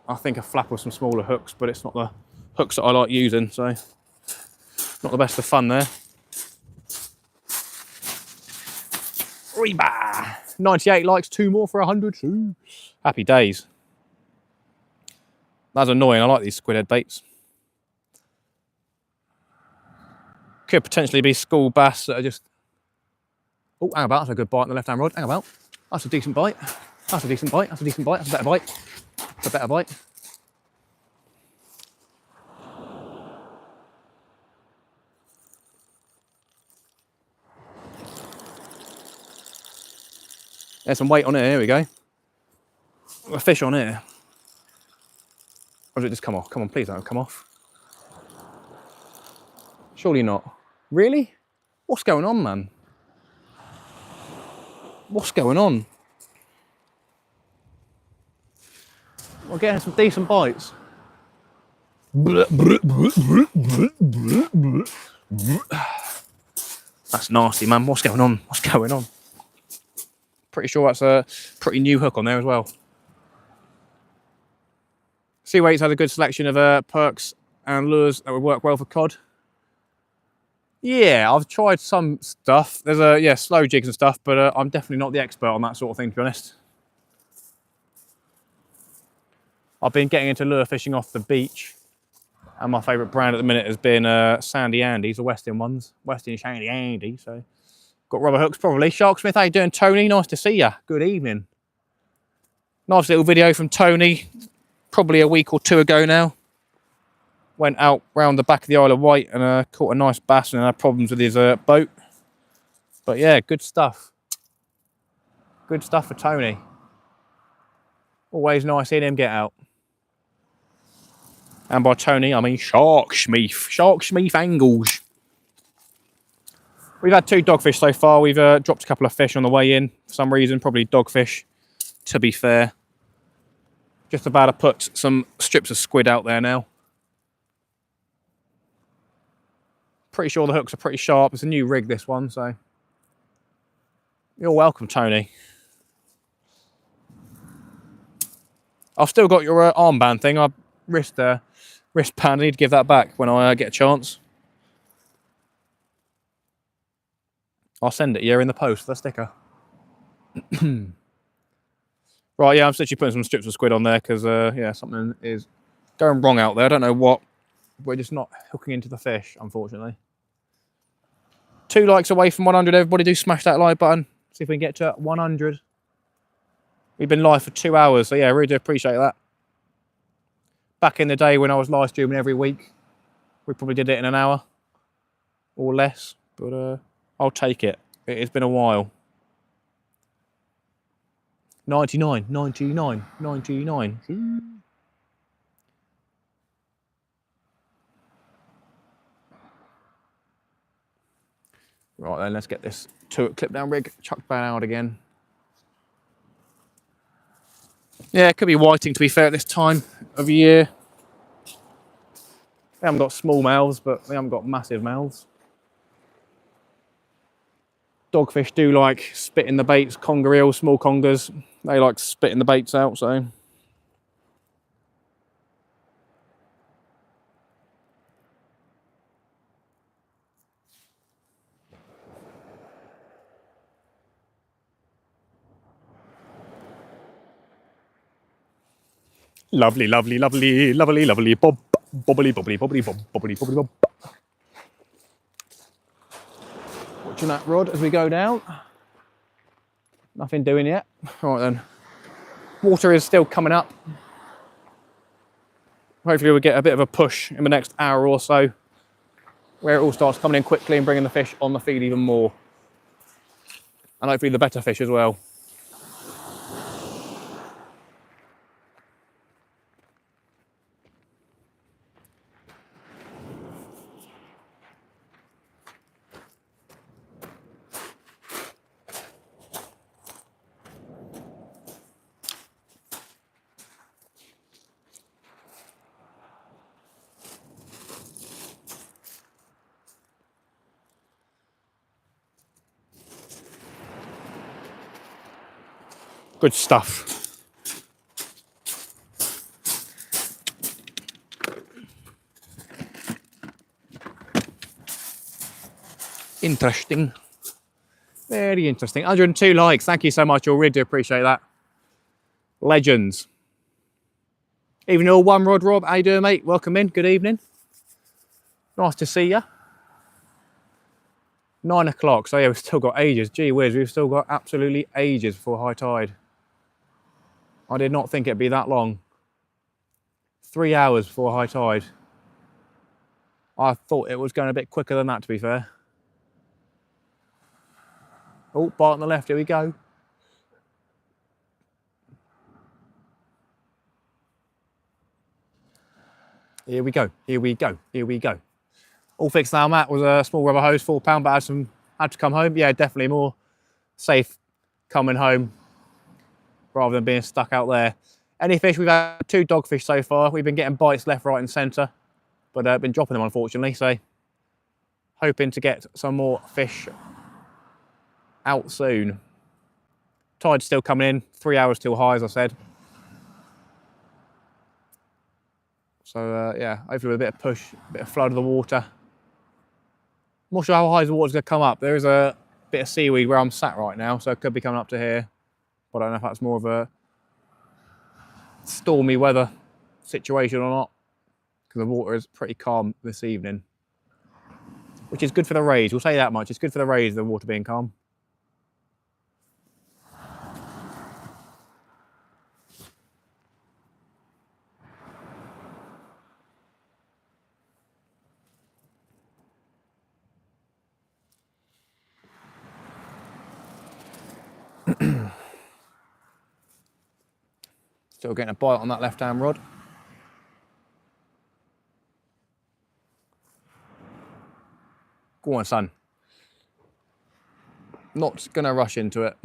I think, a flap with some smaller hooks, but it's not the hooks that I like using, so not the best of fun there. Reba! 98 likes, 2 more for 100. Ooh. Happy days. That's annoying. I like these squid head baits. Could potentially be school bass that are just... Oh, hang about. That's a good bite on the left-hand rod. Hang about. That's a decent bite. That's a decent bite. That's a decent bite. That's a better bite. That's a better bite. There's some weight on it. Here we go. A fish on here. Or did it just come off? Come on, please don't come off. Surely not. Really? What's going on, man? What's going on? We're getting some decent bites. That's nasty, man. What's going on? What's going on? Pretty sure that's a pretty new hook on there as well. Cweights has a good selection of perks and lures that would work well for cod. Yeah, I've tried some stuff. There's slow jigs and stuff, but I'm definitely not the expert on that sort of thing, to be honest. I've been getting into lure fishing off the beach, and my favourite brand at the minute has been Sandy Andy's, the Westin ones. Westin Sandy Andy, so. Got rubber hooks probably. Sharksmith, how you doing, Tony? Nice to see you. Good evening. Nice little video from Tony, probably a week or two ago now. Went out round the back of the Isle of Wight and caught a nice bass and had problems with his boat. But yeah, good stuff. Good stuff for Tony. Always nice seeing him get out. And by Tony, I mean Sharksmith. Sharksmith angles. We've had 2 dogfish so far. We've dropped a couple of fish on the way in. For some reason, probably dogfish, to be fair. Just about to put some strips of squid out there now. Pretty sure the hooks are pretty sharp. It's a new rig, this one, so. You're welcome, Tony. I've still got your armband thing. I wristband. I need to give that back when I get a chance. I'll send it here in the post, the sticker. Right, yeah, I'm literally putting some strips of squid on there because, yeah, something is going wrong out there. I don't know what. We're just not hooking into the fish, unfortunately. 2 likes away from 100. Everybody do smash that like button. See if we can get to 100. We've been live for 2 hours, so yeah, I really do appreciate that. Back in the day when I was live streaming every week, we probably did it in an hour or less, but I'll take it. It's been a while. 99, 99, 99. Right then, let's get this clip down rig chucked back out again. Yeah, it could be whiting to be fair at this time of year. They haven't got small mouths, but they haven't got massive mouths. Dogfish do like spitting the baits, conger eels, small congers. They like spitting the baits out, so. Lovely, lovely, lovely, lovely, lovely. Bob, bobbly, bobbly, bobbly, bob, bobbly, bobbly, bob. Watching that rod as we go down. Nothing doing yet. All right then. Water is still coming up. Hopefully we'll get a bit of a push in the next hour or so, where it all starts coming in quickly and bringing the fish on the feed even more. And hopefully the better fish as well. Good stuff. Interesting. Very interesting. 102 likes. Thank you so much. I really do appreciate that. Legends. Even all one rod, Rob. How you doing, mate? Welcome in. Good evening. Nice to see you. 9 o'clock. So yeah, we've still got ages. Gee whiz, we've still got absolutely ages before high tide. I did not think it'd be that long. 3 hours before high tide. I thought it was going a bit quicker than that, to be fair. Oh, bite on the left, here we go. Here we go, here we go, here we go. All fixed now, Matt. Was a small rubber hose, £4, but had to come home. Yeah, definitely more safe coming home rather than being stuck out there. Any fish, we've had 2 dogfish so far. We've been getting bites left, right and centre, but been dropping them unfortunately, so hoping to get some more fish out soon. Tide's still coming in, 3 hours till high, as I said. So yeah, hopefully with a bit of push, a bit of flood of the water. I'm not sure how high the water's going to come up. There is a bit of seaweed where I'm sat right now, so it could be coming up to here. But I don't know if that's more of a stormy weather situation or not, because the water is pretty calm this evening, which is good for the rays. We'll say that much. It's good for the rays, the water being calm. Still getting a bite on that left-hand rod. Go on, son. Not going to rush into it.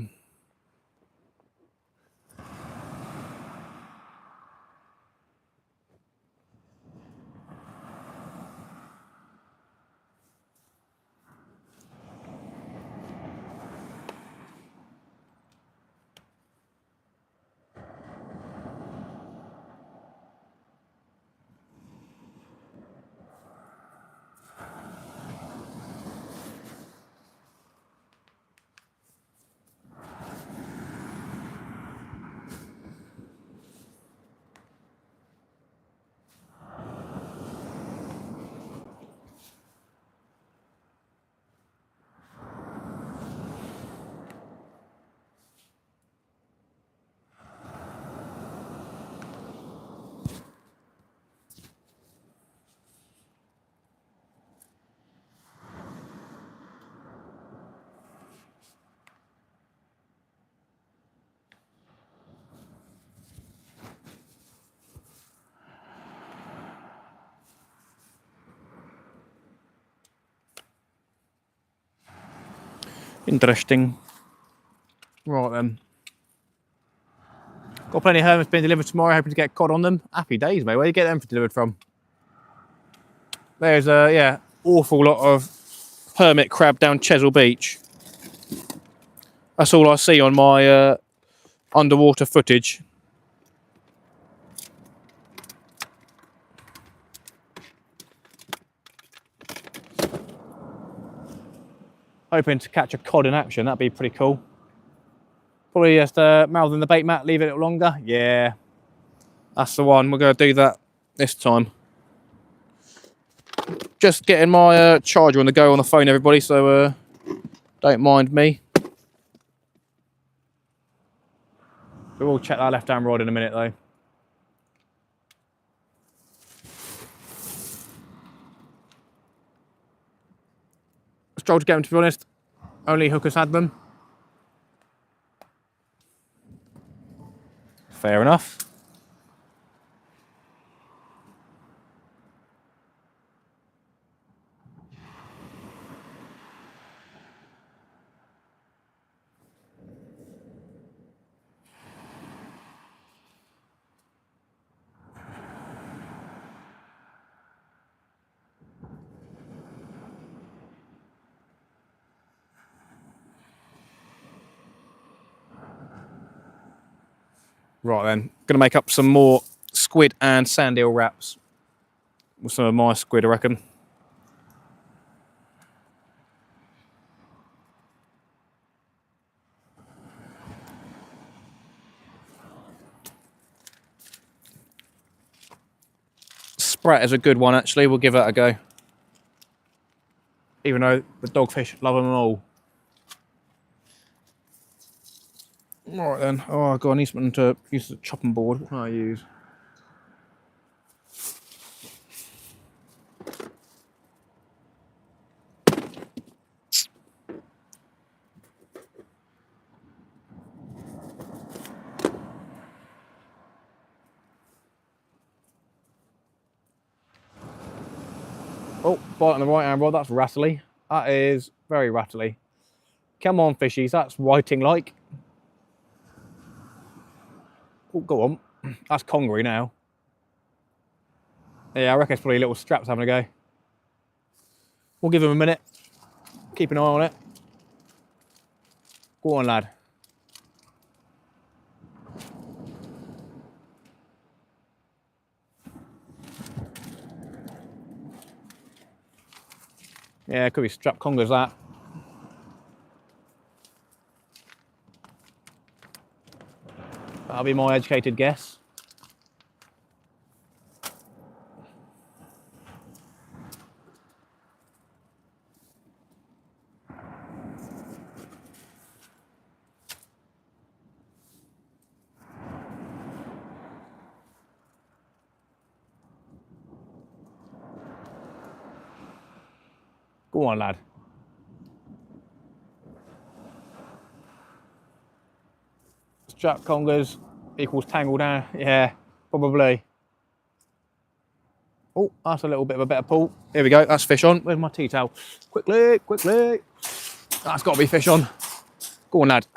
Interesting. Right then. Got plenty of hermits being delivered tomorrow, hoping to get cod on them. Happy days, mate. Where do you get them delivered from? There's a, yeah, awful lot of hermit crab down Chesil Beach. That's all I see on my underwater footage. Hoping to catch a cod in action, that'd be pretty cool. Probably just mouthing the bait mat, leave it a little longer. Yeah, that's the one. We're going to do that this time. Just getting my charger on the go on the phone, everybody, so don't mind me. We'll check that left-hand rod in a minute, though. Struggled to get them, to be honest. Only hookers had them. Fair enough. Right then, gonna make up some more squid and sand eel wraps with some of my squid, I reckon. Sprat is a good one, actually. We'll give that a go. Even though the dogfish love them all. Right then. Oh god, I need something to use the chopping board. What can I use? Oh, bite on the right hand rod. That's rattly. That is very rattly. Come on, fishies. That's whiting like. Oh, go on. That's congery now. Yeah, I reckon it's probably little straps having a go. We'll give him a minute. Keep an eye on it. Go on, lad. Yeah, it could be strap congers, that. That'll be my educated guess. Go on, lad. Strap congers equals tangle down. Yeah, probably. Oh, that's a little bit of a better pull. Here we go, that's fish on. Where's my tea towel? Quickly, quickly. That's got to be fish on. Go on, lad.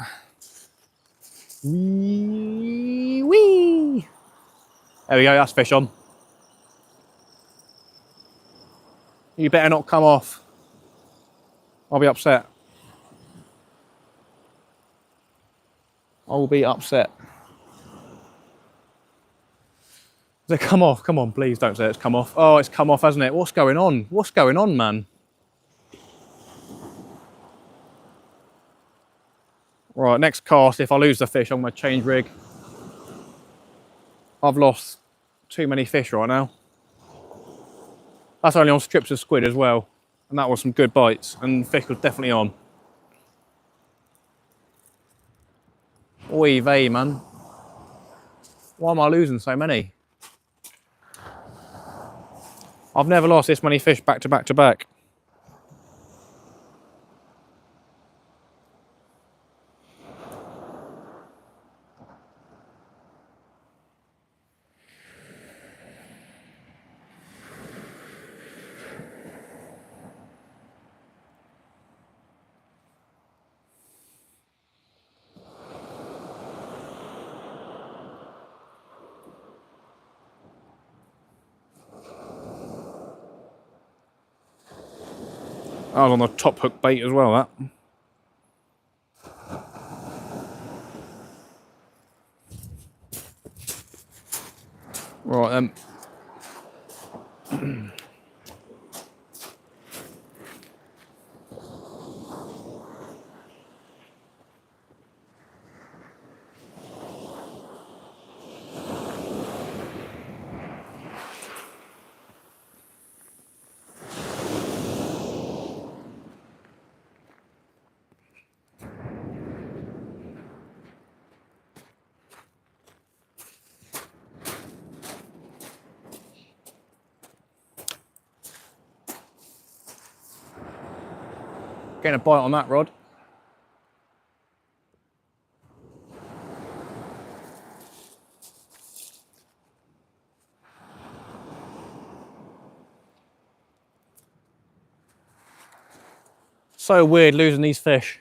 Wee, wee. There we go, that's fish on. You better not come off. I'll be upset. I'll be upset. Does it come off? Come on, please don't say it's come off. Oh, it's come off, hasn't it? What's going on? What's going on, man? Right, next cast, if I lose the fish, I'm going to change rig. I've lost too many fish right now. That's only on strips of squid as well. And that was some good bites, and fish was definitely on. Oy vey, man. Why am I losing so many? I've never lost this many fish back to back to back. I was on the top hook bait as well, that. Right then. Getting a bite on that rod. So weird losing these fish.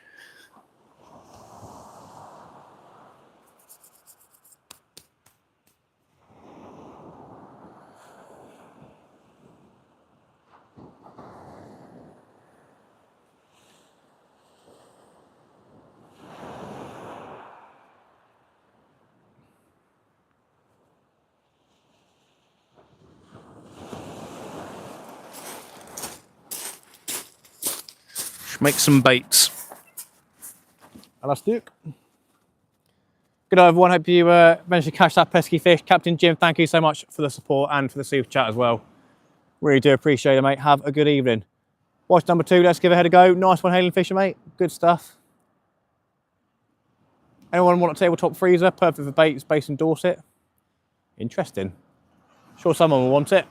Make some baits. Elastic. Good night, everyone. Hope you managed to catch that pesky fish. Captain Jim, thank you so much for the support and for the super chat as well. Really do appreciate it, mate. Have a good evening. Watch number 2. Let's give it a go. Nice one, hailing fisher, mate. Good stuff. Anyone want a tabletop freezer? Perfect for baits based in Dorset. Interesting. Sure someone will want it.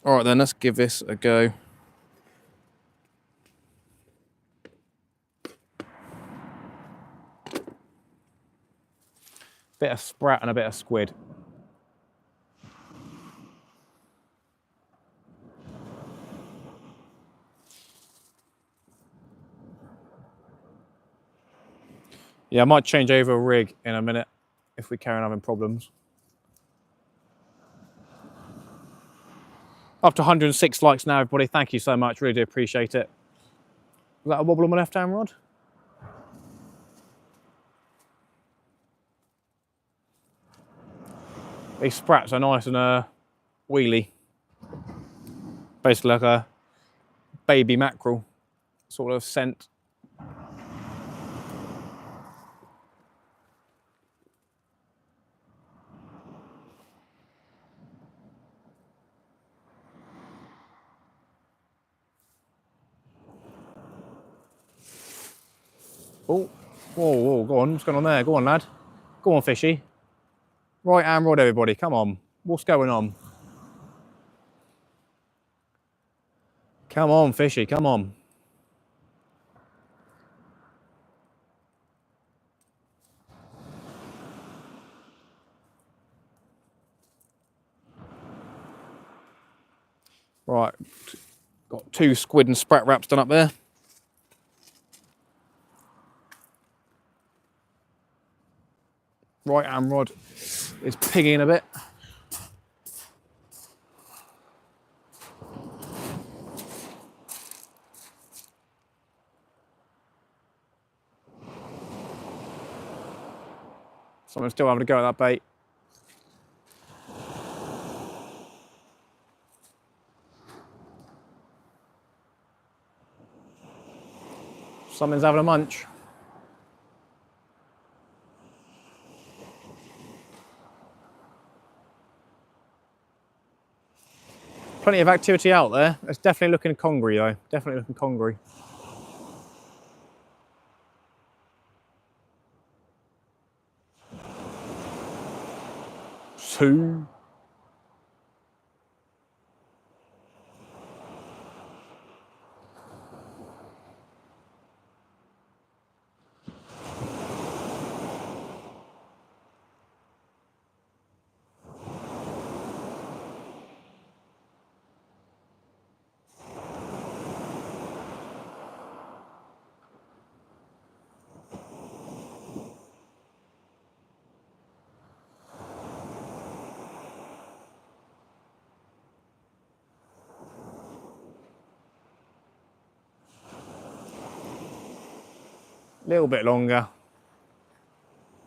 All right then, let's give this a go. Bit of sprat and a bit of squid. Yeah, I might change over a rig in a minute if we carry on having problems. Up to 106 likes now, everybody. Thank you so much. Really do appreciate it. Was that a wobble on my left hand rod? These sprats are nice and wheelie. Basically like a baby mackerel sort of scent. Oh, whoa, whoa, go on, what's going on there? Go on, lad. Go on, fishy. Right hand rod, everybody, come on. What's going on? Come on, fishy, come on. Right, got 2 squid and sprat wraps done up there. Right hand rod is pigging a bit. Someone's still having a go at that bait. Someone's having a munch. Plenty of activity out there. It's definitely looking congry though. Definitely looking congry. Two. Little bit longer.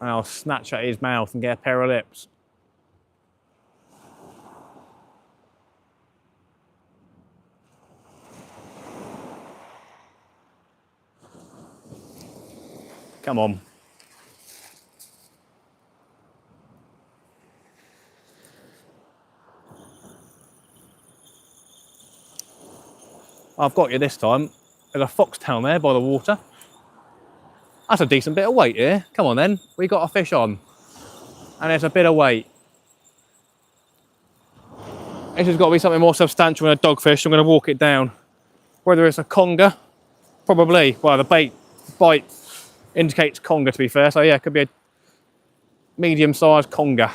And I'll snatch at his mouth and get a pair of lips. Come on. I've got you this time. There's a foxtail there by the water. That's a decent bit of weight here. Come on then, we got a fish on. And there's a bit of weight. This has got to be something more substantial than a dogfish. I'm going to walk it down. Whether it's a conger, probably. Well, the bite indicates conger to be fair. So yeah, it could be a medium-sized conger.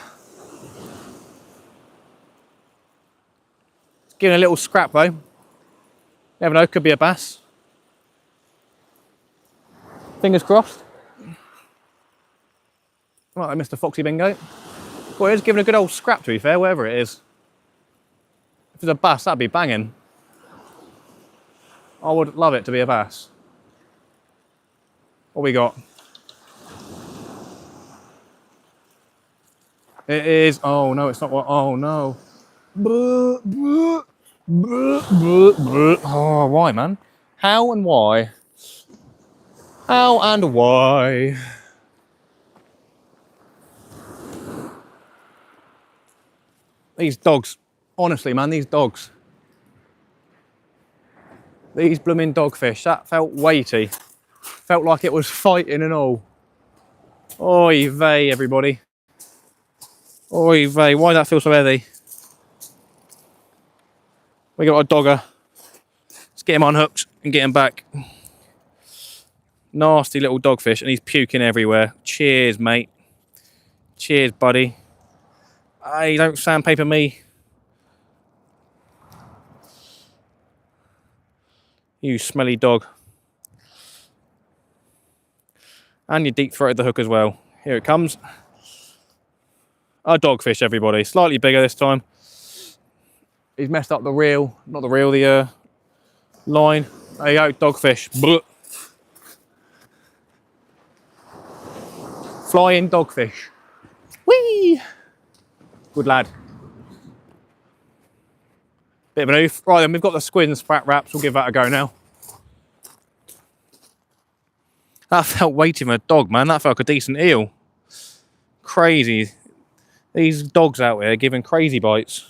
It's giving a little scrap though. Never know, could be a bass. Fingers crossed. Right, I missed a foxy bingo. Well, it's giving a good old scrap to be fair, wherever it is. If it's a bass, that'd be banging. I would love it to be a bass. What we got? It is, oh no, it's not what, oh no. Oh, why, man? How and why? How and why? These dogs, honestly, man, these dogs. These blooming dogfish, that felt weighty. Felt like it was fighting and all. Oy vey, everybody. Oy vey, why does that feel so heavy? We got a dogger. Let's get him unhooked and get him back. Nasty little dogfish, and he's puking everywhere. Cheers, mate. Cheers, buddy. Hey, don't sandpaper me. You smelly dog. And you deep throated the hook as well. Here it comes. A dogfish, everybody. Slightly bigger this time. He's messed up the reel. Not the reel, the line. There you go, dogfish. Blah. Flying dogfish. Whee! Good lad. Bit of an oof. Right then, we've got the squid and sprat wraps. We'll give that a go now. That felt weighty for a dog, man. That felt like a decent eel. Crazy. These dogs out here giving crazy bites.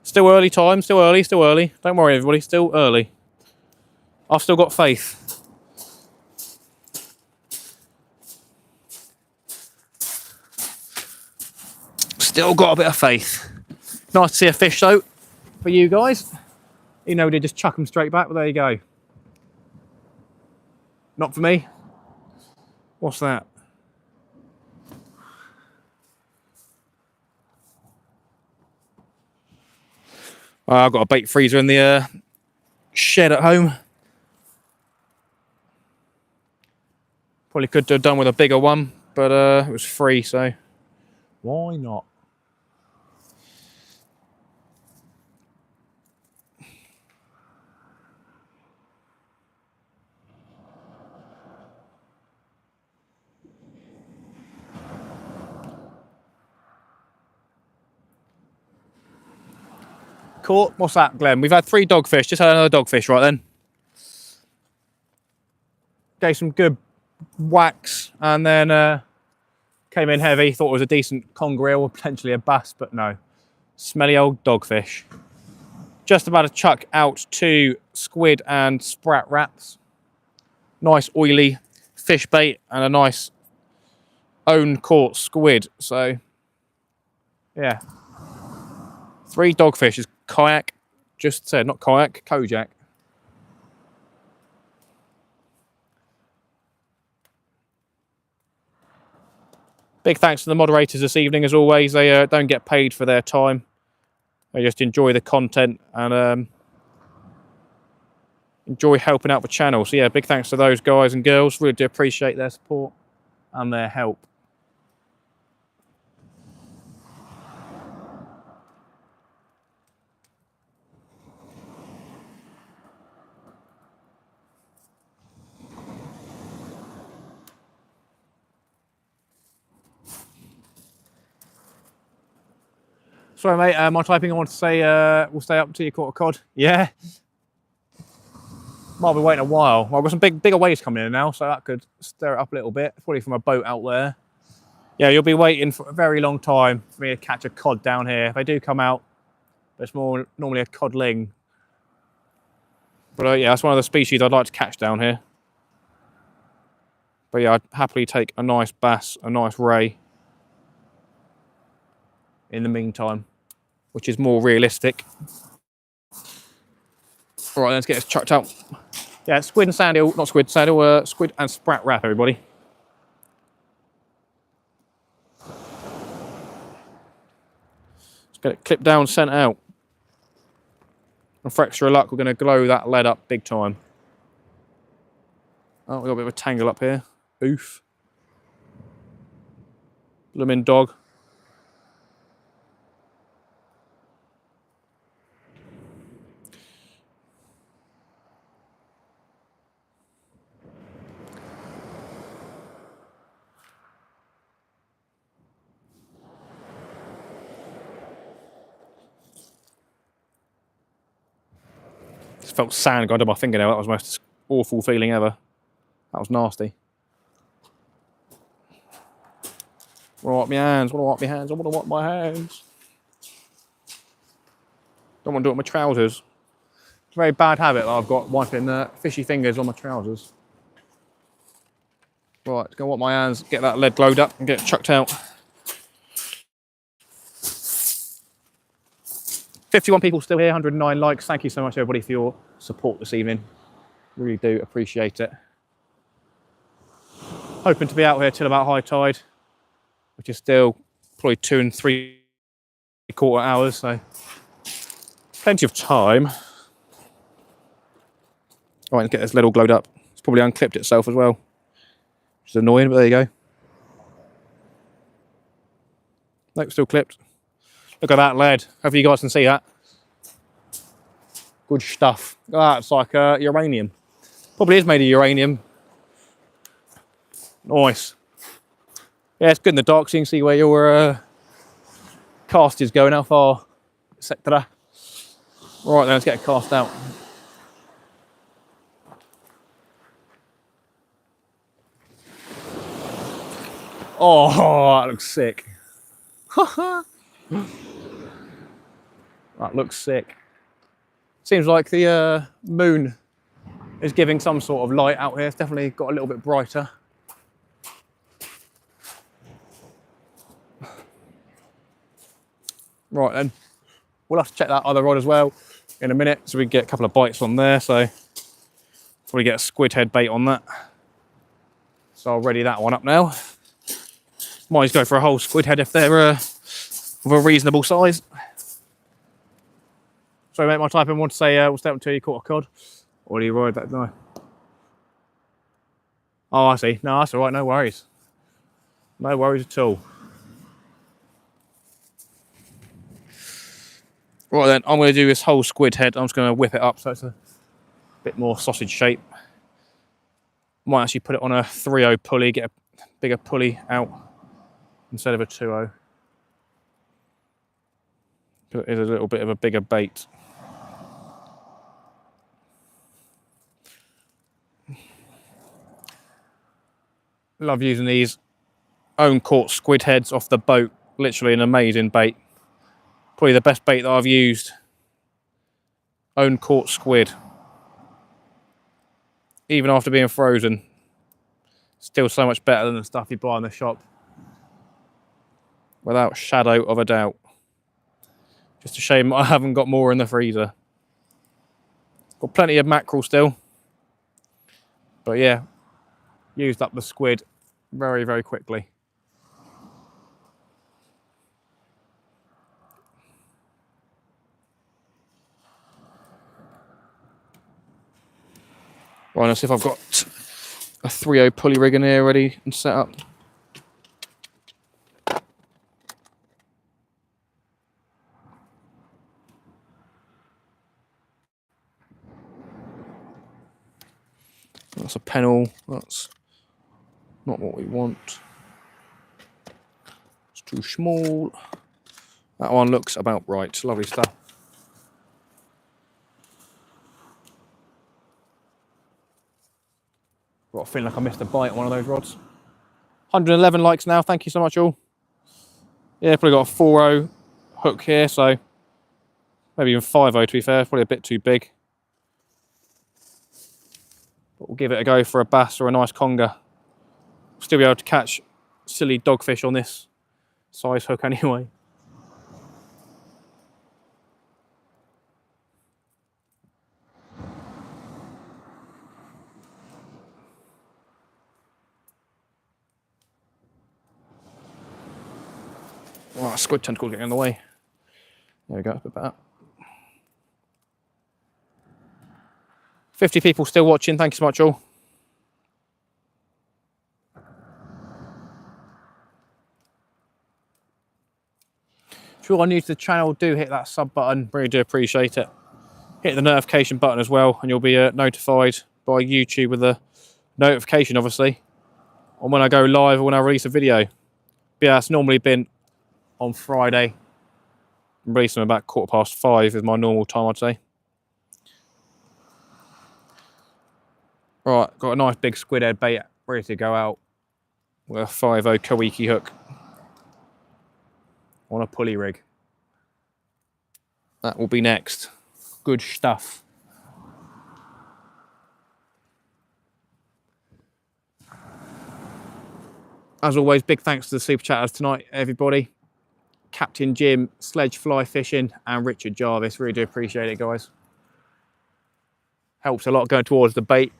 Still early time, still early, still early. Don't worry, everybody, still early. I've still got faith. Still got a bit of faith. Nice to see a fish, though, for you guys. You know, they just chuck them straight back, but there you go. Not for me. What's that? I've got a bait freezer in the shed at home. Probably could have done with a bigger one, but it was free, so why not? Caught. What's that, Glenn? We've had 3 dogfish. Just had another dogfish right then. Gave some good whacks and then came in heavy. Thought it was a decent conger eel or potentially a bass, but no. Smelly old dogfish. Just about to chuck out 2 squid and sprat wraps. Nice oily fish bait and a nice own caught squid. So, yeah. 3 dogfish is kayak. Just said, not kayak, Kojak. Big thanks to the moderators this evening, as always. They don't get paid for their time. They just enjoy the content and enjoy helping out the channel. So yeah, big thanks to those guys and girls. Really do appreciate their support and their help. Sorry, mate. Am I typing? I want to say we'll stay up until you caught a cod. Yeah. Might be waiting a while. Well, I've got some bigger waves coming in now, so that could stir it up a little bit. Probably from a boat out there. Yeah, you'll be waiting for a very long time for me to catch a cod down here. They do come out, but it's more normally a codling. But yeah, that's one of the species I'd like to catch down here. But yeah, I'd happily take a nice bass, a nice ray in the meantime, which is more realistic. All right, let's get this chucked out. Yeah, squid and sand eel, not squid, sand eel, squid and sprat wrap, everybody. Let's get it clipped down, sent out. And for extra luck, we're going to glow that lead up big time. Oh, we've got a bit of a tangle up here. Oof. Bloomin' dog. Just felt sand going down my fingernail. That was the most awful feeling ever. That was nasty. I want to wipe my hands. I want to wipe my hands. I want to wipe my hands. Don't want to do it on my trousers. It's a very bad habit that I've got, wiping fishy fingers on my trousers. Right, go wipe my hands, get that lead glowed up and get it chucked out. 51 people still here, 109 likes. Thank you so much, everybody, for your support this evening. Really do appreciate it. Hoping to be out here till about high tide, which is still probably 2 3/4 hours, so plenty of time. All right, let's get this lead all glowed up. It's probably unclipped itself as well, which is annoying, but there you go. Nope, still clipped. Look at that lead. Hopefully you guys can see that. Good stuff. Look at that, it's like uranium. Probably is made of uranium. Nice. Yeah, it's good in the dark so you can see where your cast is going, how far etc. Right, then let's get it cast out. Oh, that looks sick. That looks sick. Seems like the moon is giving some sort of light out here. It's definitely got a little bit brighter. Right then, we'll have to check that other rod as well in a minute, so we can get a couple of bites on there. So probably get a squid head bait on that. So I'll ready that one up now. Might just go for a whole squid head if they're of a reasonable size. Sorry mate, my typing want to say we'll stay up until you caught a cod. Or do you ride that knife? Oh, I see. No, that's all right, no worries. No worries at all. Right then, I'm going to do this whole squid head. I'm just going to whip it up so it's a bit more sausage shape. Might actually put it on a 3/0 pulley, get a bigger pulley out instead of a 2/0. It is a little bit of a bigger bait. Love using these own caught squid heads off the boat. Literally an amazing bait. Probably the best bait that I've used. Own caught squid. Even after being frozen. Still so much better than the stuff you buy in the shop. Without shadow of a doubt. Just a shame I haven't got more in the freezer. Got plenty of mackerel still. But yeah, used up the squid very, very quickly. Right, let's see if I've got a 3/0 pulley rig in here ready and set up. That's a pennel. That's not what we want. It's too small. That one looks about right. Lovely stuff. Got a feeling like I missed a bite on one of those rods. 111 likes now. Thank you so much, all. Yeah, probably got a 4/0 hook here, so maybe even 5/0 to be fair. Probably a bit too big. But we'll give it a go for a bass or a nice conger. Still be able to catch silly dogfish on this size hook anyway. Oh, squid tentacle getting in the way. There we go, a bit better. 50 people still watching, thank you so much all. If you are new to the channel, do hit that sub button, really do appreciate it. Hit the notification button as well, and you'll be notified by YouTube with a notification, obviously, on when I go live or when I release a video. But yeah, it's normally been on Friday. I'm releasing them about 5:15 is my normal time, I'd say. Right, got a nice big squid head bait ready to go out with a 5/0 Koike hook on a pulley rig. That will be next. Good stuff. As always, big thanks to the super chatters tonight, everybody. Captain Jim, Sledge Fly Fishing, and Richard Jarvis. Really do appreciate it, guys. Helps a lot going towards the bait.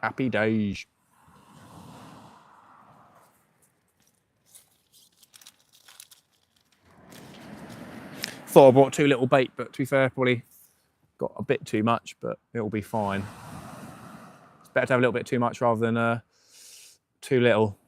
Happy days. Thought I brought too little bait, but to be fair, probably got a bit too much, but it'll be fine. It's better to have a little bit too much rather than too little.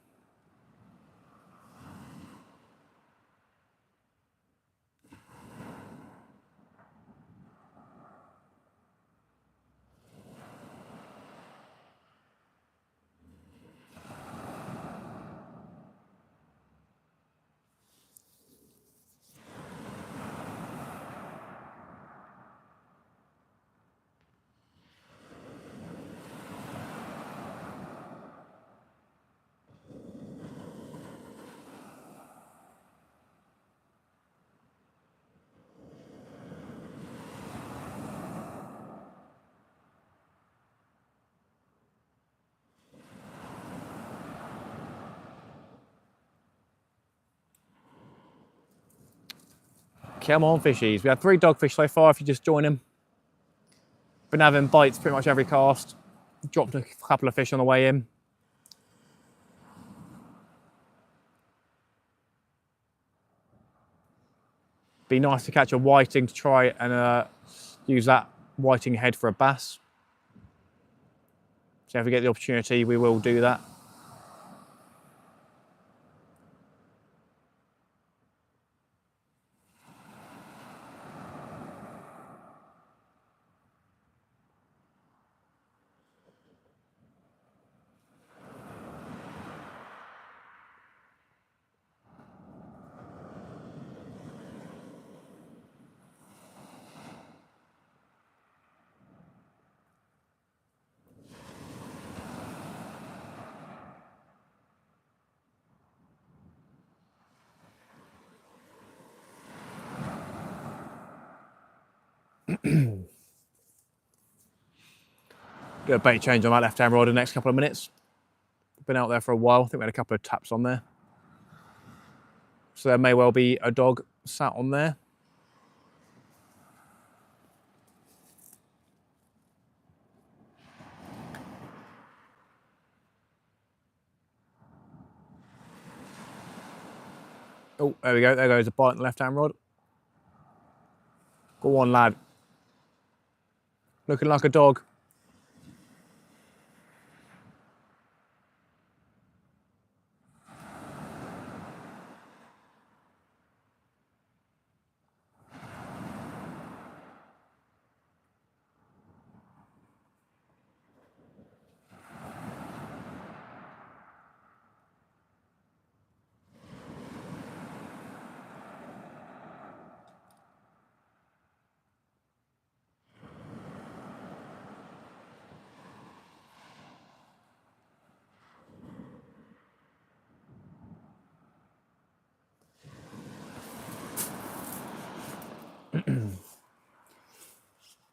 Come on, fishies. We had 3 dogfish so far if you just join them. Been having bites pretty much every cast. Dropped a couple of fish on the way in. Be nice to catch a whiting to try and use that whiting head for a bass. So if we get the opportunity, we will do that. Do a bait change on that left-hand rod in the next couple of minutes. Been out there for a while. I think we had a couple of taps on there. So there may well be a dog sat on there. Oh, there we go. There goes a bite on the left-hand rod. Go on, lad. Looking like a dog.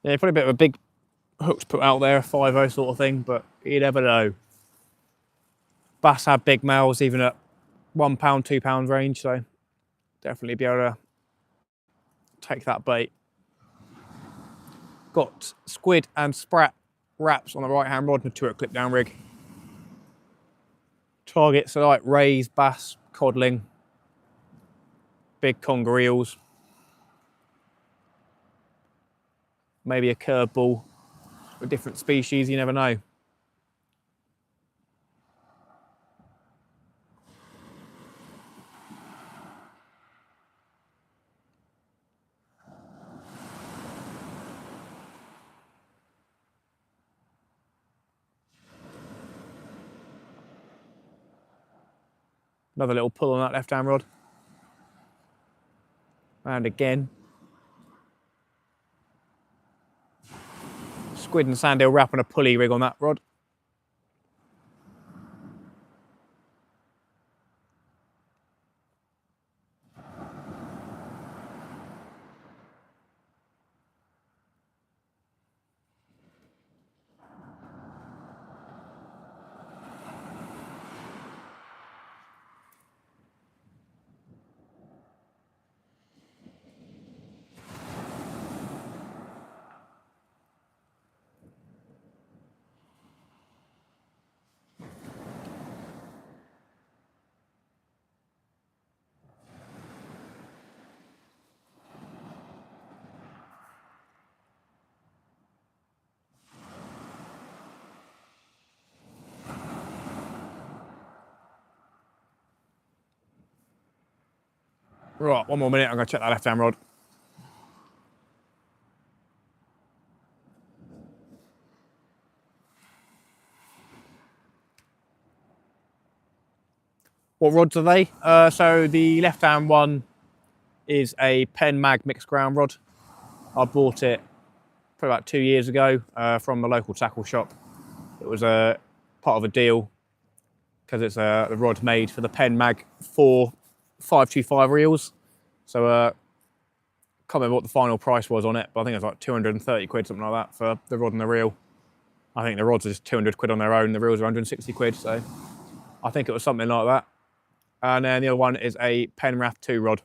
Yeah, probably a bit of a big hook to put out there, a 5-0 sort of thing, but you never know. Bass have big mouths, even at £1, £2 range, so definitely be able to take that bait. Got squid and sprat wraps on the right-hand rod and a 2-hook clip down rig. Targets are like rays, bass, codling, big conger eels, maybe a curveball, a different species, you never know. Another little pull on that left-hand rod. And again. Squid and sand eel wrap on a pulley rig on that rod. Right, one more minute, I'm going to check that left-hand rod. What rods are they? So the left-hand one is a Pen Mag mixed ground rod. I bought it probably about 2 years ago from the local tackle shop. It was a part of a deal because it's the rod made for the Pen Mag 4 525 reels. So can't remember what the final price was on it, but I think it was like 230 quid, something like that, for the rod and the reel. I think the rods are just 200 quid on their own, the reels are 160 quid, so I think it was something like that. And then the other one is a Penrath 2 rod.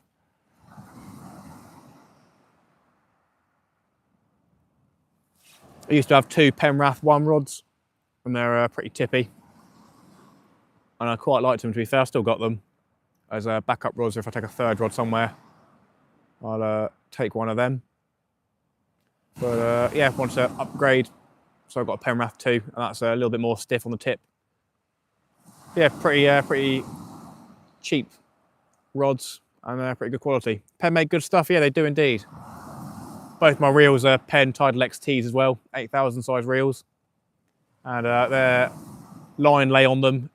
I used to have 2 Penrath 1 rods, and they're pretty tippy. And I quite liked them, to be fair. I still got them as backup rods. If I take a 3rd rod somewhere, I'll take one of them. But yeah, want to upgrade, so I've got a Penrath 2, and that's a little bit more stiff on the tip. Yeah, pretty cheap rods, and pretty good quality. Penn made good stuff, yeah, they do indeed. Both my reels are Penn Tidal XTs as well, 8,000 size reels. And their line lay on them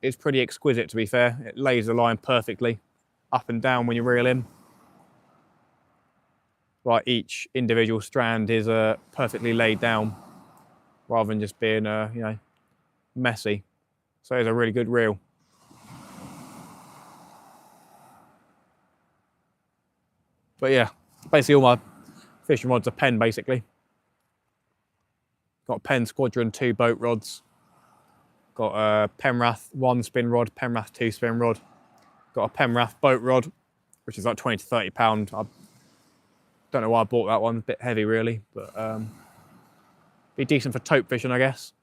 is pretty exquisite, to be fair. It lays the line perfectly up and down when you reel in. Like each individual strand is perfectly laid down, rather than just being, you know, messy. So it's a really good reel. But yeah, basically all my fishing rods are Penn, basically. Got Penn Squadron 2 boat rods. Got a Penrath 1 spin rod, Penrath 2 spin rod. Got a Penrath boat rod, which is like 20 to 30 pound. I don't know why I bought that one, a bit heavy really, but be decent for tope fishing, I guess,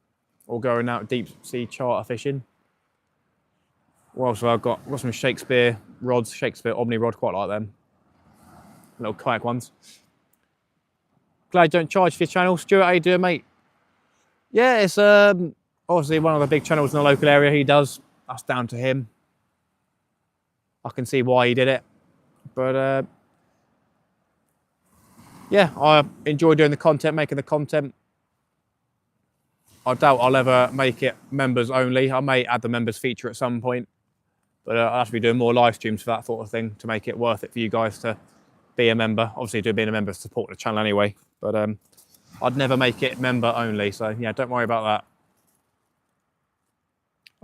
or going out deep sea charter fishing. What else have I got? I've got some Shakespeare rods, Shakespeare Omni rod, quite like them. Little kayak ones. Glad you don't charge for your channel. Stuart, how you doing, mate? Yeah, it's obviously one of the big channels in the local area. He does. That's down to him. I can see why he did it. But yeah, I enjoy doing the content, making the content. I doubt I'll ever make it members only. I may add the members feature at some point. But I'll have to be doing more live streams for that sort of thing to make it worth it for you guys to be a member. Obviously, being a member to support the channel anyway. But I'd never make it member only. So yeah, don't worry about that.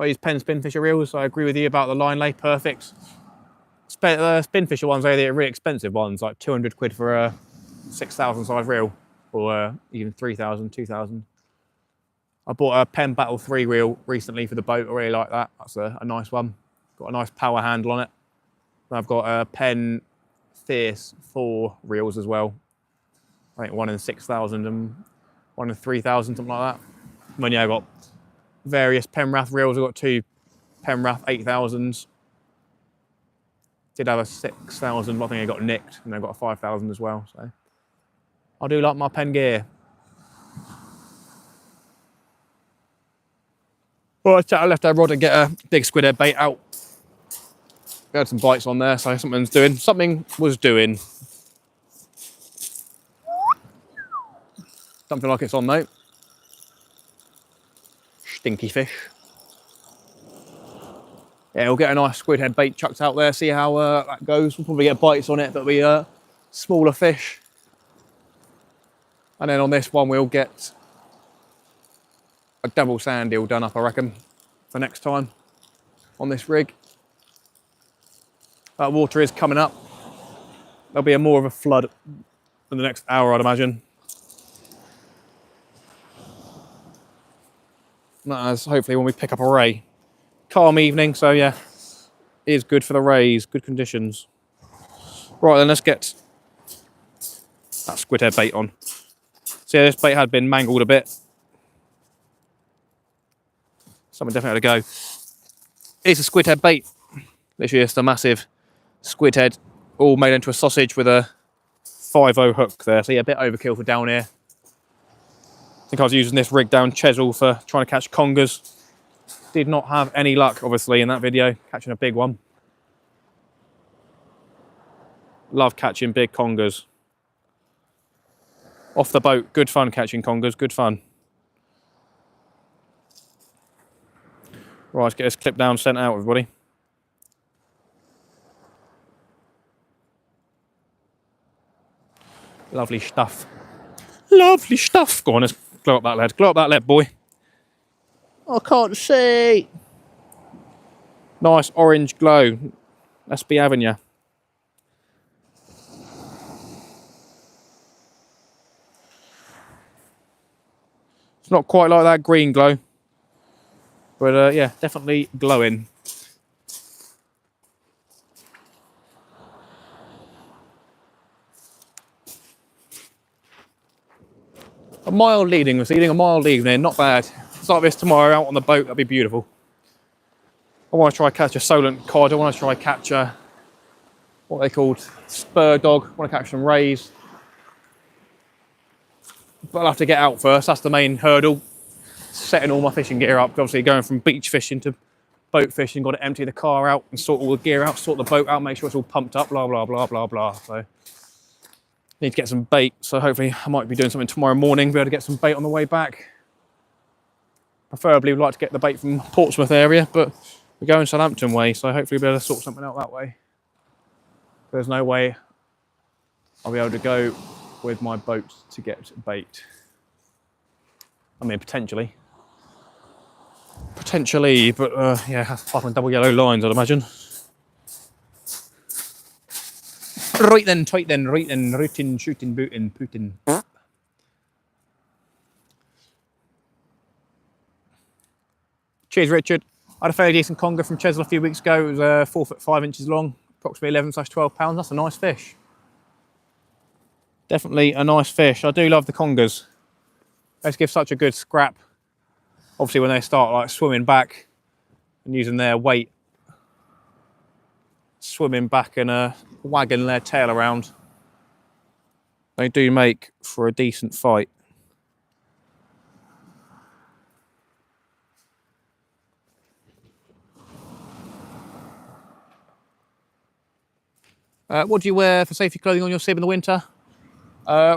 I use Penn Spinfisher reels. I agree with you about the line lay, perfect. Spinfisher ones, they're really expensive ones, like 200 quid for a 6,000 size reel, or even 3,000, 2,000. I bought a Penn Battle 3 reel recently for the boat. I really like that. That's a nice one. Got a nice power handle on it. And I've got a Penn Fierce 4 reels as well. I think one in 6,000 and one in 3,000, something like that. And then yeah, I've got various Penrath reels. I've got 2 Penrath 8,000s. Did have a 6,000, but I think I got nicked, and I got a 5,000 as well. So I do like my Penn gear. Well, I left our rod to get a big squid head bait out. We had some bites on there, so something was doing. Something like it's on though. Stinky fish. Yeah, we'll get a nice squid head bait chucked out there, see how that goes. We'll probably get bites on it, but we smaller fish. And then on this one, we'll get a double sand eel done up, I reckon, for next time on this rig. That water is coming up. There'll be more of a flood in the next hour, I'd imagine. And that is hopefully when we pick up a ray. Calm evening, so yeah, it is good for the rays, good conditions. Right then, let's get that squid head bait on. So yeah, this bait had been mangled a bit. Something definitely had to go. It's a squid head bait. Literally just a massive squid head, all made into a sausage with a 5/0 hook there. So yeah, a bit overkill for down here. I think I was using this rig down Chesil for trying to catch congers. Did not have any luck, obviously, in that video, catching a big one. Love catching big congers. Off the boat, good fun catching congers, good fun. Right, let's get this clip down, sent out, everybody. Lovely stuff. Lovely stuff. Go on, let's glow up that lead. Glow up that lead, boy. I can't see. Nice orange glow. Let's be having ya. It's not quite like that green glow, but yeah, definitely glowing. A mild leading this evening, a mild evening, not bad. Start this tomorrow out on the boat, that'd be beautiful. I want to try catch a solent cod, I want to try catch a, what they called, spur dog, I want to catch some rays. But I'll have to get out first, that's the main hurdle. Setting all my fishing gear up, obviously going from beach fishing to boat fishing, got to empty the car out and sort all the gear out, sort the boat out, make sure it's all pumped up, blah, blah, blah, blah, blah. So, need to get some bait, so hopefully I might be doing something tomorrow morning, be able to get some bait on the way back. Preferably would like to get the bait from Portsmouth area, but we're going Southampton way, so hopefully we'll be able to sort something out that way. There's no way I'll be able to go with my boat to get bait. I mean, potentially. Potentially, but yeah, apart from double yellow lines, I'd imagine. Right then, tight then, right then, rootin', shooting, bootin', pootin'. Cheers, Richard. I had a fairly decent conger from Chesil a few weeks ago. It was 4 foot 5 inches long, approximately 11/12 pounds. That's a nice fish. Definitely a nice fish. I do love the congers. They give such a good scrap. Obviously, when they start like swimming back and using their weight, swimming back and wagging their tail around, they do make for a decent fight. What do you wear for safety clothing on your sib in the winter?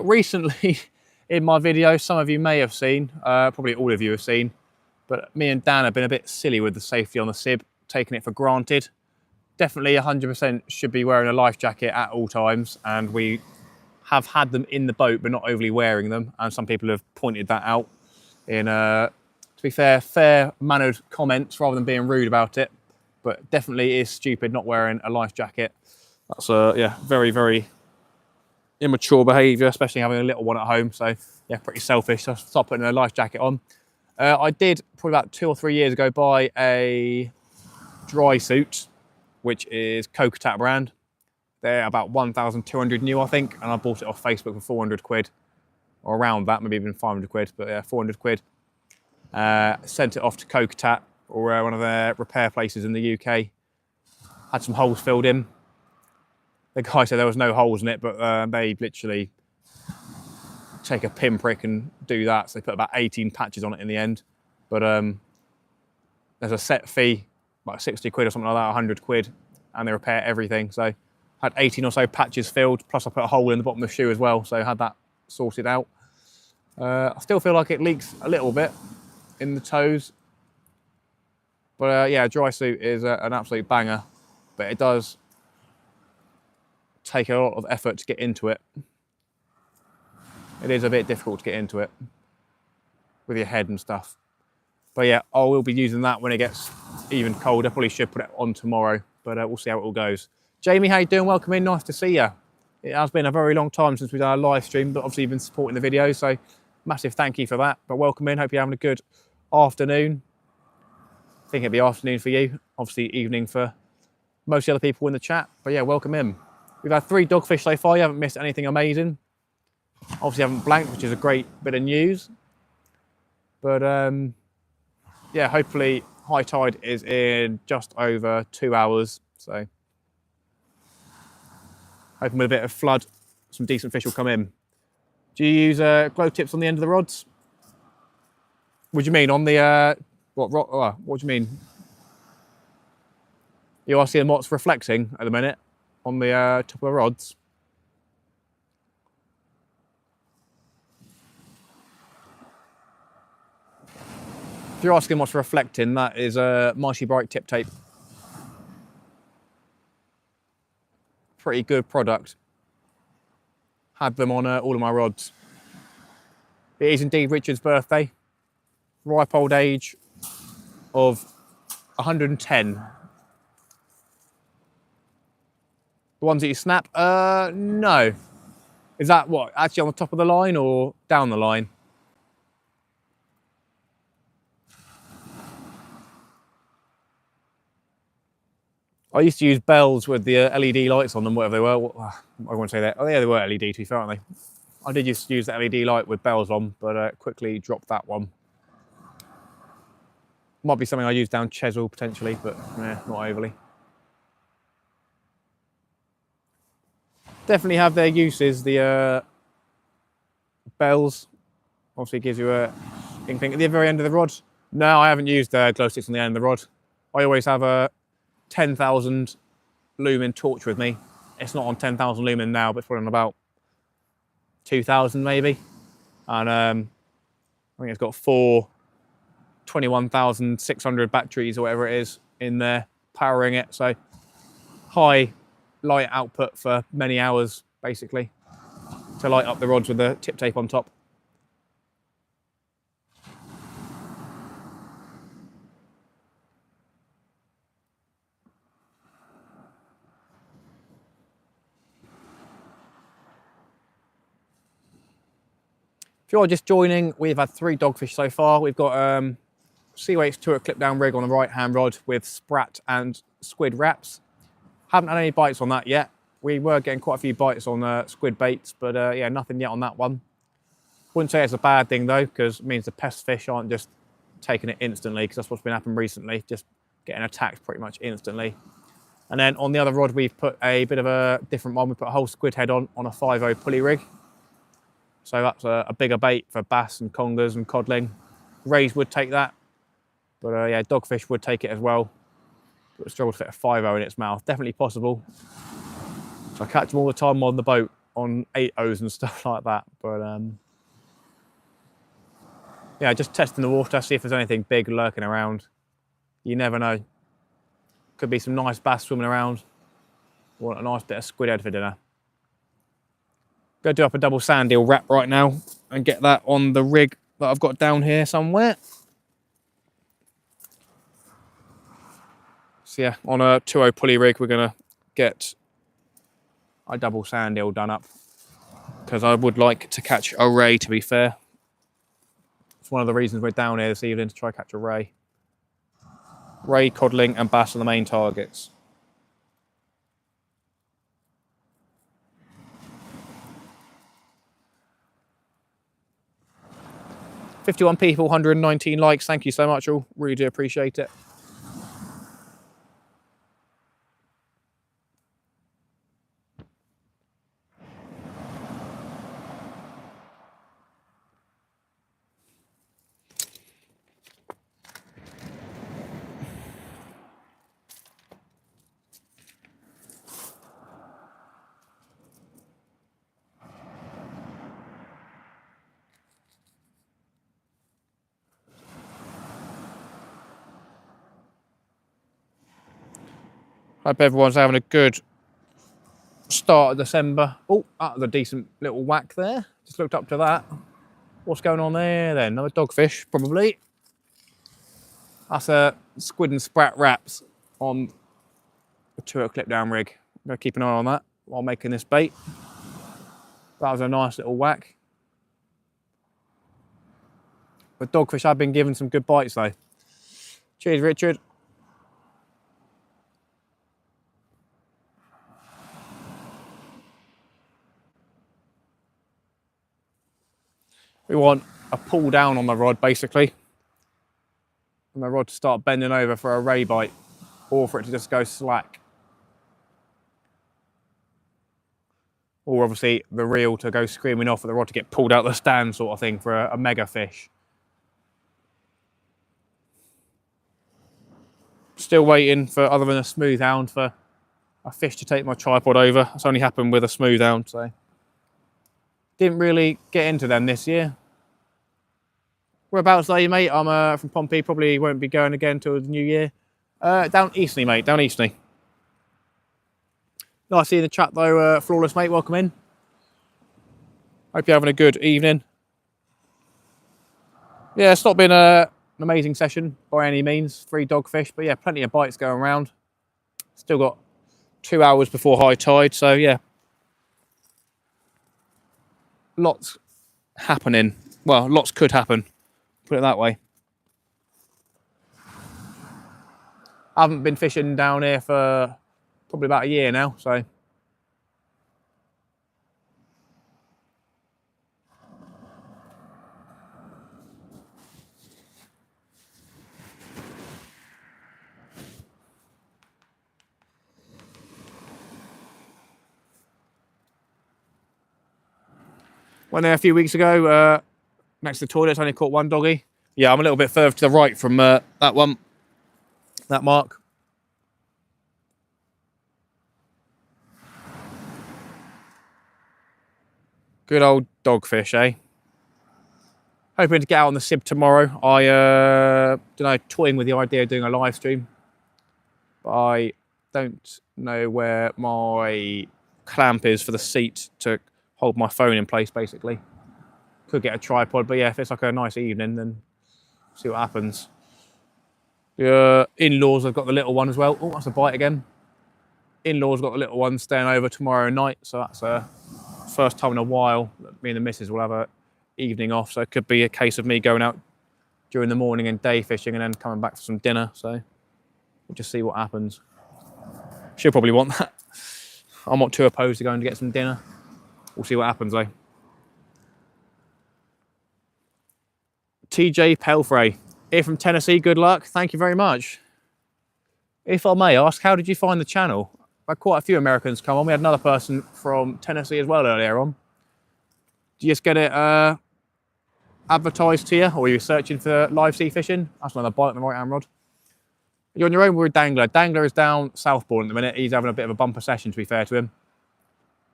Recently, in my video, some of you may have seen, probably all of you have seen, but me and Dan have been a bit silly with the safety on the sib, taking it for granted. Definitely 100% should be wearing a life jacket at all times, and we have had them in the boat, but not overly wearing them, and some people have pointed that out in, to be fair-mannered comments rather than being rude about it, but definitely is stupid not wearing a life jacket. That's yeah, very, very immature behaviour, especially having a little one at home. So yeah, pretty selfish. So I started putting a life jacket on. I did probably about 2 or 3 years ago buy a dry suit, which is Koike brand. They're about 1,200 new, I think, and I bought it off Facebook for 400 quid, or around that, maybe even 500 quid, but yeah, 400 quid. Sent it off to Koike, or one of their repair places in the UK. Had some holes filled in. The guy said there was no holes in it, but they literally take a pinprick and do that. So they put about 18 patches on it in the end. But there's a set fee, like 60 quid or something like that, 100 quid, and they repair everything. So I had 18 or so patches filled, plus I put a hole in the bottom of the shoe as well, so I had that sorted out. I still feel like it leaks a little bit in the toes. But yeah, a dry suit is an absolute banger, but it does take a lot of effort to get into it. It is a bit difficult to get into it with your head and stuff. But yeah, I will be using that when it gets even colder. Probably should put it on tomorrow, but we'll see how it all goes. Jamie, how you doing? Welcome in, nice to see you. It has been a very long time since we've done a live stream, but obviously you've been supporting the video, so massive thank you for that. But welcome in, hope you're having a good afternoon. I think it'll be afternoon for you, obviously evening for most of the other people in the chat, but yeah, welcome in. We've had 3 dogfish so far, you haven't missed anything amazing. Obviously haven't blanked, which is a great bit of news. But yeah, hopefully high tide is in just over 2 hours. So hoping with a bit of flood, some decent fish will come in. Do you use glow tips on the end of the rods? What do you mean on the, what do you mean? You're asking what's reflecting at the minute on the top of the rods? If you're asking what's reflecting, that is Mighty Bright tip tape. Pretty good product. Had them on all of my rods. It is indeed Richard's birthday. Ripe old age of 110. The ones that you snap? No. Is that what, actually on the top of the line or down the line? I used to use bells with the LED lights on them, whatever they were. I won't say that. Oh yeah, they were LED to be fair, aren't they? I did just use the LED light with bells on, but quickly dropped that one. Might be something I use down Chesil potentially, but not overly. Definitely have their uses. The bells obviously gives you a inkling at the very end of the rod. No, I haven't used glow sticks on the end of the rod. I always have a 10,000 lumen torch with me. It's not on 10,000 lumen now, but it's probably on about 2,000 maybe. And I think it's got 4 21,600 batteries or whatever it is in there powering it. So high light output for many hours basically to light up the rods with the tip tape on top. If you're just joining, we've had 3 dogfish so far. We've got Cweights Koike clip down rig on the right hand rod with sprat and squid wraps. Haven't had any bites on that yet. We were getting quite a few bites on squid baits, but yeah, nothing yet on that one. Wouldn't say it's a bad thing though, because it means the pest fish aren't just taking it instantly, because that's what's been happening recently, just getting attacked pretty much instantly. And then on the other rod, we've put a bit of a different one. We put a whole squid head on a 5.0 pulley rig. So that's a bigger bait for bass and congers and codling. Rays would take that, but yeah, dogfish would take it as well. But it struggles to fit a 5.0 in its mouth. Definitely possible. So I catch them all the time on the boat on 8.0s and stuff like that. But yeah, just testing the water, see if there's anything big lurking around. You never know. Could be some nice bass swimming around. Want a nice bit of squid head for dinner. Go do up a double sand eel wrap right now and get that on the rig that I've got down here somewhere. So yeah, on a 2.0 pulley rig, we're gonna get a double sand eel done up because I would like to catch a ray, to be fair. It's one of the reasons we're down here this evening, to try catch a ray. Ray, codling and bass are the main targets. "51 people, 119 likes. Thank you so much all. Really do appreciate it. Hope everyone's having a good start of December. Oh, that was a decent little whack there. Just looked up to that. What's going on there then? Another dogfish, probably. That's a squid and sprat wraps on the 2.0 clip down rig. I'm going to keep an eye on that while making this bait. That was a nice little whack. The dogfish have been given some good bites though. Cheers, Richard. We want a pull down on the rod basically. And the rod to start bending over for a ray bite, or for it to just go slack. Or obviously the reel to go screaming off, for the rod to get pulled out the stand sort of thing for a mega fish. Still waiting for, other than a smooth hound, for a fish to take my tripod over. It's only happened with a smooth hound, so. Didn't really get into them this year. Whereabouts are you, mate? I'm from Pompey, probably won't be going again till the new year. Down Eastney, mate, down Eastney. Nice to see you in the chat though, Flawless, mate, welcome in. Hope you're having a good evening. Yeah, it's not been an amazing session by any means, 3 dogfish, but yeah, plenty of bites going around. Still got 2 hours before high tide, so yeah. Lots happening. Well, lots could happen, put it that way. I haven't been fishing down here for probably about a year now, so. Went there a few weeks ago, next to the toilets, only caught one doggy. Yeah, I'm a little bit further to the right from that one, that mark. Good old dogfish, eh? Hoping to get out on the Sib tomorrow. I don't know, toying with the idea of doing a live stream. But I don't know where my clamp is for the seat to hold my phone in place, basically. Could get a tripod, but yeah, if it's like a nice evening, then see what happens. The in-laws have got the little one as well. Oh, that's a bite again. In-laws got the little one staying over tomorrow night, so that's a first time in a while that me and the missus will have a evening off. So it could be a case of me going out during the morning and day fishing and then coming back for some dinner. So we'll just see what happens. She'll probably want that. I'm not too opposed to going to get some dinner. We'll see what happens though. TJ Pelfrey, here from Tennessee, good luck. Thank you very much. If I may ask, how did you find the channel? I had quite a few Americans come on. We had another person from Tennessee as well earlier on. Did you just get it advertised to you, or were you searching for live sea fishing? That's another bite on the right hand rod. You're on your own with Dangler. Dangler is down Southbourne at the minute. He's having a bit of a bumper session, to be fair to him.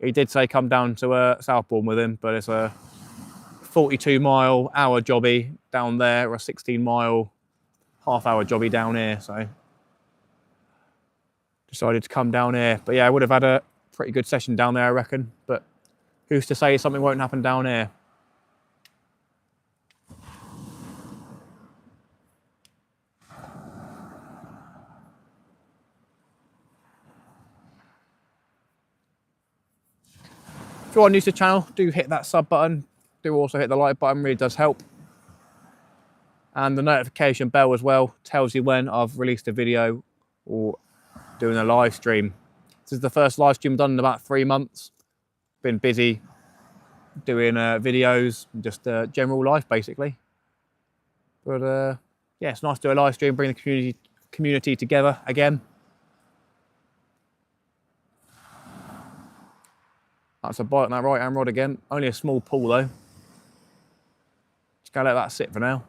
He did say come down to Southbourne with him, but it's a 42-mile-hour jobby down there, or a 16-mile half-hour jobby down here, so decided to come down here. But yeah, I would have had a pretty good session down there, I reckon, but who's to say something won't happen down here? If you are new to the channel, do hit that sub button. Do also hit the like button, really does help. And the notification bell as well tells you when I've released a video or doing a live stream. This is the first live stream done in about 3 months. Been busy doing videos, just general life basically. But yeah, it's nice to do a live stream, bring the community together again. That's a bite on that right hand rod again. Only a small pull though. Just gonna let that sit for now.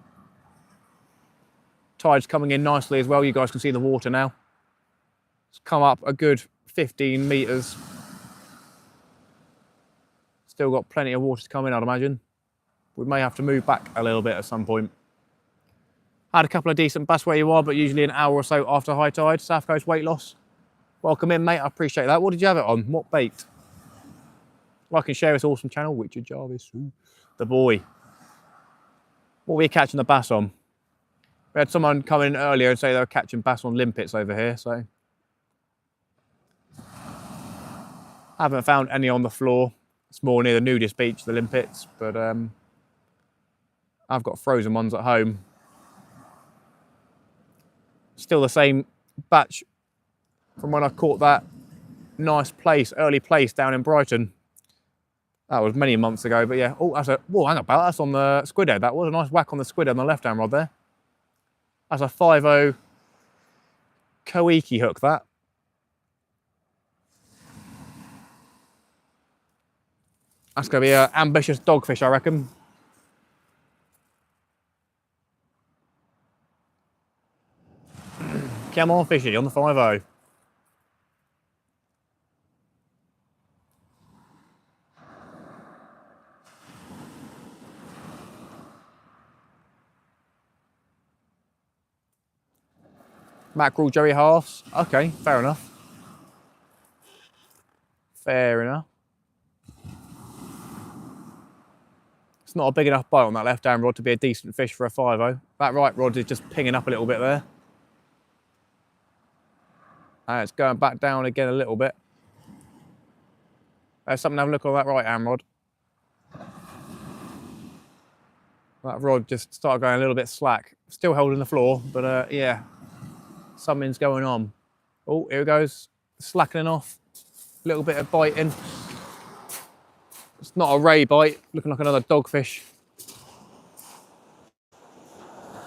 Tide's coming in nicely as well. You guys can see the water now. It's come up a good 15 metres. Still got plenty of water to come in, I'd imagine. We may have to move back a little bit at some point. Had a couple of decent bass where you are, but usually an hour or so after high tide. South Coast weight loss. Welcome in, mate. I appreciate that. What did you have it on? What bait? Like and share this awesome channel. Richard Jarvis, the boy. What were you catching the bass on? We had someone come in earlier and say they were catching bass on limpets over here, so. I haven't found any on the floor. It's more near the nudist beach, the limpets, but I've got frozen ones at home. Still the same batch from when I caught that nice place, early place down in Brighton. That was many months ago, but yeah. Oh, that's a, whoa, hang about, that's on the squid head. That was a nice whack on the squid head on the left-hand rod there. That's a 5.0 Koike hook, that. That's going to be an ambitious dogfish, I reckon. Come on, fishy, on the 5.0. Mackerel, Jerry Halves. Okay, fair enough. Fair enough. It's not a big enough bite on that left-hand rod to be a decent fish for a 5.0. That right rod is just pinging up a little bit there. And it's going back down again a little bit. There's something to have a look at that right-hand rod. That rod just started going a little bit slack. Still holding the floor, but yeah, something's going on. Oh, here it goes. Slackening off. A little bit of biting. It's not a ray bite, looking like another dogfish.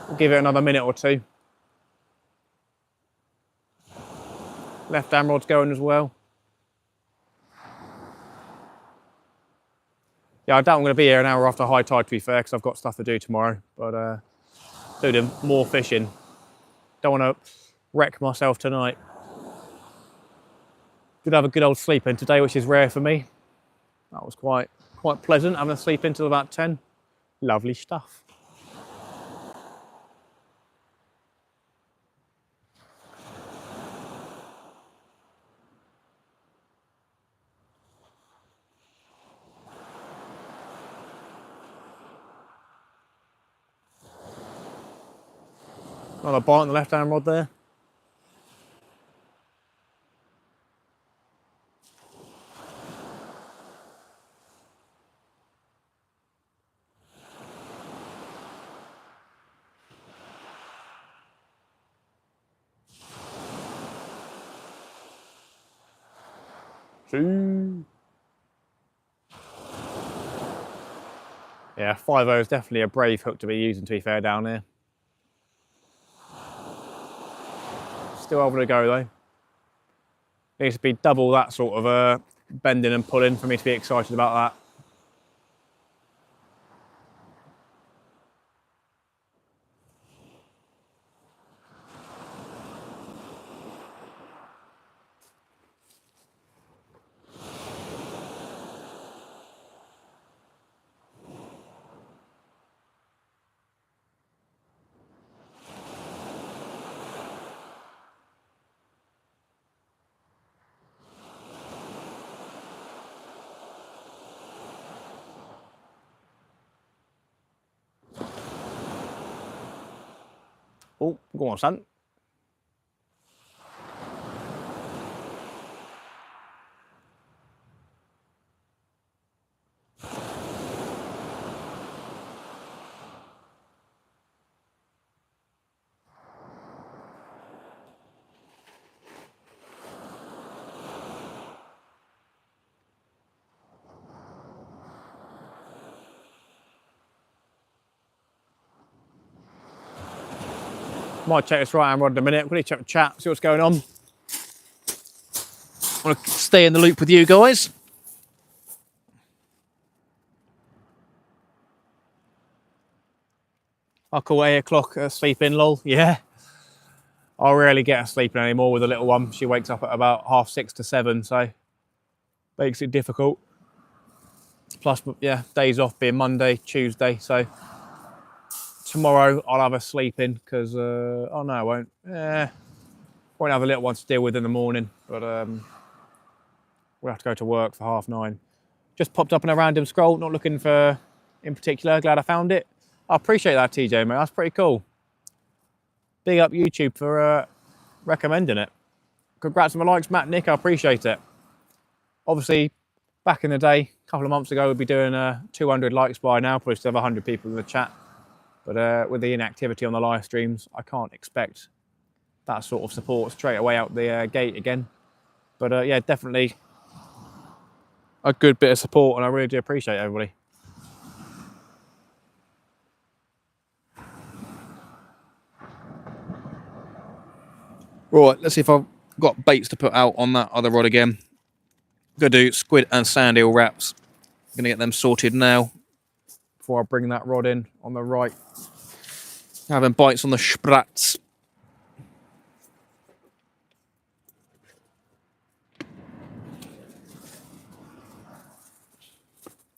We'll give it another minute or two. Left-hand rod's going as well. Yeah, I doubt I'm going to be here an hour after high tide, to be fair, because I've got stuff to do tomorrow. But doing more fishing. Don't want to wreck myself tonight. Did have a good old sleep in today, which is rare for me. That was quite pleasant, having a sleep in till about 10. Lovely stuff. Another bite on the left-hand rod there. Yeah, 5.0 is definitely a brave hook to be using, to be fair, down here. Still having a go though. Needs to be double that sort of bending and pulling for me to be excited about that. Oh, go on, son. Might check this right-hand rod in a minute. I'm going to check the chat, see what's going on. I want to stay in the loop with you guys. I'll call 8 o'clock sleep in, lol. Yeah. I rarely get her sleeping anymore with the little one. She wakes up at about 6:30 to 7, so makes it difficult. Plus, yeah, days off being Monday, Tuesday, so tomorrow I'll have her sleeping because, oh no, I won't. Won't have a little one to deal with in the morning, but we'll have to go to work for 9:30. Just popped up in a random scroll, not looking for in particular. Glad I found it. I appreciate that, TJ, mate. That's pretty cool. Big up YouTube for recommending it. Congrats on the likes, Matt, Nick. I appreciate it. Obviously, back in the day, a couple of months ago, we'd be doing 200 likes by now. Probably still have 100 people in the chat. But with the inactivity on the live streams, I can't expect that sort of support straight away out the gate again. But yeah, definitely a good bit of support, and I really do appreciate everybody. Right, let's see if I've got baits to put out on that other rod again. I'm going to do squid and sand eel wraps. I'm going to get them sorted now before I bring that rod in on the right. Having bites on the sprats.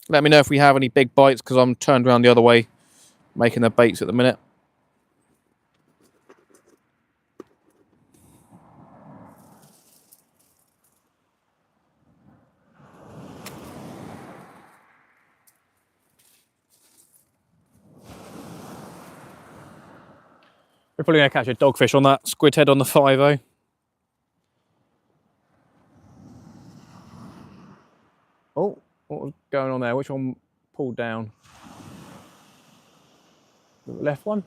Let me know if we have any big bites, because I'm turned around the other way making the baits at the minute. We're probably going to catch a dogfish on that squid head on the 5.0. Oh, what was going on there? Which one pulled down? The left one?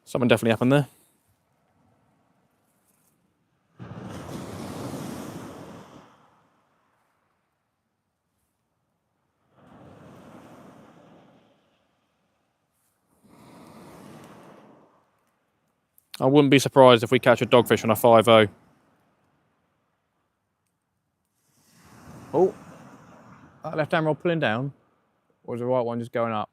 Something definitely happened there. I wouldn't be surprised if we catch a dogfish on a 5.0. Oh. That left hand rod pulling down, or is the right one just going up?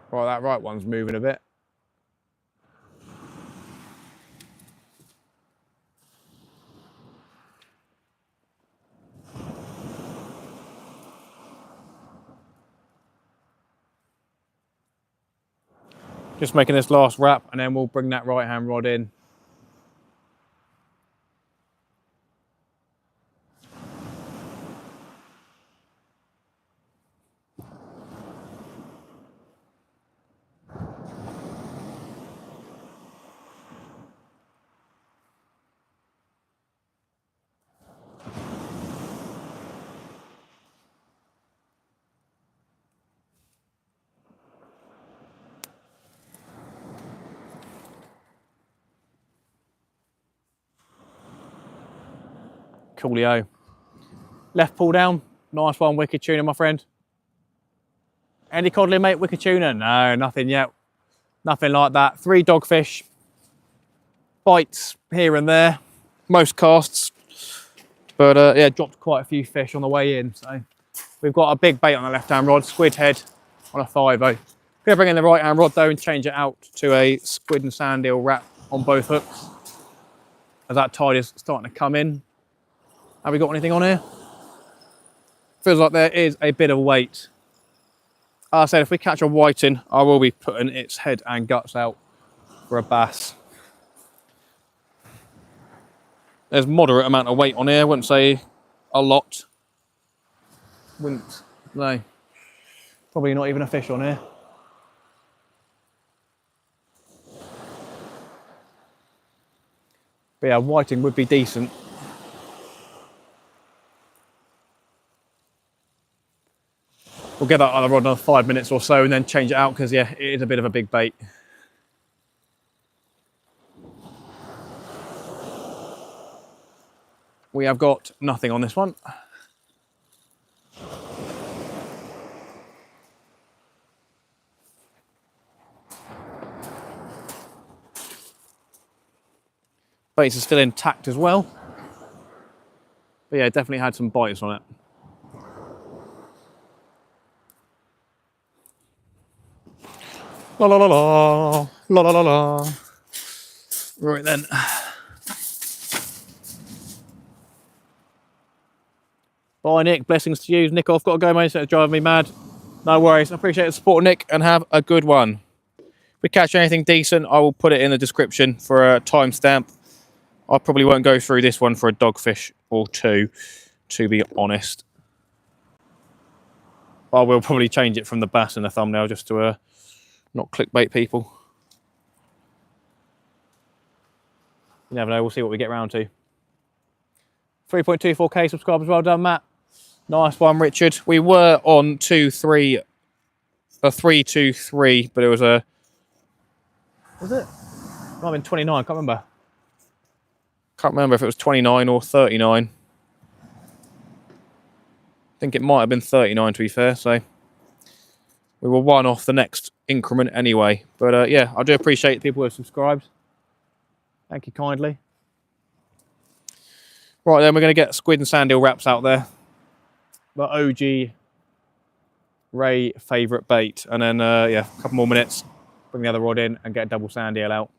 Right, that right one's moving a bit. Just making this last wrap, and then we'll bring that right hand rod in. Coolio. Left pull down. Nice one, wicked tuna, my friend. Any codling, mate? Wicked tuna? No, nothing yet. Nothing like that. 3 dogfish. Bites here and there. Most casts. But yeah, dropped quite a few fish on the way in. So we've got a big bait on the left-hand rod, squid head on a 5-0. Gonna bring in the right-hand rod though and change it out to a squid and sand eel wrap on both hooks. As that tide is starting to come in. Have we got anything on here? Feels like there is a bit of weight. As I said, if we catch a whiting, I will be putting its head and guts out for a bass. There's moderate amount of weight on here. I wouldn't say a lot. Wouldn't, no. Probably not even a fish on here. But yeah, whiting would be decent. We'll get that other rod another 5 minutes or so and then change it out because yeah, it is a bit of a big bait. We have got nothing on this one. Baits are still intact as well. But yeah, definitely had some bites on it. La la la la, la la la la. Right then. Bye Nick, blessings to you. Nick off, got to go mate, it's driving me mad. No worries, I appreciate the support Nick and have a good one. If we catch anything decent, I will put it in the description for a timestamp. I probably won't go through this one for a dogfish or 2, to be honest. I will probably change it from the bass in the thumbnail just to not clickbait people. You never know, we'll see what we get round to. 3.24k subscribers, well done Matt. Nice one Richard. We were on 3-2-3, but it was a... Was it? Might have been 29, can't remember. Can't remember if it was 29 or 39. I think it might have been 39 to be fair, so we were 1 off the next increment anyway. But yeah, I do appreciate people who have subscribed. Thank you kindly. Right then, we're going to get squid and sand eel wraps out there. The OG Ray favourite bait. And then, yeah, a couple more minutes, bring the other rod in and get a double sand eel out.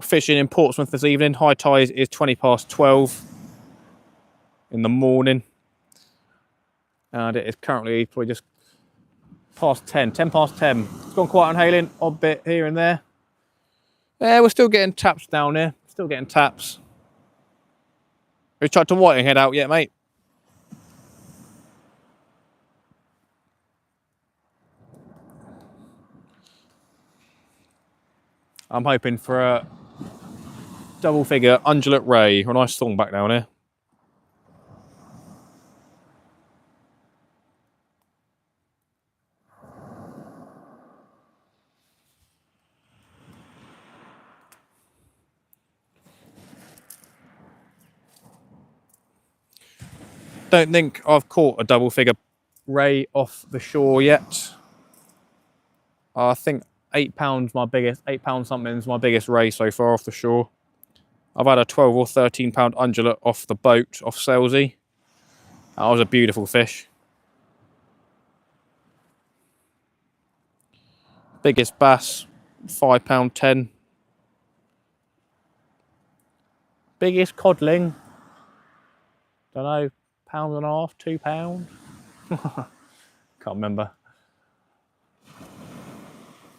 Fishing in Portsmouth this evening. High tide is 12:20 in the morning. And it is currently probably just past 10, 10 past 10. It's gone quiet on hailing, odd bit here and there. Yeah, we're still getting taps down here. Still getting taps. Have you tried to whiting head out yet, mate? I'm hoping for a double figure undulate ray or a nice thong back down here. Don't think I've caught a double figure ray off the shore yet. I think £8 my biggest, £8 something is my biggest ray so far off the shore. I've had a 12 or 13 pound undulate off the boat, off Salesy. That was a beautiful fish. Biggest bass, £5.10. Biggest codling, don't know, £1.50, £2. Can't remember.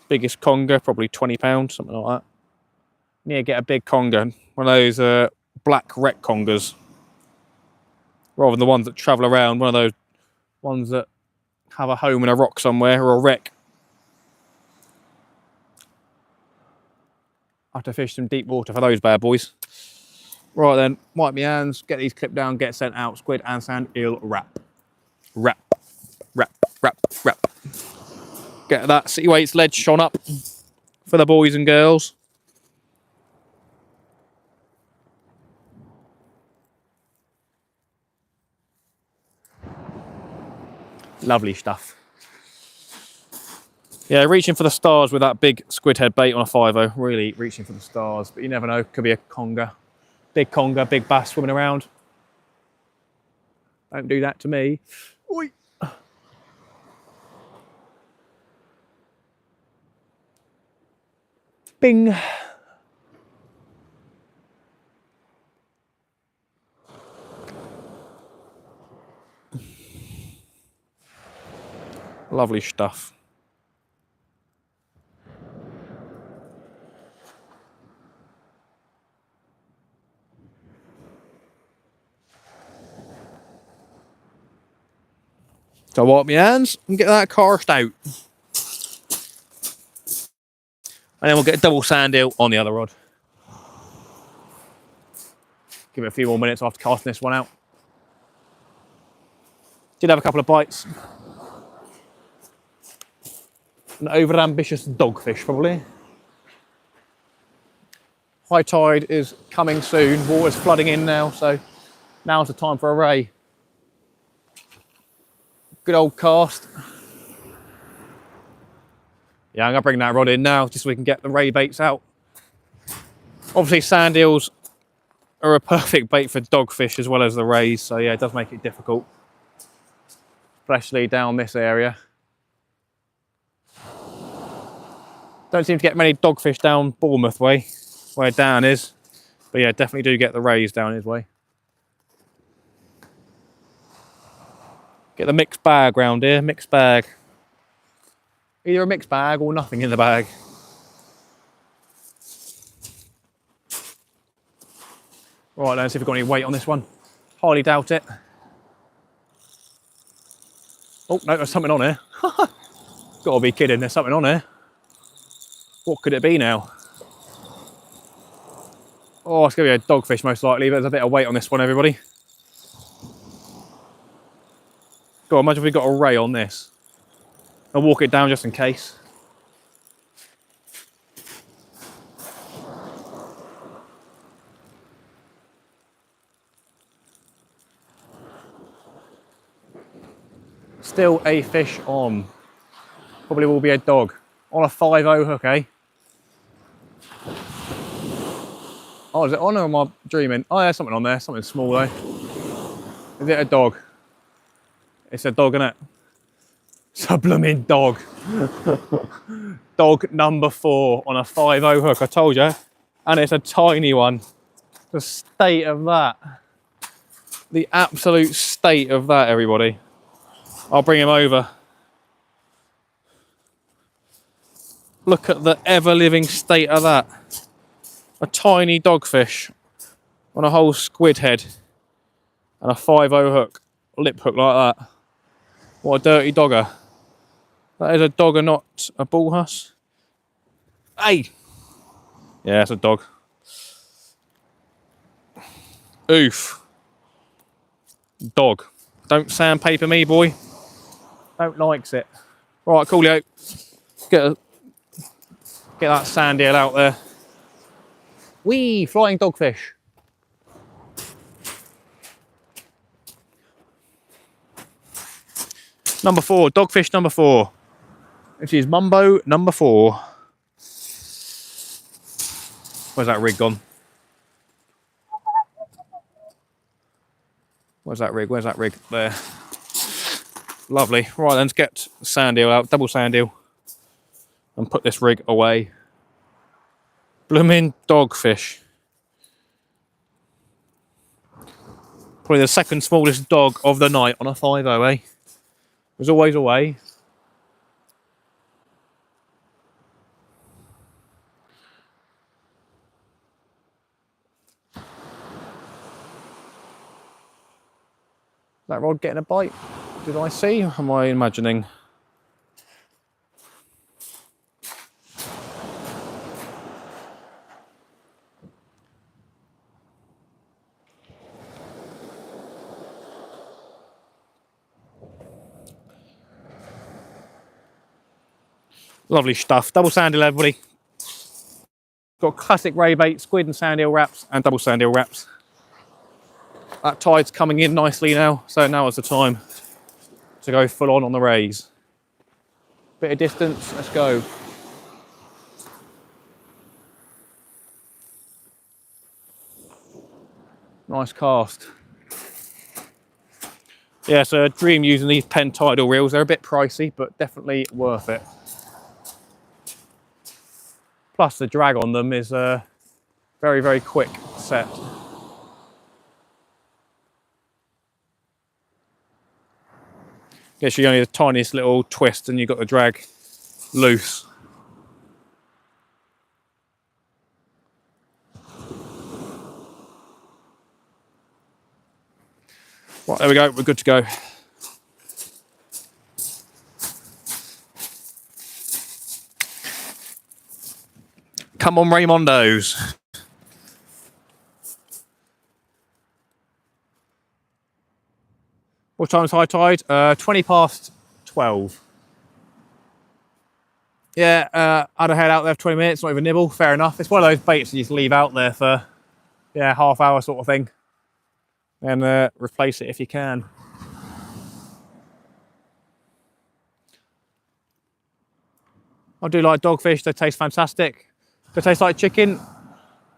Biggest conger, probably £20, something like that. Need to get a big conger, one of those black wreck congers, rather than the ones that travel around, one of those ones that have a home in a rock somewhere or a wreck. I have to fish some deep water for those bad boys. Right then, wipe my hands, get these clipped down, get sent out. Squid and sand eel wrap. Wrap, wrap, wrap, wrap. Get that Cweights ledge shone up for the boys and girls. Lovely stuff. Yeah, reaching for the stars with that big squid head bait on a 5-0. Really reaching for the stars, but you never know. Could be a conger. Big conger, big bass swimming around. Don't do that to me. Oi. Bing. Lovely stuff. So wipe my hands and get that cast out. And then we'll get a double sand eel on the other rod. Give it a few more minutes after casting this one out. Did have a couple of bites. An over-ambitious dogfish, probably. High tide is coming soon. Water's flooding in now, so now's the time for a ray. Good old cast. Yeah, I'm gonna bring that rod in now just so we can get the ray baits out. Obviously, sand eels are a perfect bait for dogfish as well as the rays, so yeah, it does make it difficult, especially down this area. Don't seem to get many dogfish down Bournemouth way, where Dan is, but yeah, definitely do get the rays down his way. Get the mixed bag round here, mixed bag. Either a mixed bag or nothing in the bag. Right, let's see if we've got any weight on this one. Highly doubt it. Oh, no, there's something on here. Gotta be kidding, there's something on here. What could it be now? Oh, it's gonna be a dogfish most likely, but there's a bit of weight on this one, everybody. God, imagine if we got a ray on this. I'll walk it down just in case. Still a fish on. Probably will be a dog. On a 5-0 hook, eh? Oh, is it on or am I dreaming? Oh, there's something on there, something small though. Is it a dog? It's a dog, isn't it? It's a blooming dog. Dog number 4 on a 5-0 hook, I told you. And it's a tiny one. The state of that. The absolute state of that, everybody. I'll bring him over. Look at the ever-living state of that. A tiny dogfish on a whole squid head and a 5-0 hook, lip hook like that. What a dirty dogger. That is a dogger, not a bull huss. Hey! Yeah, it's a dog. Oof. Dog. Don't sandpaper me, boy. Don't likes it. Right, coolio. Get that sand eel out there. Whee! Flying dogfish. Number 4, dogfish number 4. This is Mumbo number 4. Where's that rig gone? Where's that rig? Where's that rig? There. Lovely. Right then, let's get sand eel out, double sand eel, and put this rig away. Blooming dogfish. Probably the second smallest dog of the night on a 5.0, eh? There's always a way. That rod getting a bite? Did I see? Or am I imagining? Lovely stuff. Double sand eel, everybody. Got classic rebate, squid and sand eel wraps, and double sand eel wraps. That tide's coming in nicely now, so now is the time to go full on the rays. Bit of distance, let's go. Nice cast. Yeah, so a dream using these Penn tidal reels. They're a bit pricey, but definitely worth it. Plus the drag on them is a very, very quick set. Literally only the tiniest little twist and you've got the drag loose. Right, there we go, we're good to go. Come on, Raymondos. What time's high tide? 20 past 12. Yeah, I'd head out there for 20 minutes, not even nibble, fair enough. It's one of those baits you just leave out there for, yeah, half hour sort of thing. And replace it if you can. I do like dogfish, they taste fantastic. They taste like chicken.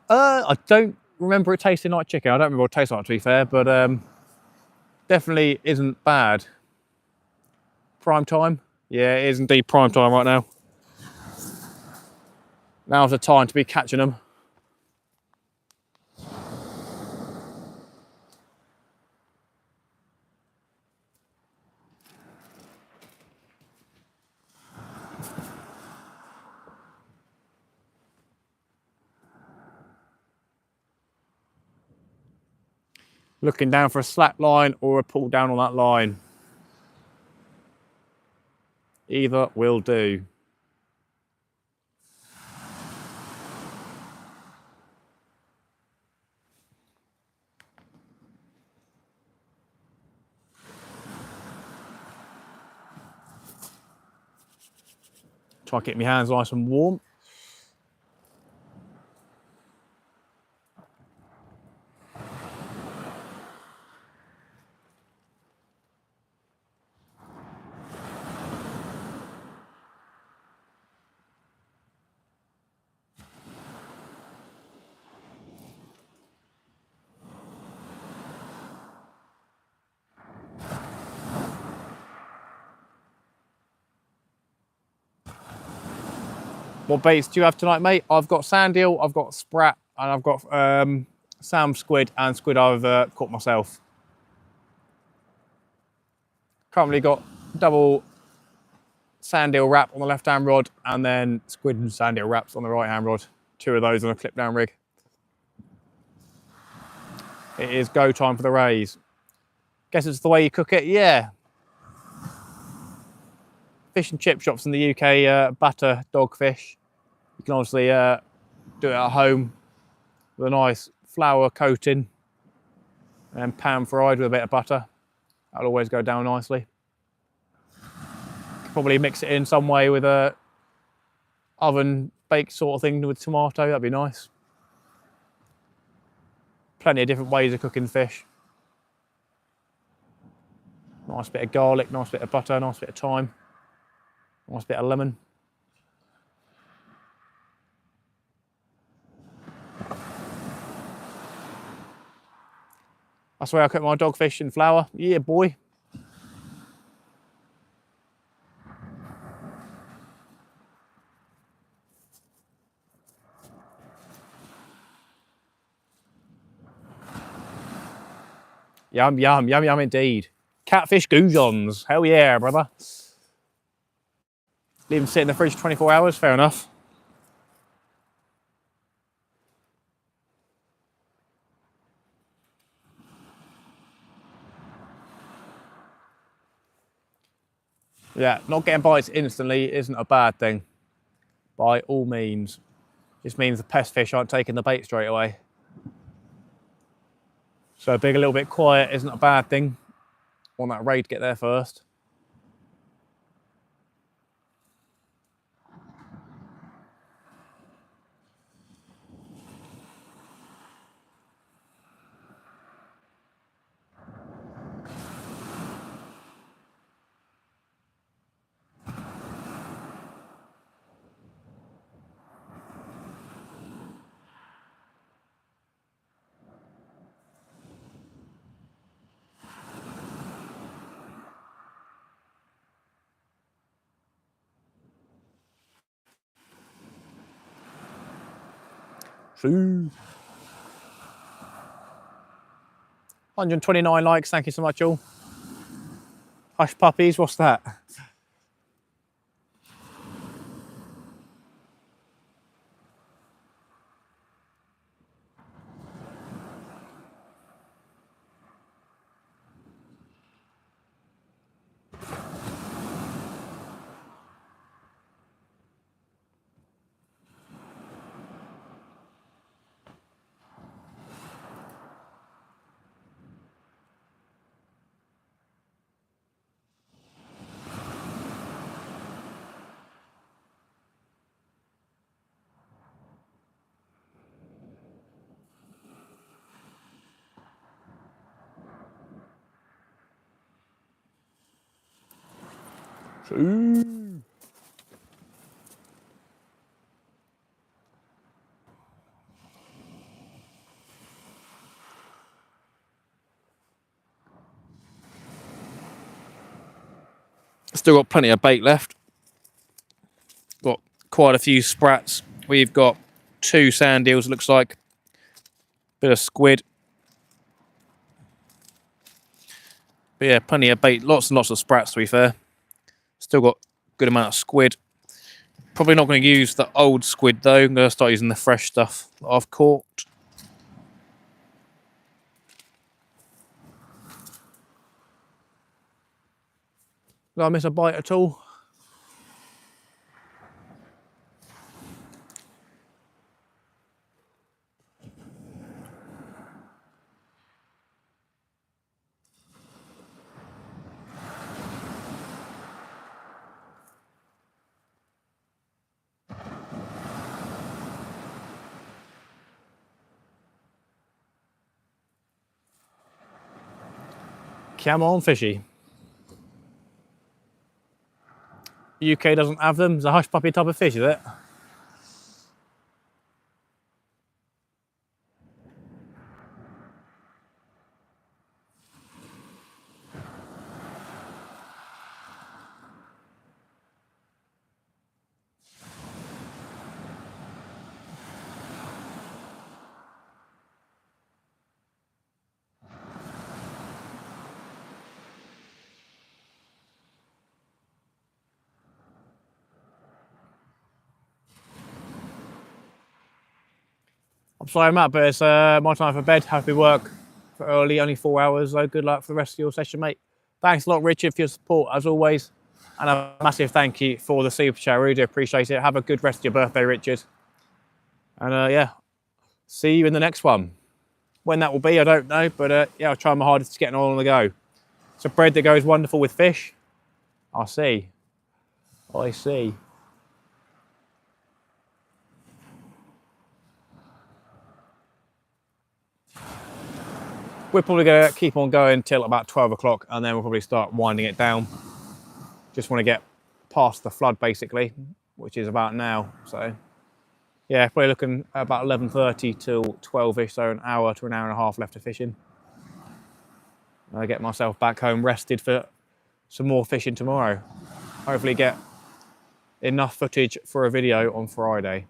I don't remember it tasting like chicken. I don't remember what it tastes like, to be fair, but definitely isn't bad. Prime time? Yeah, it is indeed prime time right now. Now's the time to be catching them. Looking down for a slack line or a pull down on that line. Either will do. Try to get my hands nice and warm. What baits do you have tonight, mate? I've got sand eel, I've got sprat, and I've got Sam squid and squid I've caught myself. Currently got double sand eel wrap on the left-hand rod and then squid and sand eel wraps on the right-hand rod. 2 of those on a clip-down rig. It is go time for the rays. Guess it's the way you cook it? Yeah. Fish and chip shops in the UK batter dogfish. You can obviously do it at home with a nice flour coating and pan fried with a bit of butter. That'll always go down nicely. Probably mix it in some way with a oven baked sort of thing with tomato, that'd be nice. Plenty of different ways of cooking fish. Nice bit of garlic, nice bit of butter, nice bit of thyme, nice bit of lemon. That's the way I cook my dogfish in flour. Yeah, boy. Yum, yum, yum, yum indeed. Catfish goujons. Hell yeah, brother. Leave them sit in the fridge 24 hours. Fair enough. Yeah, not getting bites instantly isn't a bad thing. By all means. Just means the pest fish aren't taking the bait straight away. So being a little bit quiet isn't a bad thing. Want that ray to get there first. Ooh. 129 likes, thank you so much all. Hush puppies, what's that? Ooh. Still got plenty of bait left. Got quite a few sprats. We've got 2 sand eels, looks like. Bit of squid. But yeah, plenty of bait. Lots and lots of sprats, to be fair. Still got a good amount of squid. Probably not going to use the old squid, though. I'm going to start using the fresh stuff that I've caught. Did I miss a bite at all? Come on, fishy. UK doesn't have them. It's a hush puppy type of fish, is it? I'm sorry, Matt, but it's my time for bed. Have to work for early, only 4 hours, so good luck for the rest of your session, mate. Thanks a lot, Richard, for your support, as always. And a massive thank you for the super chat. I really do appreciate it. Have a good rest of your birthday, Richard. And yeah, see you in the next one. When that will be, I don't know, but yeah, I'll try my hardest to get it all on the go. It's a bread that goes wonderful with fish. I see. I see. We're probably going to keep on going till about 12 o'clock and then we'll probably start winding it down. Just want to get past the flood basically, which is about now. So yeah, probably looking at about 11:30 till 12ish, so an hour to an hour and a half left of fishing. I get myself back home rested for some more fishing tomorrow. Hopefully get enough footage for a video on Friday.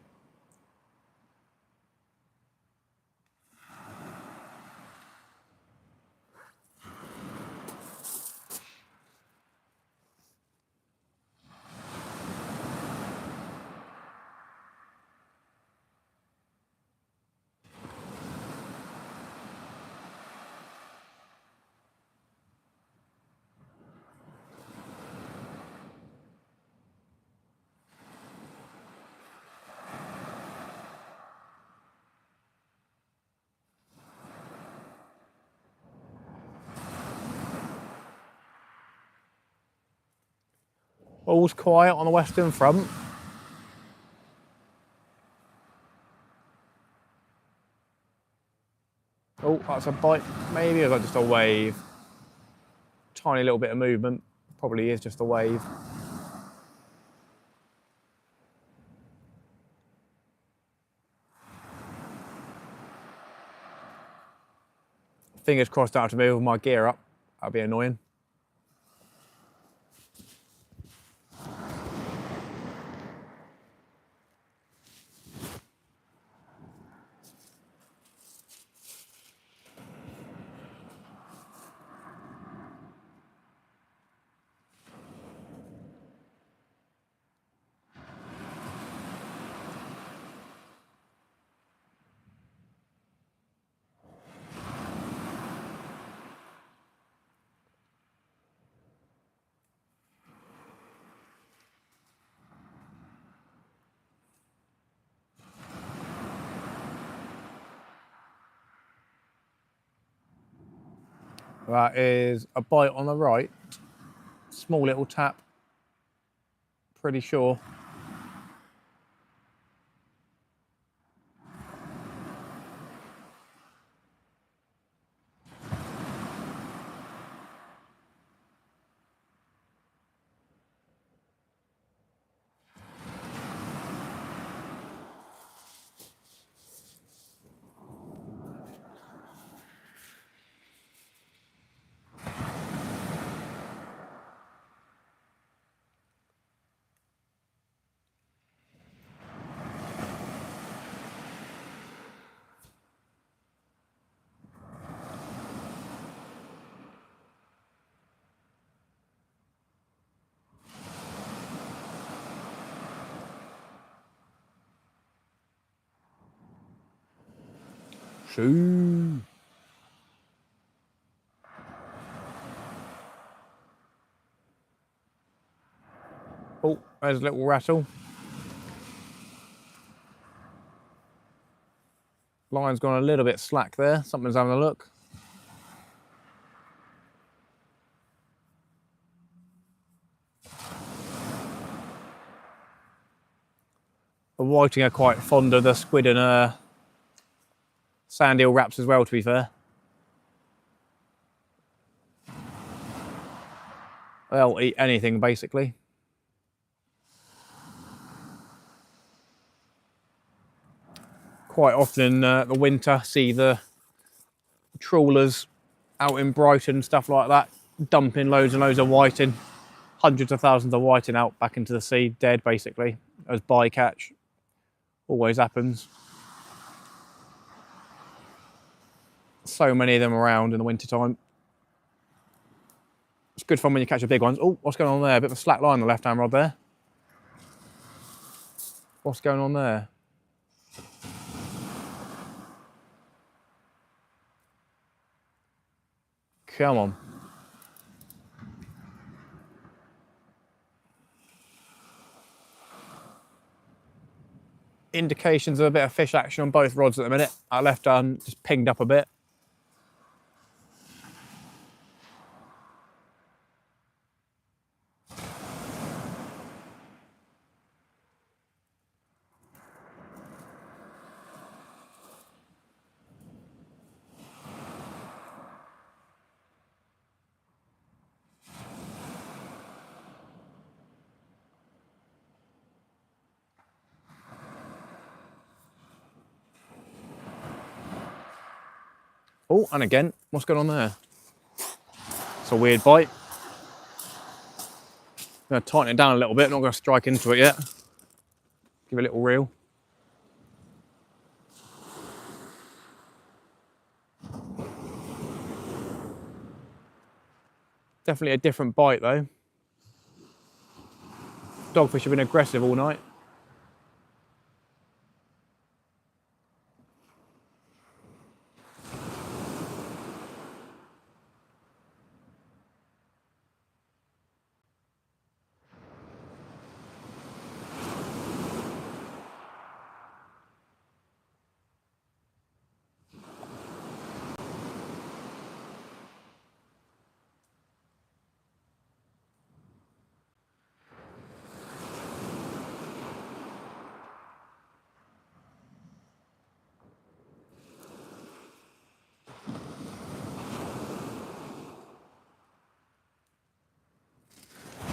All's quiet on the western front. Oh, that's a bite. Maybe is that just a wave? Tiny little bit of movement. Probably is just a wave. Fingers crossed I don't have to move my gear up. That'd be annoying. That is a bite on the right. Small little tap. Pretty sure. Shoo. Oh, there's a little rattle. Line's gone a little bit slack there. Something's having a look. The whiting are quite fond of the squid and sand eel wraps as well, to be fair. They'll eat anything, basically. Quite often in the winter, see the trawlers out in Brighton and stuff like that, dumping loads and loads of whiting, hundreds of thousands of whiting out back into the sea, dead basically, as bycatch. Always happens. So many of them around in the winter time. It's good fun when you catch the big ones. Oh, what's going on there? A bit of a slack line on the left-hand rod there. What's going on there? Come on. Indications of a bit of fish action on both rods at the minute. Our left hand just pinged up a bit. Oh, and again, what's going on there? It's a weird bite. I'm going to tighten it down a little bit. I'm not going to strike into it yet. Give it a little reel. Definitely a different bite though. Dogfish have been aggressive all night.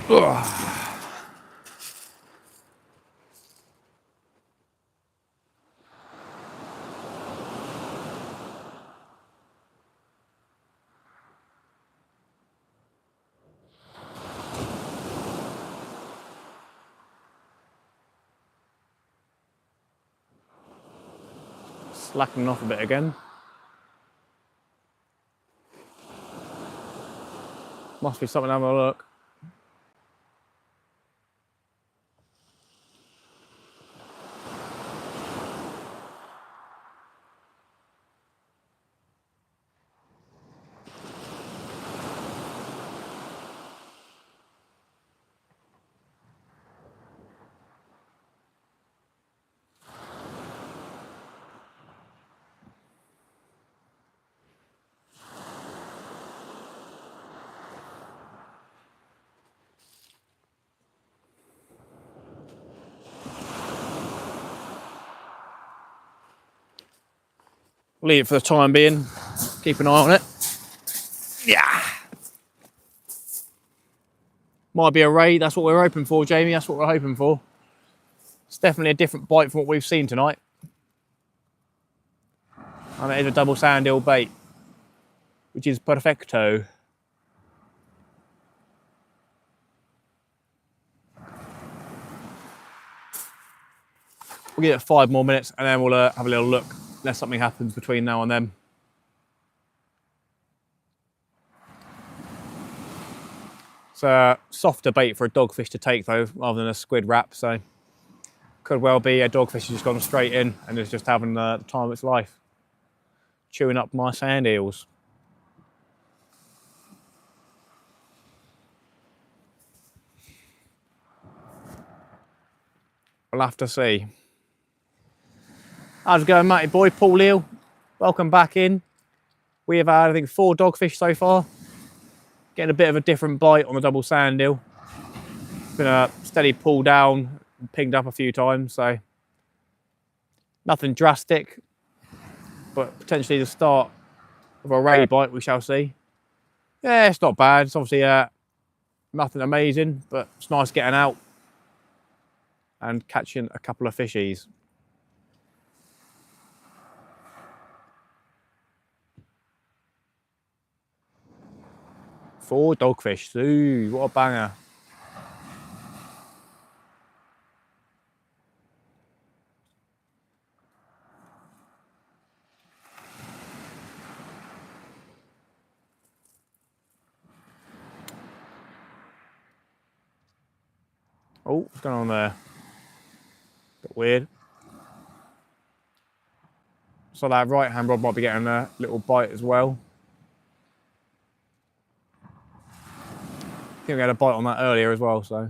Ugh. Slackening off a bit again. Must be something to have a look. Leave it for the time being. Keep an eye on it. Yeah. Might be a raid. That's what we're hoping for, Jamie. That's what we're hoping for. It's definitely a different bite from what we've seen tonight. And it is a double sand eel bait, which is perfecto. We'll give it 5 more minutes and then we'll have a little look unless something happens between now and then. It's a softer bait for a dogfish to take though, rather than a squid wrap, so could well be a dogfish has just gone straight in and is just having the time of its life, chewing up my sand eels. We'll have to see. How's it going, matey boy? Paul Eel, welcome back in. We have had, I think, 4 dogfish so far. Getting a bit of a different bite on the double sand eel. Been a steady pull down, pinged up a few times, so nothing drastic, but potentially the start of a ray bite, we shall see. Yeah, it's not bad. It's obviously nothing amazing, but it's nice getting out and catching a couple of fishies. Four dogfish. Ooh, what a banger. Oh, what's going on there? Bit weird. So that right hand rod might be getting a little bite as well. I think we had a bite on that earlier as well, so.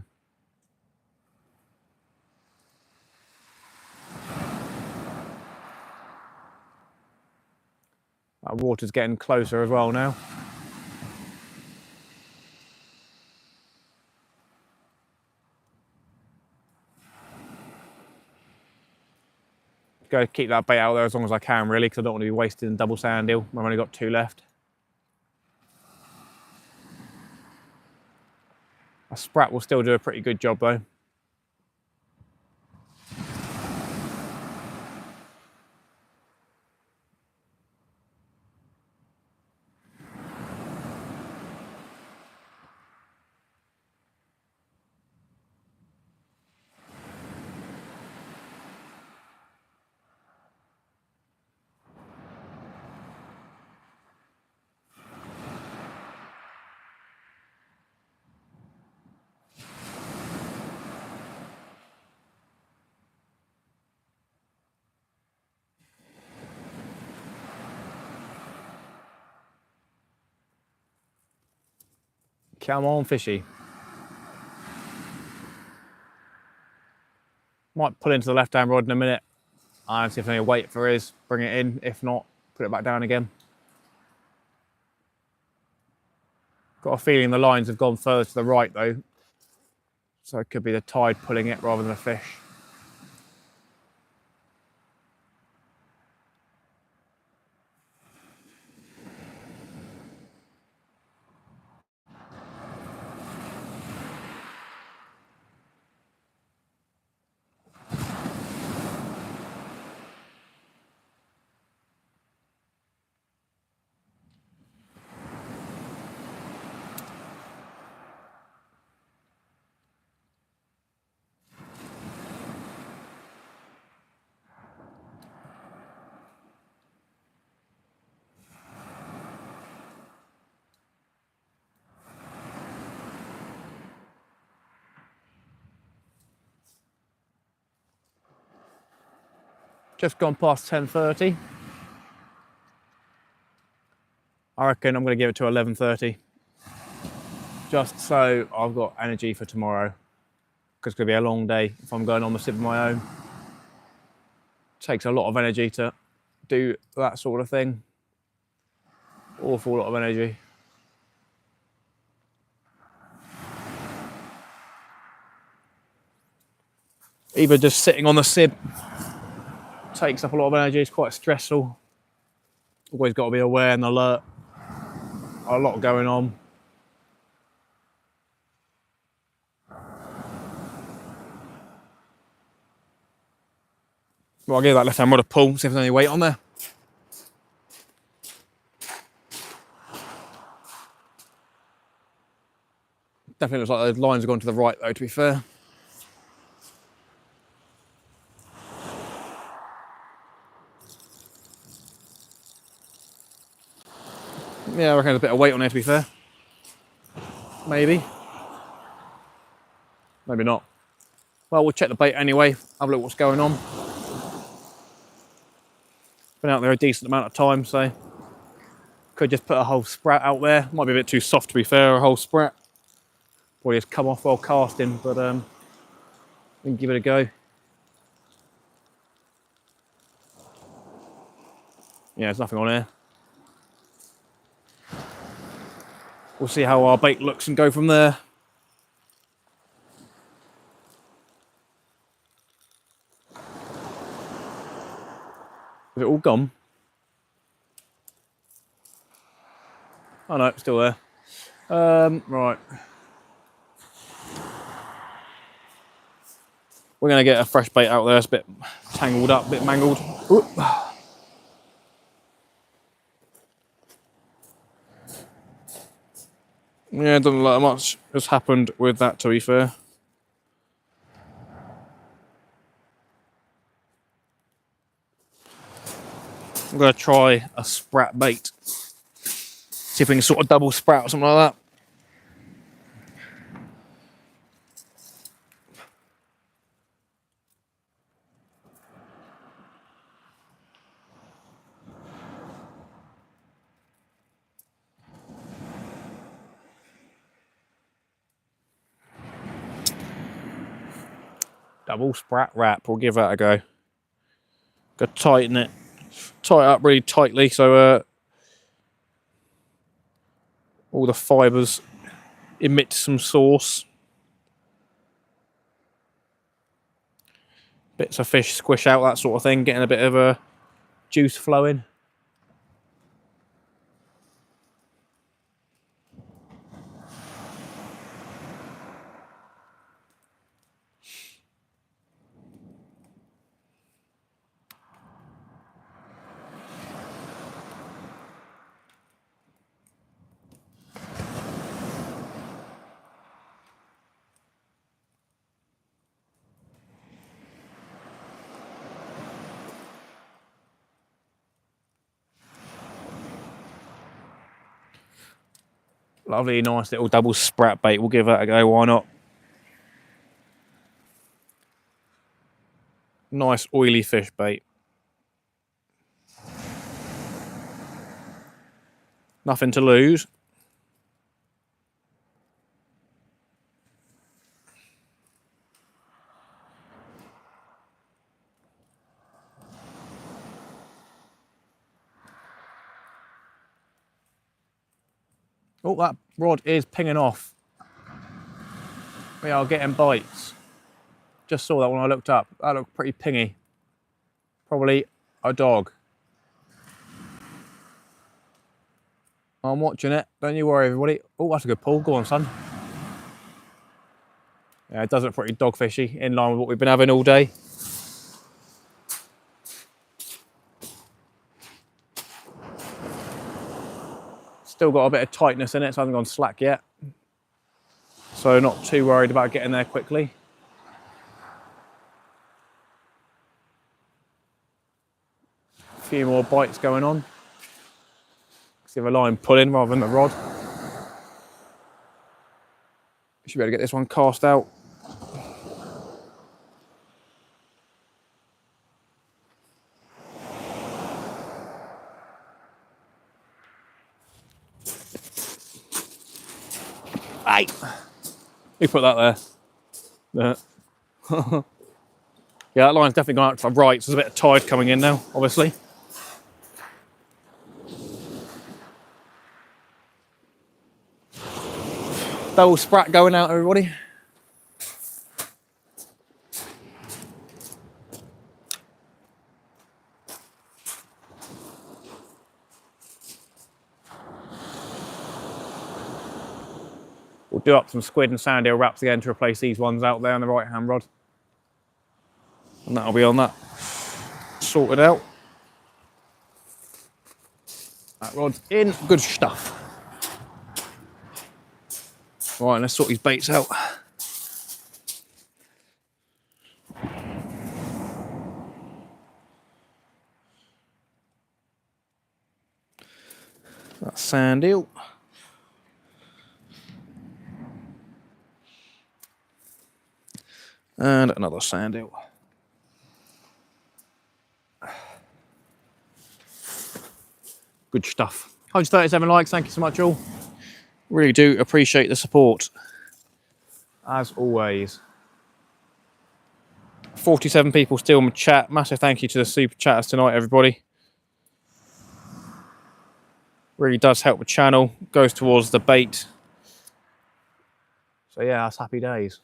That water's getting closer as well now. Go keep that bait out there as long as I can, really, because I don't want to be wasting double sand eel. I've only got 2 left. A sprat will still do a pretty good job though. Come on, fishy. Might pull into the left-hand rod in a minute and see if I need to wait for his, bring it in. If not, put it back down again. Got a feeling the lines have gone further to the right though. So it could be the tide pulling it rather than a fish. Just gone past 10:30. I reckon I'm going to give it to 11:30. Just so I've got energy for tomorrow. Because it's going to be a long day if I'm going on the sip of my own. Takes a lot of energy to do that sort of thing. Awful lot of energy. Even just sitting on the sib takes up a lot of energy. It's quite stressful. Always got to be aware and alert. A lot going on. Well, I'll give that left hand rod a pull, see if there's any weight on there. Definitely looks like those lines have gone to the right though, to be fair. Yeah, I reckon there's a bit of weight on there, to be fair. Maybe. Maybe not. Well, we'll check the bait anyway, have a look what's going on. Been out there a decent amount of time, so could just put a whole sprat out there. Might be a bit too soft, to be fair, a whole sprat. Probably just come off while casting, but we can give it a go. Yeah, there's nothing on here. We'll see how our bait looks and go from there. Is it all gone? Oh no, it's still there. Right. We're going to get a fresh bait out there. It's a bit tangled up, a bit mangled. Ooh. Yeah, doesn't look like much has happened with that, to be fair. I'm going to try a sprat bait. See if we can sort of double sprat or something like that. Double sprat wrap, we'll give that a go. Got to tighten it. Tie it up really tightly so all the fibres emit some sauce. Bits of fish squish out, that sort of thing, getting a bit of a juice flowing. Lovely, nice little double sprat bait. We'll give that a go, why not? Nice oily fish bait. Nothing to lose. Oh, that rod is pinging off. We are getting bites. Just saw that when I looked up. That looked pretty pingy. Probably a dog. I'm watching it. Don't you worry, everybody. Oh, that's a good pull. Go on, son. Yeah, it does look pretty dogfishy, in line with what we've been having all day. Still got a bit of tightness in it, so I haven't gone slack yet. So not too worried about getting there quickly. A few more bites going on. See the line pulling rather than the rod. Should be able to get this one cast out. Hey! You put that there. Yeah, that line's definitely gone out to the right, so there's a bit of tide coming in now, obviously. Double sprat going out, everybody. We'll do up some squid and sand eel wraps again to replace these ones out there on the right hand rod. And that'll be on that. Sorted out. That rod's in. Good stuff. Right, let's sort these baits out. That's sand eel. And another sand eel. Good stuff. 137 likes, thank you so much all. Really do appreciate the support. As always. 47 people still in the chat. Massive thank you to the super chatters tonight, everybody. Really does help the channel. Goes towards the bait. So yeah, that's happy days.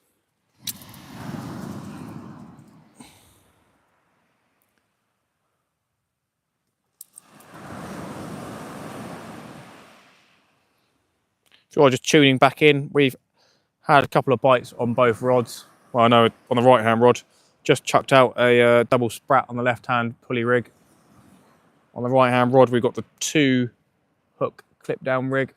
If you're just tuning back in, we've had a couple of bites on both rods. Well, I know on the right hand rod. Just chucked out a double sprat on the left hand pulley rig. On the right hand rod, we've got the 2 hook clip down rig.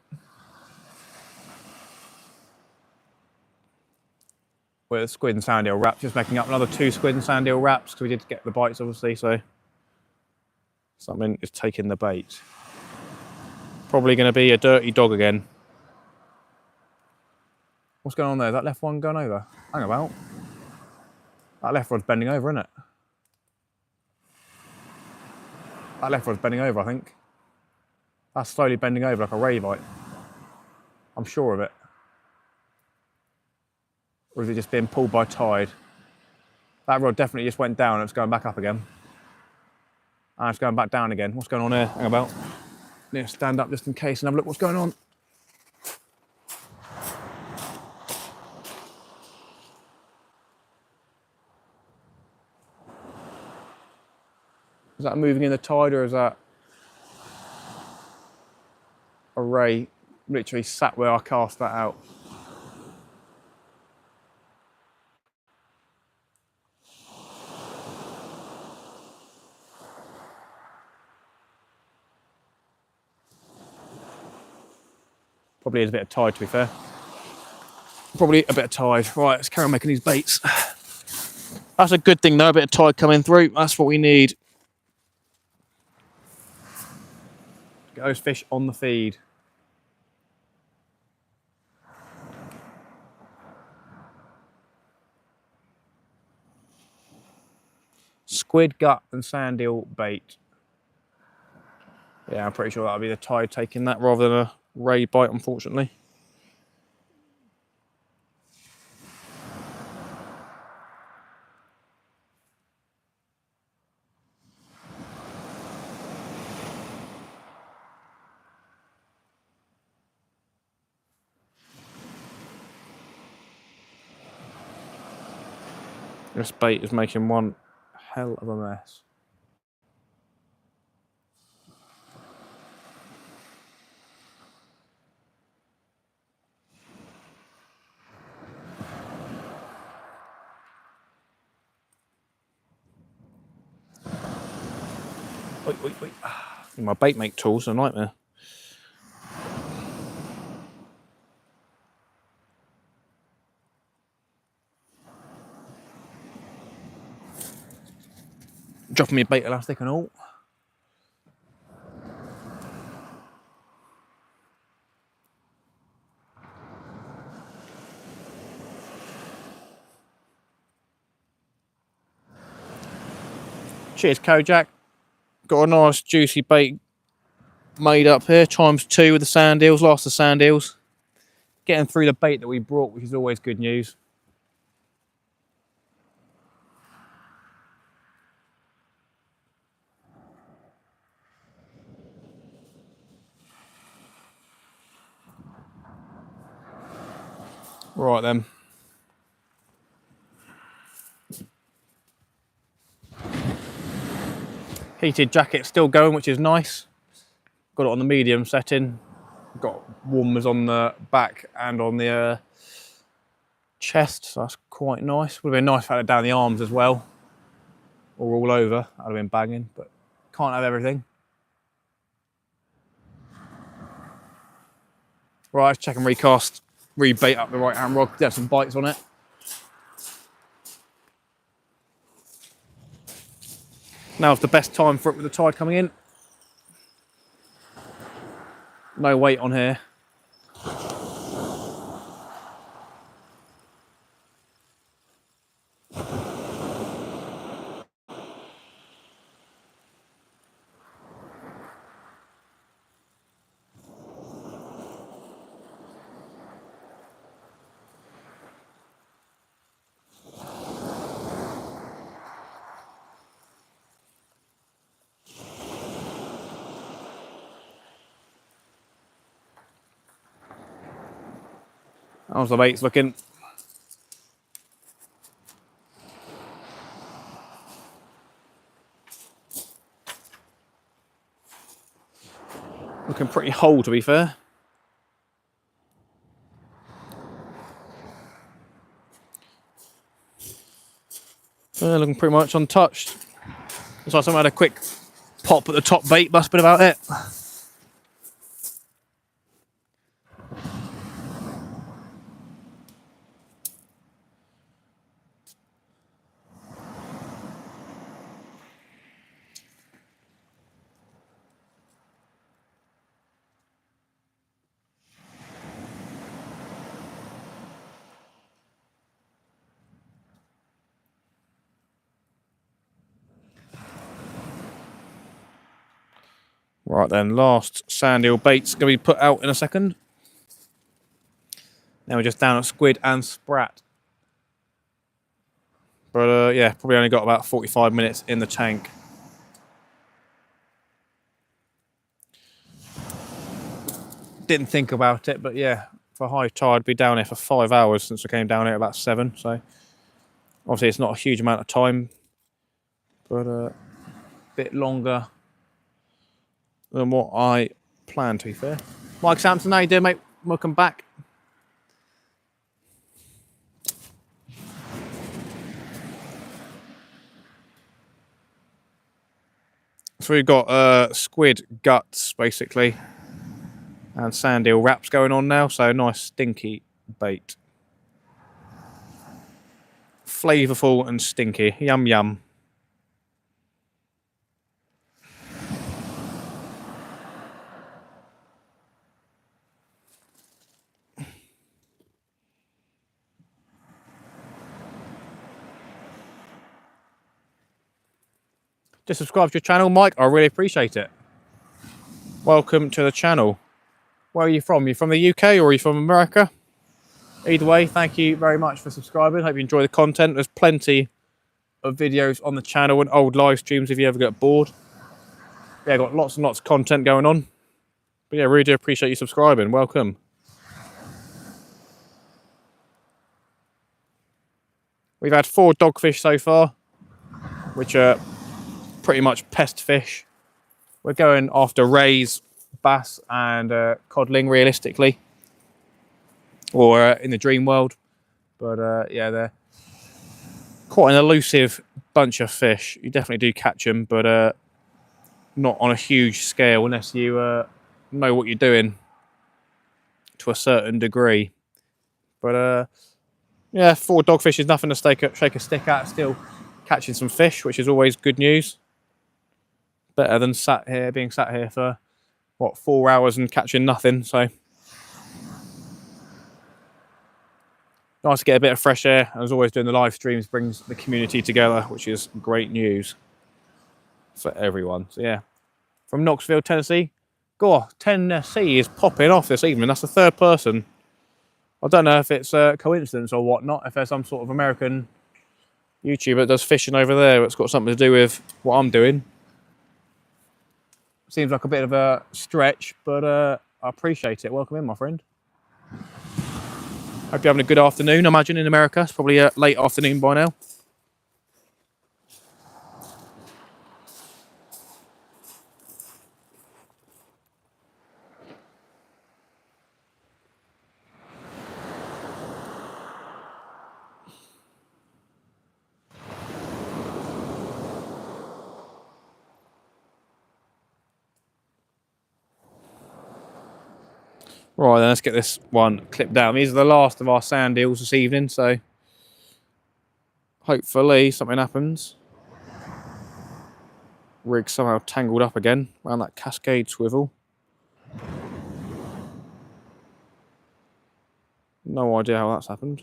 With a squid and sand eel wrap, just making up another 2 squid and sand eel wraps because we did get the bites obviously, so something is taking the bait. Probably going to be a dirty dog again. What's going on there? Is that left one going over? Hang about. That left rod's bending over, isn't it? That left rod's bending over, I think. That's slowly bending over like a ravite. I'm sure of it. Or is it just being pulled by tide? That rod definitely just went down and it's going back up again. And it's going back down again. What's going on here? Hang about. Yeah, stand up just in case and have a look what's going on. Is that moving in the tide or is that a ray literally sat where I cast that out? Probably is a bit of tide to be fair. Probably a bit of tide. Right, let's carry on making these baits. That's a good thing though, a bit of tide coming through. That's what we need. Get those fish on the feed. Squid, gut and sand eel bait. Yeah, I'm pretty sure that'll be the tide taking that rather than a ray bite, unfortunately. This bait is making one hell of a mess. Wait. My bait make tools are a nightmare. Dropping me a bait elastic and all. Cheers, Kojak. Got a nice juicy bait made up here, ×2 with the sand eels, lost the sand eels. Getting through the bait that we brought, which is always good news. Right then. Heated jacket still going, which is nice. Got it on the medium setting. Got warmers on the back and on the chest, so that's quite nice. Would have been nice if I had it down the arms as well, or all over. That'd have been banging, but can't have everything. Right, let's check and recast, rebait up the right hand rod. There's some bites on it. Now's the best time for it with the tide coming in. No weight on here. How's the baits looking? Looking pretty whole, to be fair. Looking pretty much untouched. Looks like someone had a quick pop at the top bait, must have been about it. Right then, last sand eel bait's going to be put out in a second. Now we're just down at squid and sprat. But yeah, probably only got about 45 minutes in the tank. Didn't think about it, but yeah, for high tide, be down here for 5 hours since I came down here at about 7. So obviously it's not a huge amount of time, but a bit longer than what I planned, to be fair. Mike Sampson, how you doing, mate? Welcome back. So we've got squid guts, basically, and sand eel wraps going on now, so nice stinky bait. Flavourful and stinky, yum yum. Just subscribe to your channel, Mike. I really appreciate it. Welcome to the channel. Where are you from? Are you from the UK or are you from America? Either way, thank you very much for subscribing. Hope you enjoy the content. There's plenty of videos on the channel and old live streams if you ever get bored. Yeah, got lots and lots of content going on. But yeah, really do appreciate you subscribing. Welcome. We've had 4 dogfish so far, which are pretty much pest fish. We're going after rays, bass and codling realistically, or in the dream world. But yeah, they're quite an elusive bunch of fish. You definitely do catch them, but not on a huge scale unless you know what you're doing to a certain degree. But yeah, 4 dogfish is nothing to shake a stick at. Still catching some fish, which is always good news. Better than being sat here for what, 4 hours and catching nothing. So nice to get a bit of fresh air. As always, doing the live streams brings the community together, which is great news for everyone. So yeah, from Knoxville, Tennessee. God, Tennessee is popping off this evening. That's the 3rd person. I don't know if it's a coincidence or whatnot, if there's some sort of American YouTuber that does fishing over there. It's got something to do with what I'm doing. Seems like a bit of a stretch, but I appreciate it. Welcome in, my friend. Hope you're having a good afternoon. I imagine in America it's probably a late afternoon by now. Right, then let's get this one clipped down. These are the last of our sand eels this evening, so hopefully something happens. Rig somehow tangled up again around that cascade swivel. No idea how that's happened.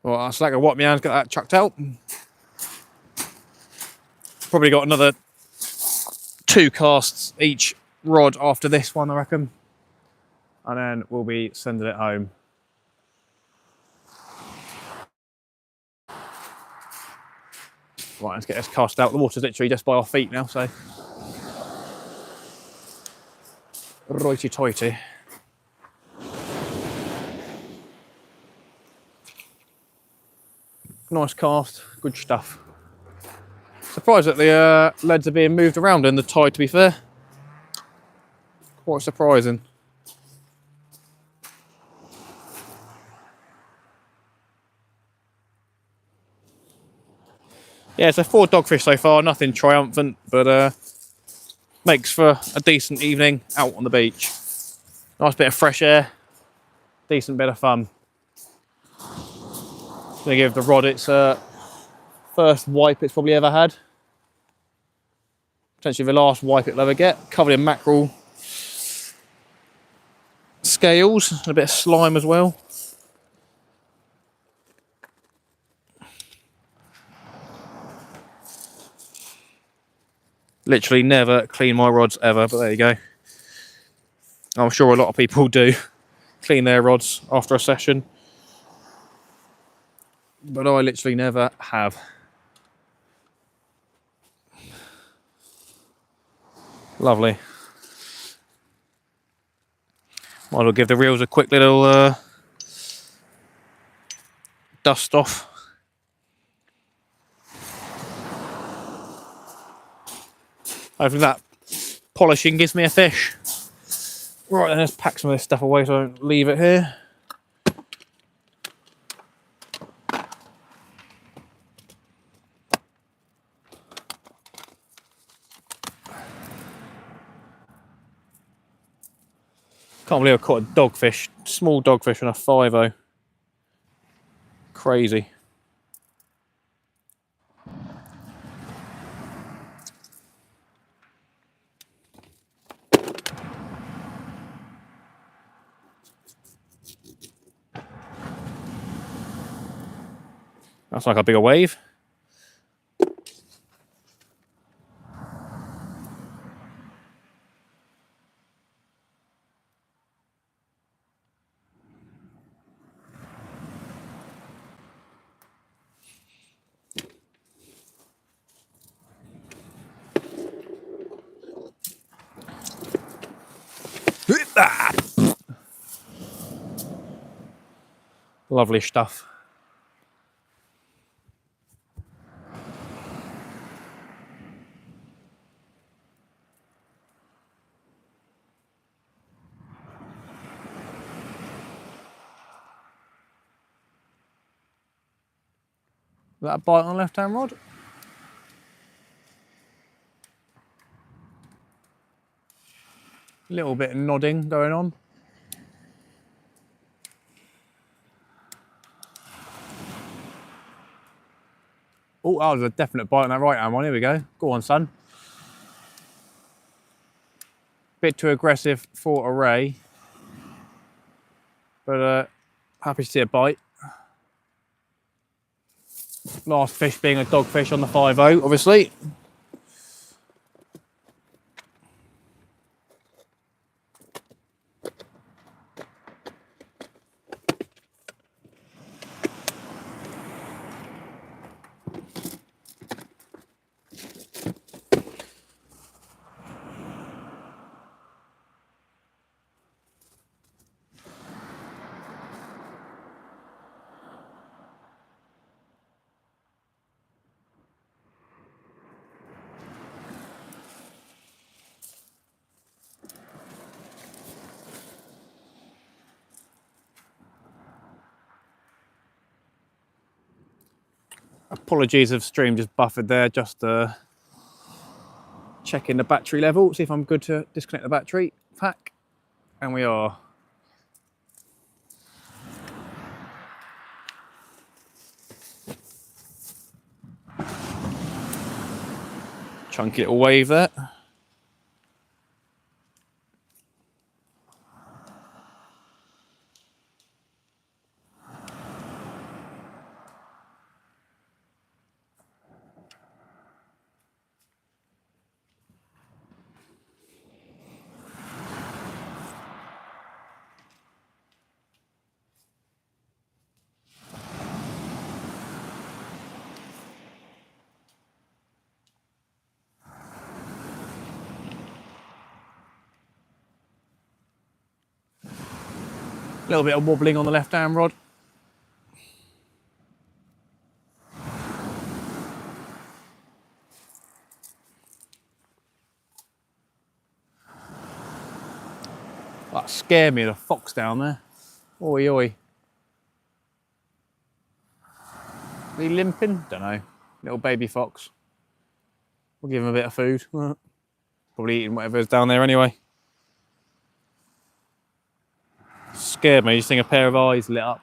Well, I'll select a what man's got that chucked out. Probably got another 2 casts each rod after this one, I reckon. And then we'll be sending it home. Right, let's get this cast out. The water's literally just by our feet now, so. Righty tighty. Nice cast, good stuff. Surprised that the leads are being moved around in the tide, to be fair. Quite surprising. Yeah, so 4 dogfish so far, nothing triumphant, but makes for a decent evening out on the beach. Nice bit of fresh air, decent bit of fun. Gonna give the rod its first wipe it's probably ever had. Potentially the last wipe it'll ever get. Covered in mackerel scales and a bit of slime as well. Literally never clean my rods ever, but there you go. I'm sure a lot of people do clean their rods after a session, but I literally never have. Lovely. Might as well give the reels a quick little dust off. Hopefully that polishing gives me a fish. Right, then let's pack some of this stuff away so I don't leave it here. Can't believe I caught a dogfish, small dogfish on a 5-0. Crazy. That's like a bigger wave. Lovely stuff. That a bite on the left-hand rod? Little bit of nodding going on. Oh, that was a definite bite on that right-hand one. Here we go. Go on, son. Bit too aggressive for a ray. But happy to see a bite. Last fish being a dogfish on the 5-0, obviously. Apologies if stream just buffered there, just checking the battery level, see if I'm good to disconnect the battery pack, and we are. Chunky little wave there. A little bit of wobbling on the left-hand rod. That scared me, the fox down there. Oi, oi. Are he limping? Don't know. Little baby fox. We'll give him a bit of food. Probably eating whatever's down there anyway. Scared me, just seeing a pair of eyes lit up.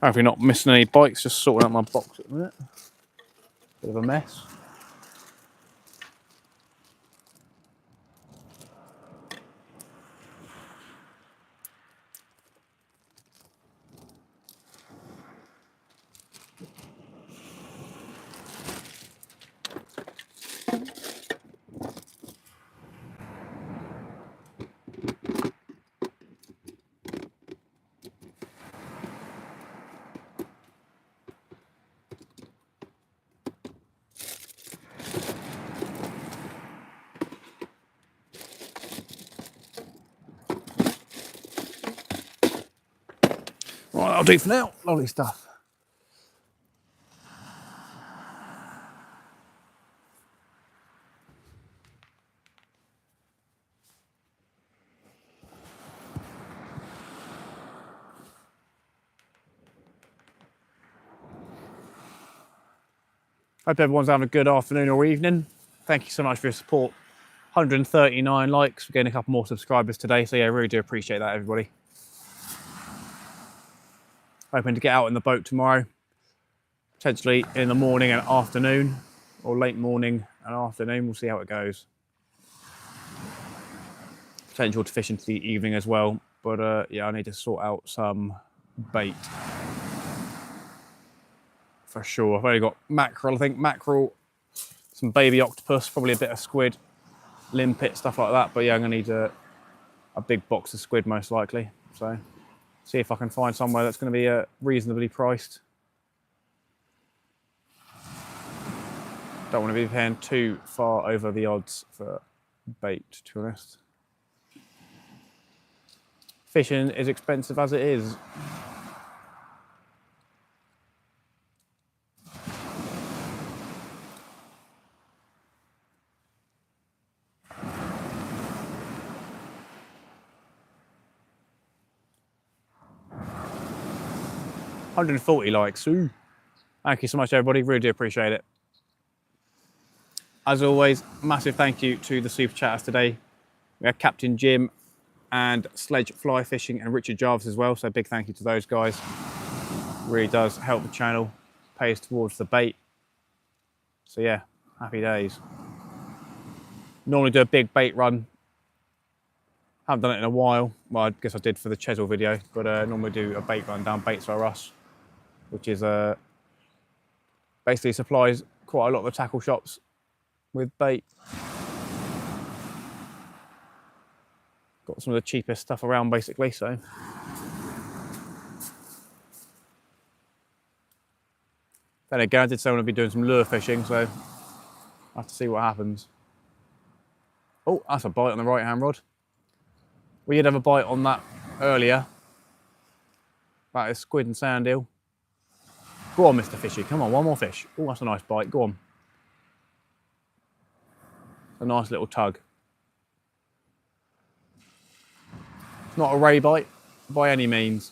Hopefully not missing any bites, just sorting out my box at the minute. Bit of a mess. Right, that'll do for now. Lovely stuff. Hope everyone's having a good afternoon or evening. Thank you so much for your support. 139 likes. We're getting a couple more subscribers today, so yeah, I really do appreciate that, everybody. Hoping to get out in the boat tomorrow, potentially in the morning and afternoon, or late morning and afternoon. We'll see how it goes. Potential to fish into the evening as well, but yeah, I need to sort out some bait for sure. I've only got mackerel, I think, mackerel, some baby octopus, probably a bit of squid, limpet, stuff like that. But yeah, I'm gonna need a big box of squid most likely. So see if I can find somewhere that's going to be reasonably priced. Don't want to be paying too far over the odds for bait, to be honest. Fishing is expensive as it is. $140 likes. Ooh. Thank you so much, everybody. Really do appreciate it. As always, massive thank you to the super chatters today. We have Captain Jim and Sledge Fly Fishing and Richard Jarvis as well. So big thank you to those guys. Really does help the channel, pays towards the bait. So yeah, happy days. Normally do a big bait run. Haven't done it in a while. Well, I guess I did for the Chesil video, but normally do a bait run down Baits R Us, which is basically supplies quite a lot of the tackle shops with bait. Got some of the cheapest stuff around basically, so. Then again, I did say I'm going to be doing some lure fishing, so I'll have to see what happens. Oh, that's a bite on the right hand rod. We did have a bite on that earlier. That is squid and sand eel. Go on, Mr. Fishy, come on, one more fish. Oh, that's a nice bite, go on. A nice little tug. It's not a ray bite by any means.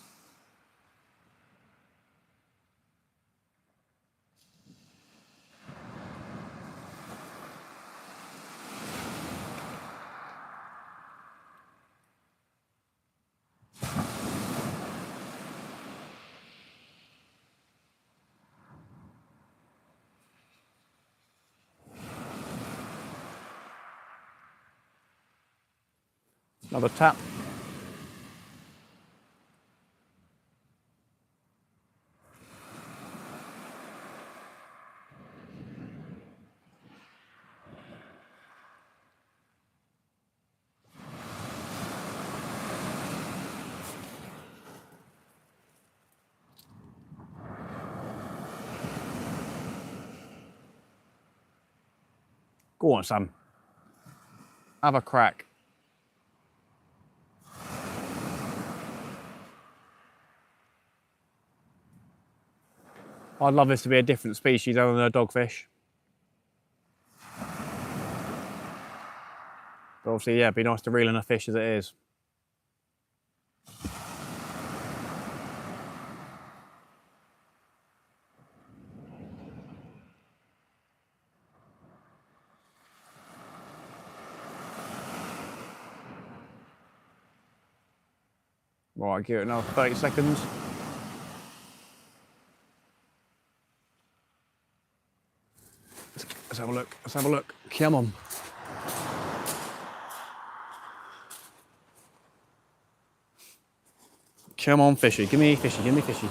Another tap. Go on, Sam. Have a crack. I'd love this to be a different species other than a dogfish. But obviously, yeah, it'd be nice to reel in a fish as it is. Right, give it another 30 seconds. Let's have a look. Let's have a look. Come on. Come on, fishy. Give me fishy. Give me fishy.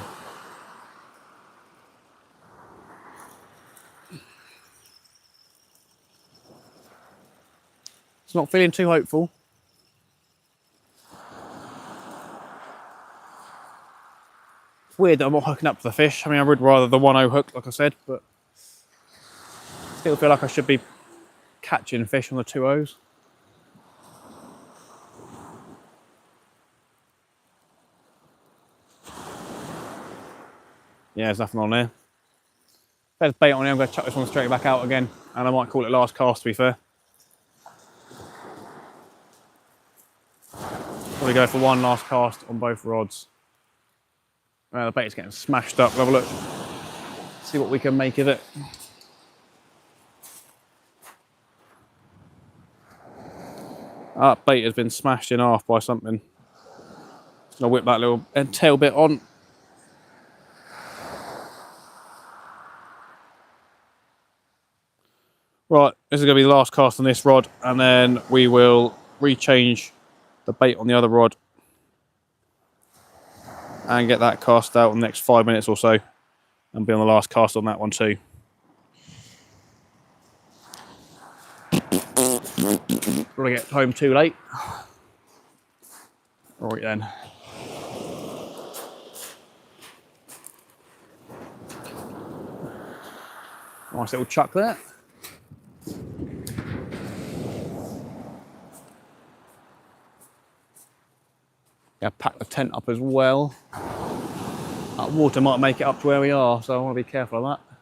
It's not feeling too hopeful. It's weird that I'm not hooking up to the fish. I mean, I would rather the 1-0 hook, like I said, but still feel like I should be catching fish on the 2-0s. Yeah, there's nothing on there. If there's bait on here, I'm going to chuck this one straight back out again, and I might call it last cast, to be fair. Probably go for one last cast on both rods. The bait's getting smashed up. We'll have a look. See what we can make of it. That bait has been smashed in half by something. Just gonna whip that little tail bit on. Right, this is gonna be the last cast on this rod, and then we will rechange the bait on the other rod and get that cast out in the next 5 minutes or so, and be on the last cast on that one too. Probably get home too late. Right then. Nice little chuck there. Yeah, pack the tent up as well. That water might make it up to where we are, so I want to be careful of that.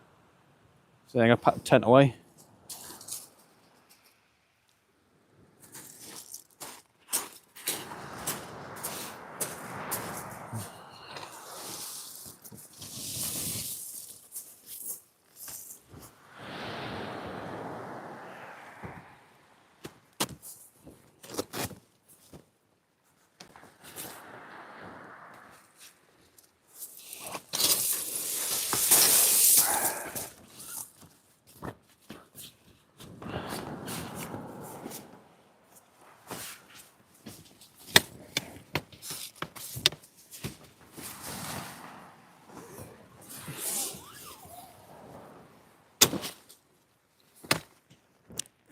So I'm going to pack the tent away.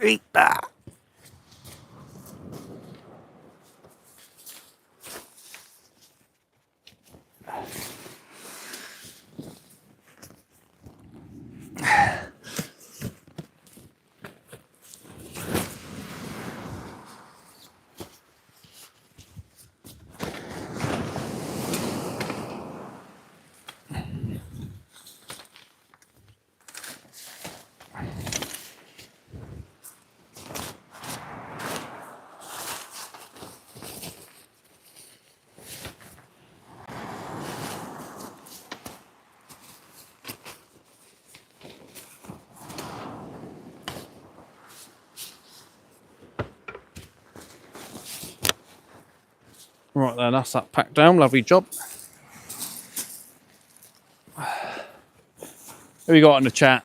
Eat that. Right then, that's that packed down. Lovely job. Who we got in the chat?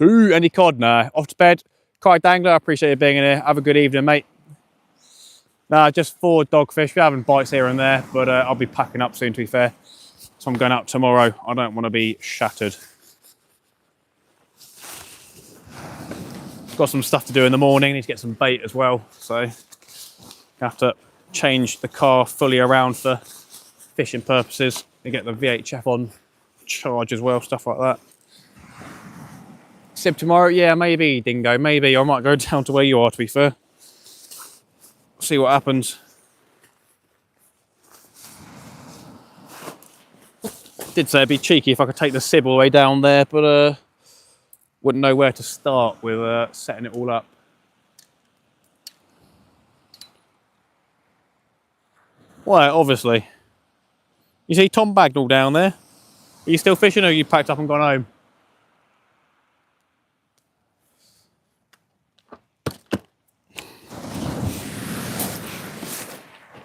Ooh, any cod? Nah, off to bed. Koike Dangler, I appreciate you being in here. Have a good evening, mate. Nah, just 4 dogfish. We're having bites here and there, but I'll be packing up soon, to be fair. So I'm going out tomorrow. I don't want to be shattered. Got some stuff to do in the morning. Need to get some bait as well. So have to change the car fully around for fishing purposes and get the VHF on charge as well, stuff like that. Sib tomorrow? Yeah, maybe, Dingo, maybe. I might go down to where you are, to be fair. See what happens. Did say it'd be cheeky if I could take the Sib all the way down there, but wouldn't know where to start with setting it all up. Well, obviously. You see Tom Bagnall down there? Are you still fishing or are you packed up and gone home?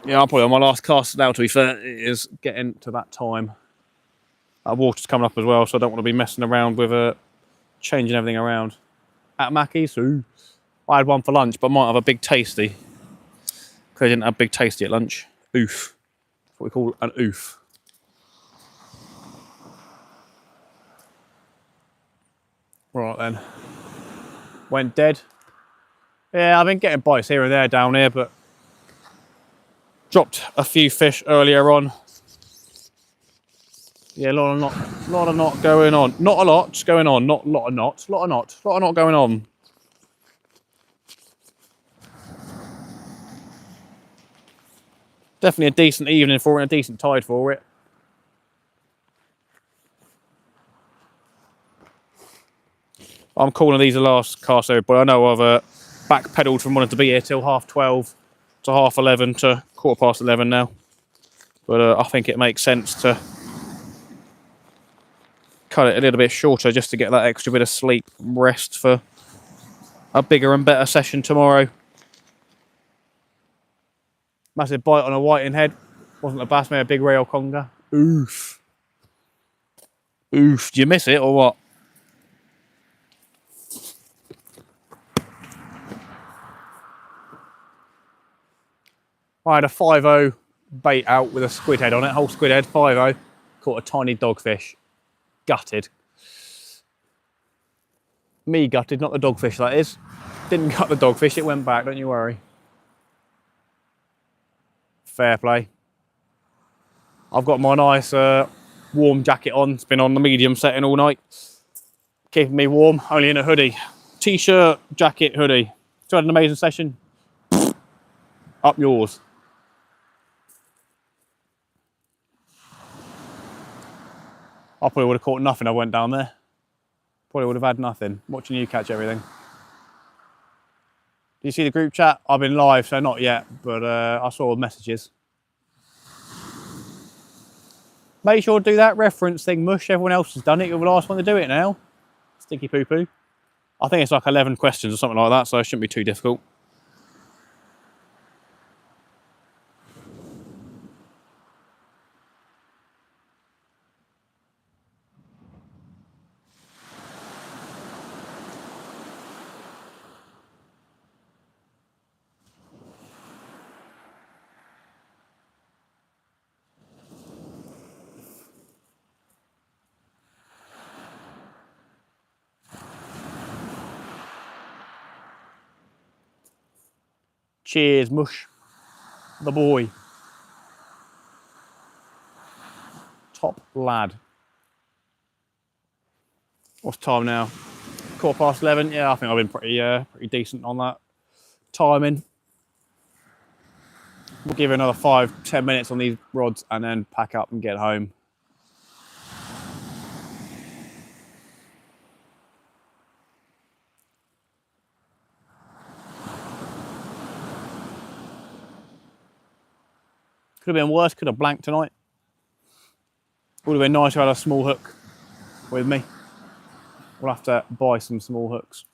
Yeah, I'm probably on my last cast now, to be fair. It is getting to that time. Water's coming up as well, so I don't want to be messing around with changing everything around. At Mackey's, ooh. I had one for lunch, but I might have a big tasty. Because I didn't have big tasty at lunch. Oof. That's what we call an oof. Right then. Went dead. Yeah, I've been getting bites here and there down here, but dropped a few fish earlier on. Yeah, a lot of not going on. Not a lot going on. Not a lot of not. Lot of not going on. Definitely a decent evening for it, and a decent tide for it. I'm calling these the last cast over, but I know I've backpedaled from wanting to be here till 12:30 to 11:30 to 11:15 now. But I think it makes sense to cut it a little bit shorter just to get that extra bit of sleep and rest for a bigger and better session tomorrow. Massive bite on a whiting head. Wasn't a bass, made a big rail conger. Oof. Oof. Did you miss it or what? I had a 5.0 bait out with a squid head on it, whole squid head, 5.0. Caught a tiny dogfish. Gutted. Me gutted, not the dogfish, that is. Didn't gut the dogfish, it went back, don't you worry. Fair play. I've got my nice warm jacket on. It's been on the medium setting all night. Keeping me warm, only in a hoodie. T-shirt, jacket, hoodie. So I had an amazing session. Up yours. I probably would have caught nothing if I went down there. Probably would have had nothing. Watching you catch everything. Do you see the group chat? I've been live, so not yet, but I saw the messages. Make sure to do that reference thing, Mush. Everyone else has done it. You're the last one to do it now. Stinky poo-poo. I think it's like 11 questions or something like that, so it shouldn't be too difficult. Cheers, Mush. The boy. Top lad. What's time now? 11:15. Yeah, I think I've been pretty decent on that timing. We'll give it another 5-10 minutes on these rods and then pack up and get home. Could have been worse, could have blanked tonight. Would have been nice to have a small hook with me. We'll have to buy some small hooks.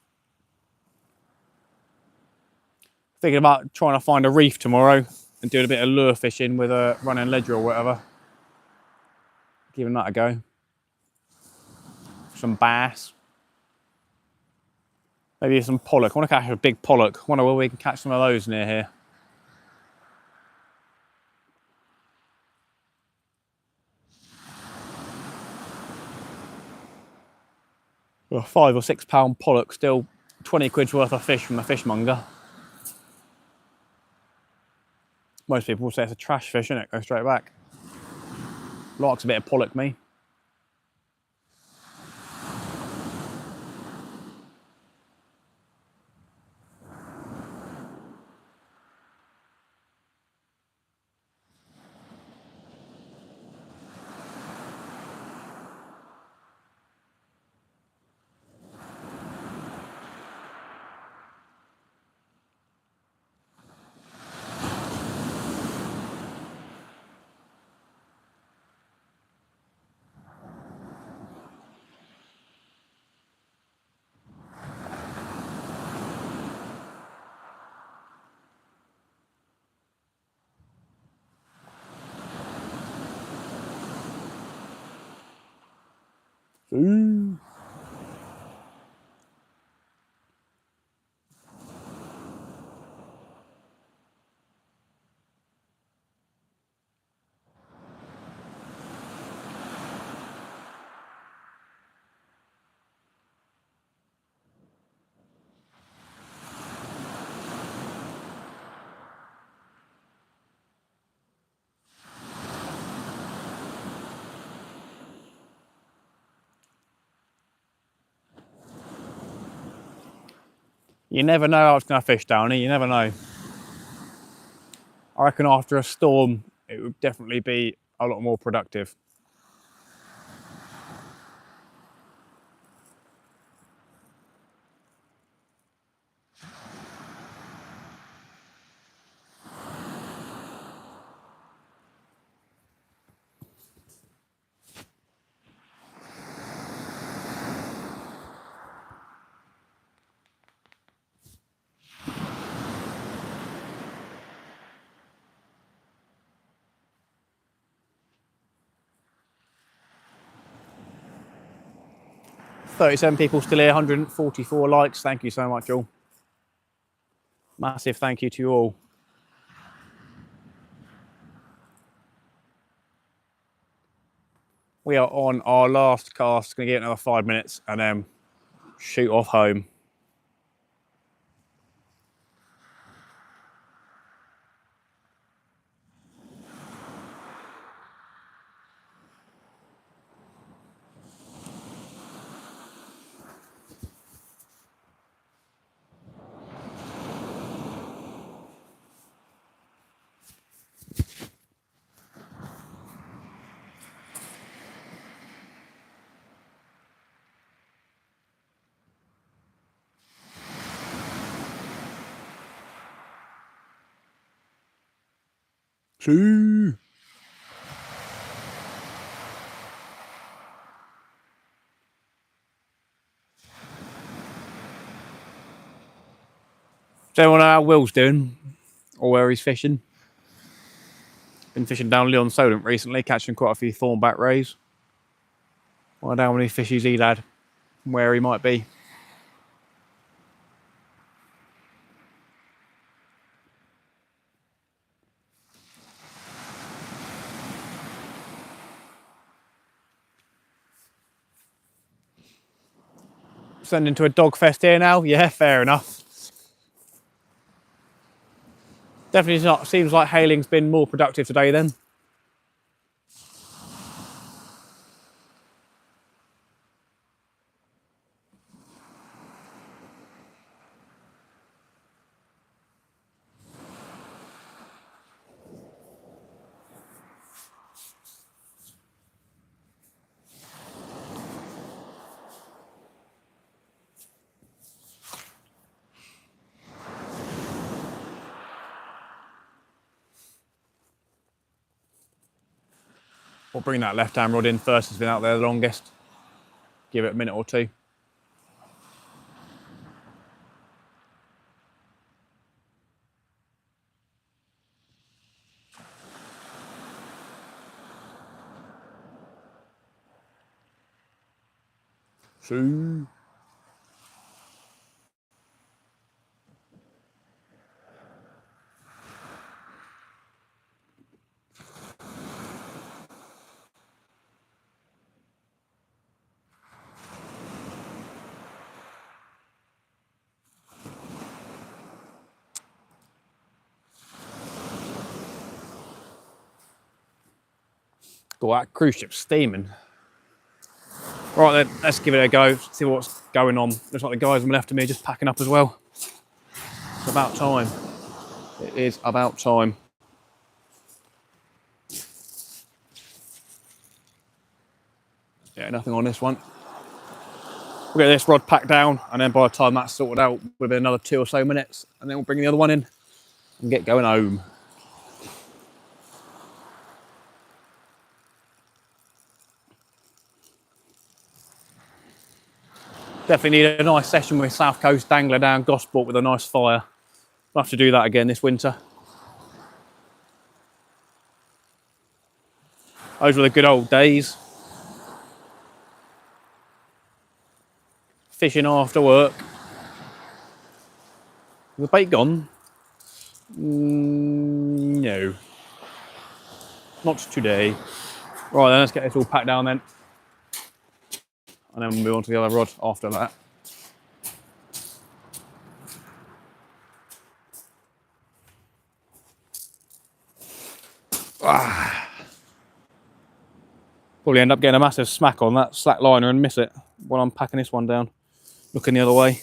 Thinking about trying to find a reef tomorrow and doing a bit of lure fishing with a running ledger or whatever. Giving that a go. Some bass. Maybe some pollock. I want to catch a big pollock. I wonder where we can catch some of those near here. A 5 or 6 pound pollock, still 20 quid's worth of fish from the fishmonger. Most people will say it's a trash fish, isn't it? Go straight back. Likes a bit of pollock, me. Ooh. You never know how it's going to fish down here. You never know. I reckon after a storm, it would definitely be a lot more productive. "37 people still here, 144 likes. Thank you so much, all. Massive thank you to you all. We are on our last cast. Going to get another 5 minutes and then shoot off home. See. Does anyone know how Will's doing? Or where he's fishing? Been fishing down Leon Solent recently, catching quite a few thornback rays. I wonder how many fishies he'd had, where he might be. Sending to a dog fest here now? Yeah, fair enough. Definitely not. Seems like hailing's been more productive today then. We'll bring that left-hand rod in first. It's been out there the longest. Give it a minute or two. See. Got that cruise ship steaming. Right then, let's give it a go, see what's going on. Looks like the guys on the left of me are just packing up as well. It's about time. It is about time. Yeah, nothing on this one. We'll get this rod packed down, and then by the time that's sorted out, we'll be another 2 or so minutes, and then we'll bring the other one in and get going home. Definitely need a nice session with South Coast Dangler down Gosport with a nice fire. We'll have to do that again this winter. Those were the good old days. Fishing after work. Is the bait gone? No. Not today. Right then, let's get this all packed down then. And then we'll move on to the other rod after that. Probably end up getting a massive smack on that slack liner and miss it while I'm packing this one down. Looking the other way.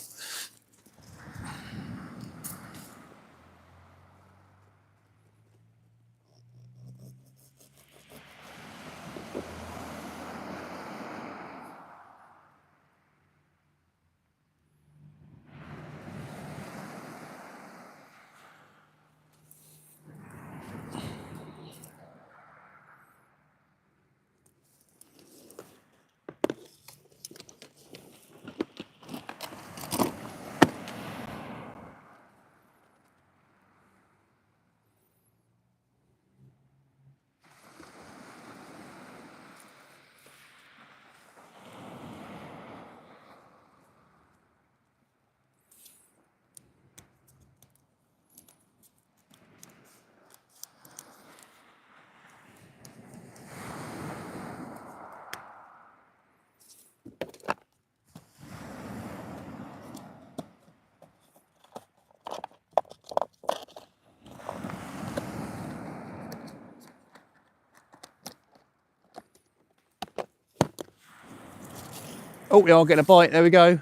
Oh, yeah, I'll get a bite. There we go.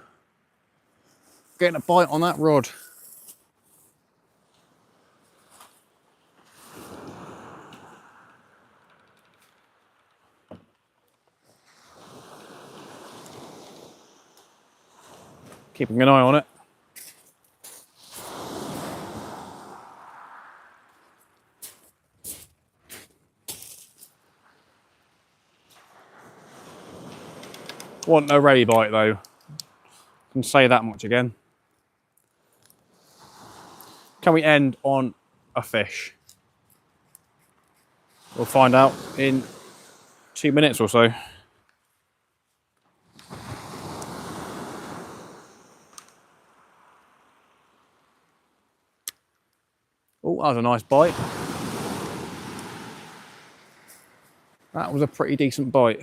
Getting a bite on that rod. Keeping an eye on it. Want no ray bite though. Can say that much again. Can we end on a fish? We'll find out in 2 minutes or so. Oh, that was a nice bite. That was a pretty decent bite.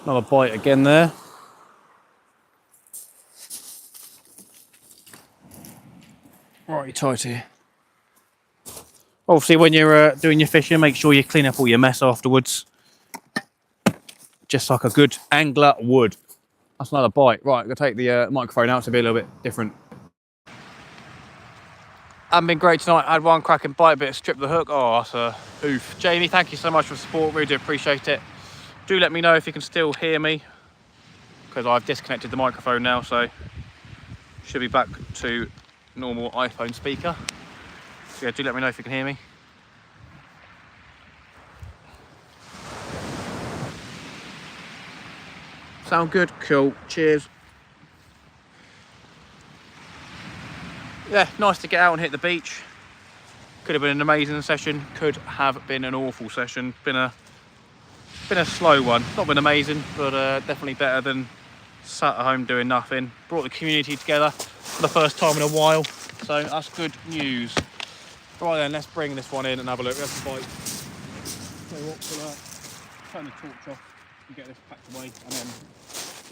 Another bite again there. Right, tighty. Obviously, when you're doing your fishing, make sure you clean up all your mess afterwards. Just like a good angler would. That's another bite. Right, I'm going to take the microphone out to be a little bit different. Hasn't been great tonight. I had one cracking bite, but it stripped the hook. Oh, that's a oof. Jamie, thank you so much for the support. Really do appreciate it. Do let me know if you can still hear me, because I've disconnected the microphone now, so should be back to normal iPhone speaker. So yeah, do let me know if you can hear me. Sound good? Cool. Cheers. Yeah, nice to get out and hit the beach. Could have been an amazing session. Could have been an awful session. Been a slow one. Not been amazing, but definitely better than sat at home doing nothing. Brought the community together for the first time in a while, so that's good news. Right then, let's bring this one in and have a look. Let's bite. So what, we'll turn the torch off and get this packed away, and then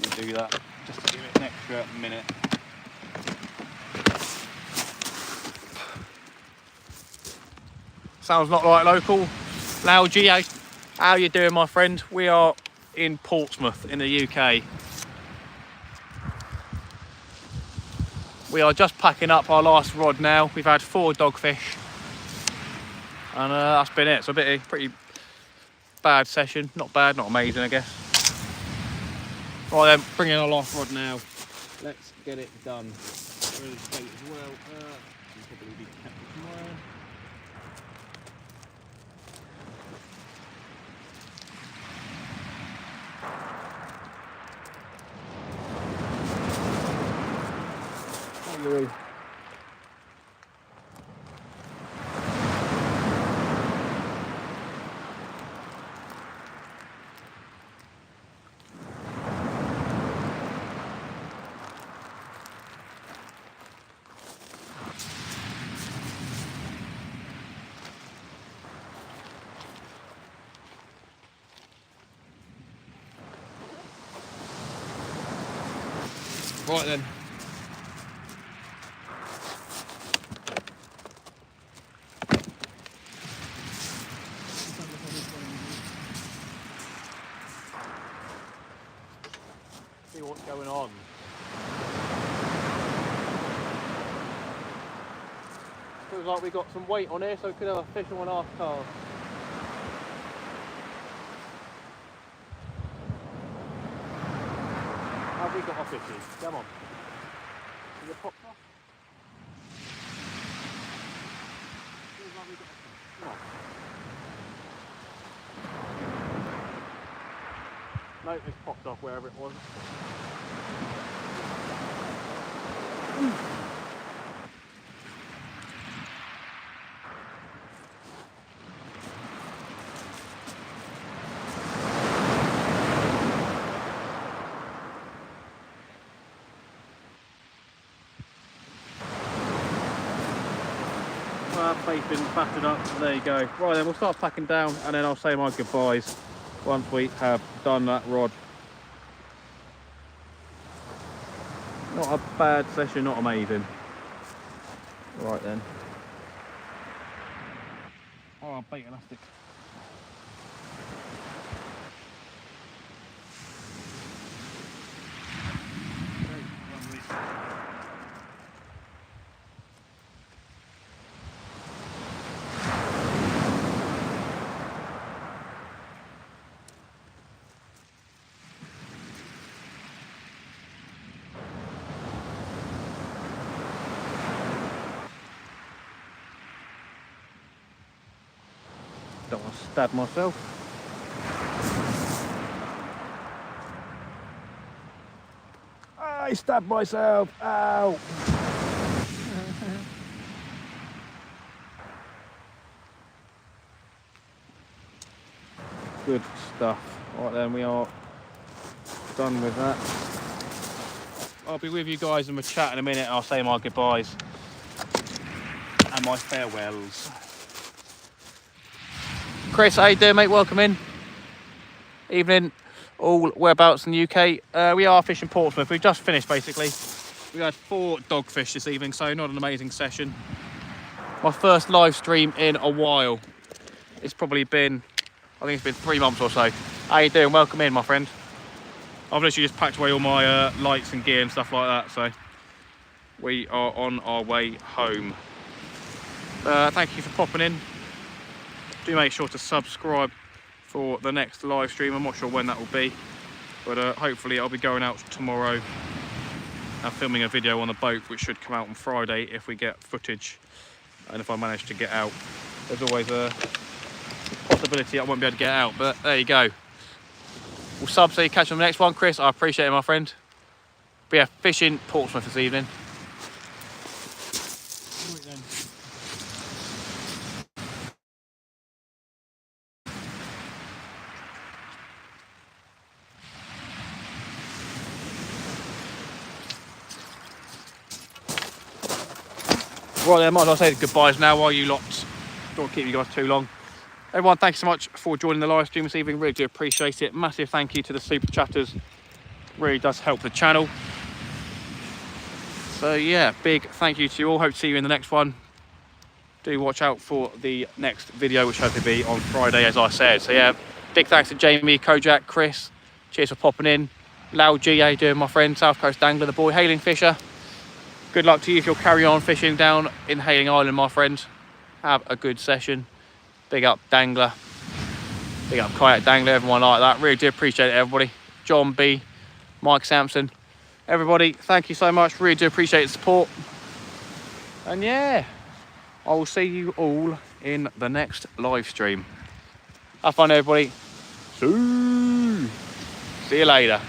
we'll do that just to give it an extra minute. Sounds not like local. Laugie, how you doing, my friend? We are in Portsmouth in the UK. We are just packing up our last rod now. We've had 4 dogfish, and that's been it. So a pretty bad session. Not bad, not amazing, I guess. Right then, bring in our last rod now. Let's get it done. Really state as well. Can probably be kept for tomorrow. Louis. Right then. See what's going on. Feels like we got some weight on here, so we could have a fish on 1/2 cast. Have we got our fishes? Come on. Is it popped off? Feels like we got a fish. Come on. No, it's popped off wherever it was. Well, that bait's been battered up. There you go. Right then, we'll start packing down and then I'll say my goodbyes once we have done that rod. Not a bad session, not amazing. Right then. Oh, bait elastic. Don't want to stab myself. I stabbed myself. Ow. Good stuff. Right then, we are done with that. I'll be with you guys in the chat in a minute. I'll say my goodbyes and my farewells. Chris, how you doing, mate? Welcome in. Evening, all whereabouts in the UK. We are fishing Portsmouth. We've just finished, basically. We had 4 dogfish this evening, so not an amazing session. My first live stream in a while. It's probably been, I think it's been 3 months or so. How you doing? Welcome in, my friend. I've literally just packed away all my lights and gear and stuff like that, so we are on our way home. Thank you for popping in. Do make sure to subscribe for the next live stream. I'm not sure when that will be, but hopefully I'll be going out tomorrow and filming a video on the boat, which should come out on Friday if we get footage and if I manage to get out. There's always a possibility I won't be able to get out, but there you go. We'll sub so you catch you on the next one. Chris, I appreciate it, my friend. But yeah, fishing Portsmouth this evening. Right then, might as well say goodbyes now while you lot don't keep you guys too long. Everyone, thank you so much for joining the live stream this evening. Really do appreciate it. Massive thank you to the super chatters. Really does help the channel. So yeah, big thank you to you all. Hope to see you in the next one. Do watch out for the next video, which hopefully be on Friday, as I said. So yeah, big thanks to Jamie, Kojak, Chris. Cheers for popping in. Lau G, how you doing, my friend? South Coast Angler, the boy, Hailing Fisher. Good luck to you if you'll carry on fishing down in Hailing Island, my friend. Have a good session. Big up Dangler. Big up Kayak Dangler, everyone like that. Really do appreciate it, everybody. John B, Mike Sampson. Everybody, thank you so much. Really do appreciate the support. And yeah, I will see you all in the next live stream. Have fun, everybody. See you later.